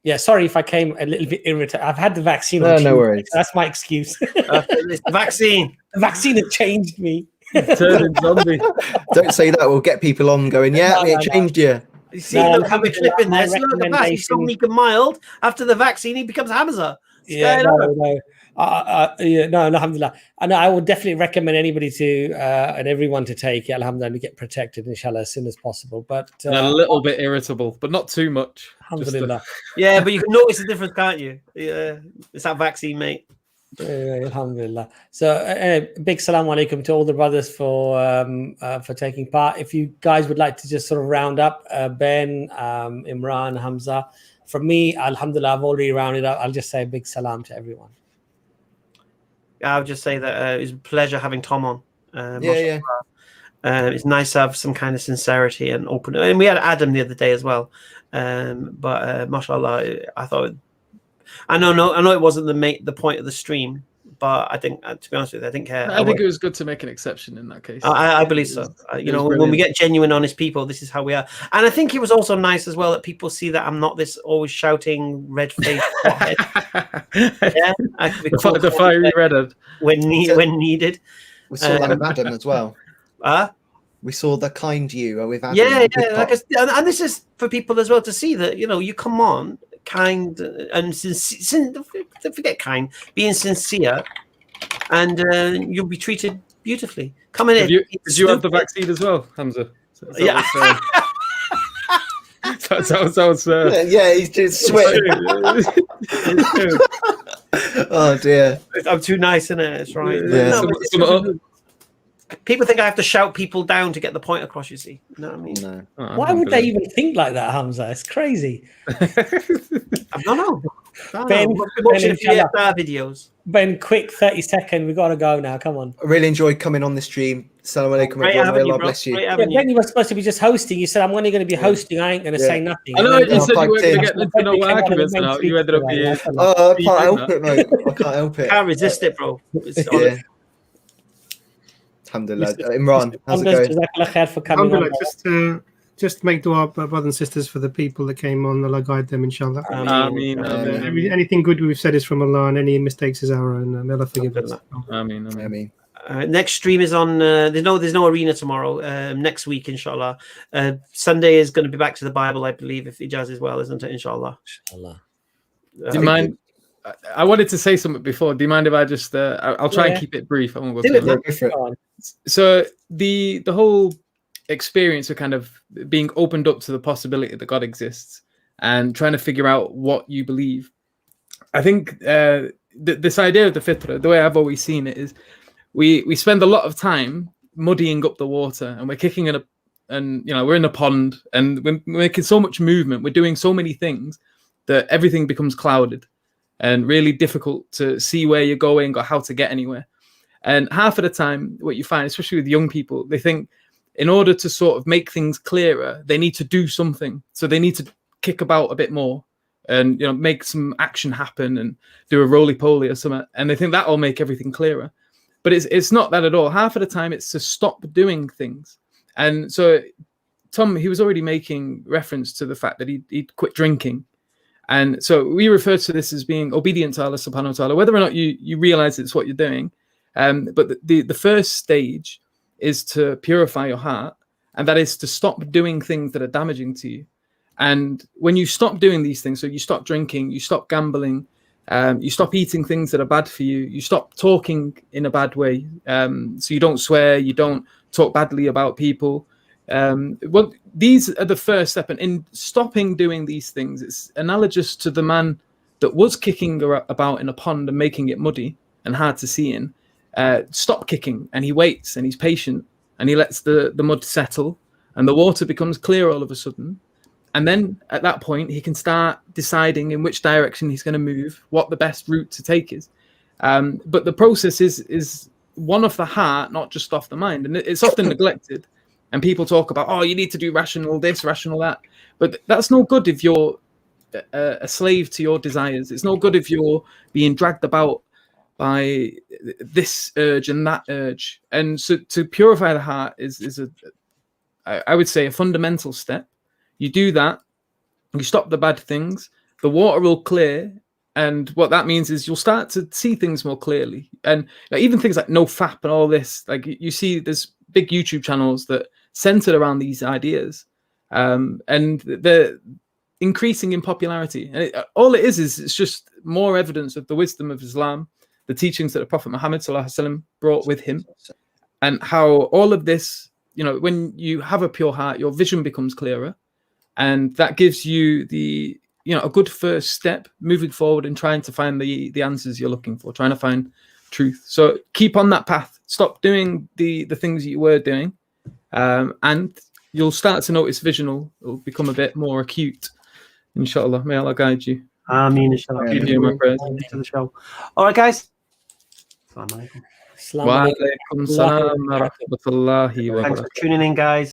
Speaker 3: yeah, sorry if I came a little bit irritated. I've had the vaccine.
Speaker 1: No worries.
Speaker 3: That's my excuse.
Speaker 4: The vaccine.
Speaker 3: The vaccine has changed me.
Speaker 9: Turning zombie.
Speaker 1: Don't say that. We'll get people on going, it changed you.
Speaker 4: You see, look how we clip in there. So look, Abbas, he's so meek and mild. After the vaccine, he becomes Hamza.
Speaker 3: No, alhamdulillah. And I would definitely recommend anybody to and everyone to take it, alhamdulillah, to get protected, inshallah, as soon as possible. But
Speaker 9: a little bit irritable, but not too much.
Speaker 3: Alhamdulillah.
Speaker 4: Yeah, but you can notice the difference, can't you? Yeah, it's that vaccine, mate.
Speaker 3: Alhamdulillah. So big salam alaikum to all the brothers for taking part. If you guys would like to just sort of round up, Ben, Imran, Hamza. From me, alhamdulillah, I've already rounded up. I'll just say a big salam to everyone.
Speaker 4: I would just say that it was a pleasure having Tom on.
Speaker 1: Yeah.
Speaker 4: It's nice to have some kind of sincerity and open. And we had Adam the other day as well. But mashallah, I thought. I know it wasn't the point of the stream, but I think, to be honest with you, I think
Speaker 9: it was good to make an exception in that case.
Speaker 4: I believe so. When we get genuine, honest people, this is how we are. And I think it was also nice as well that people see that I'm not this always shouting, red-faced hothead. Yeah, I could be
Speaker 9: the fiery redhead
Speaker 4: when needed.
Speaker 1: We saw that with Adam as well. We saw the kind you with Adam.
Speaker 4: Yeah. And this is for people as well to see that you come on. Kind and sincere, forget kind, being sincere, and you'll be treated beautifully. Coming in.
Speaker 9: Did you have the vaccine as well, Hamza?
Speaker 4: Yeah.
Speaker 1: Yeah, he's just sweating. Oh dear.
Speaker 4: I'm too nice, isn't it? It's right.
Speaker 1: Yeah.
Speaker 4: No, people think I have to shout people down to get the point across, you see. You know what I mean?
Speaker 1: No.
Speaker 3: Why would they even think like that, Hamza? It's crazy.
Speaker 4: I don't know.
Speaker 3: Ben,
Speaker 4: watching a few EFDawah videos.
Speaker 3: Ben, quick 30-second. We got to go now. Come on.
Speaker 1: I really enjoyed coming on the stream. Assalamu alaikum, everyone. Allah bless you.
Speaker 3: Yeah, Ben, you were supposed to be just hosting. You said, I'm only going to be hosting. I ain't going to say nothing.
Speaker 9: I know you said you weren't going to get into no arguments now. You ended up being...
Speaker 1: Oh, I can't help it, mate. I can't help it.
Speaker 4: Can't resist it, bro.
Speaker 1: Yeah. Alhamdulillah. Imran, how's it going?
Speaker 2: Alhamdulillah, just make dua, brothers and sisters, for the people that came on. Allah guide them, inshallah.
Speaker 9: Ameen.
Speaker 2: Anything good we've said is from Allah, and any mistakes is our own. May Allah forgive us.
Speaker 9: Ameen.
Speaker 4: Next stream is on. There's no arena tomorrow. Next week, inshallah. Sunday is going to be back to the Bible, I believe, if Ijaz as well, isn't it? Inshallah.
Speaker 3: Inshallah.
Speaker 9: Do you mind? I wanted to say something before. Do you mind if I just? I'll try and keep it brief. I won't go too long. So the whole experience of kind of being opened up to the possibility that God exists and trying to figure out what you believe. I think this idea of the fitrah, the way I've always seen it, is we spend a lot of time muddying up the water, and we're kicking in we're in a pond, and we're making so much movement, we're doing so many things that everything becomes clouded and really difficult to see where you're going or how to get anywhere. And half of the time, what you find, especially with young people, they think in order to sort of make things clearer, they need to do something. So they need to kick about a bit more and make some action happen and do a roly-poly or something. And they think that'll make everything clearer. But it's not that at all. Half of the time, it's to stop doing things. And so Tom, he was already making reference to the fact that he'd quit drinking. And so we refer to this as being obedient to Allah subhanahu wa ta'ala, whether or not you realize it's what you're doing. But the first stage is to purify your heart, and that is to stop doing things that are damaging to you. And when you stop doing these things, so you stop drinking, you stop gambling, you stop eating things that are bad for you, you stop talking in a bad way, so you don't swear, you don't talk badly about people. Well, these are the first step, and in stopping doing these things, it's analogous to the man that was kicking about in a pond and making it muddy and hard to see in. Stop kicking, and he waits, and he's patient, and he lets the mud settle, and the water becomes clear all of a sudden. And then at that point, he can start deciding in which direction he's going to move, what the best route to take is. But the process is one of the heart, not just off the mind, and it's often neglected. And people talk about, oh, you need to do rational this, rational that. But that's no good if you're a slave to your desires. It's no good if you're being dragged about by this urge and that urge. And so to purify the heart is I would say, a fundamental step. You do that, you stop the bad things, the water will clear. And what that means is you'll start to see things more clearly. And even things like NoFap and all this, like you see there's big YouTube channels that centered around these ideas, and they're increasing in popularity. And all it is it's just more evidence of the wisdom of Islam, the teachings that the Prophet Muhammad ﷺ brought with him, and how all of this, when you have a pure heart, your vision becomes clearer, and that gives you a good first step moving forward and trying to find the answers you're looking for, trying to find truth. So keep on that path. Stop doing the things that you were doing, and you'll start to notice vision will become a bit more acute. Inshallah, may Allah guide you.
Speaker 4: Ameen. Inshallah.
Speaker 9: Give you my prayers.
Speaker 4: To the show. All right, guys. Assalamu alaikum.
Speaker 9: Wa alaikum salam wa rahmatullahi wa barakatuh.
Speaker 4: Thanks for tuning in, guys.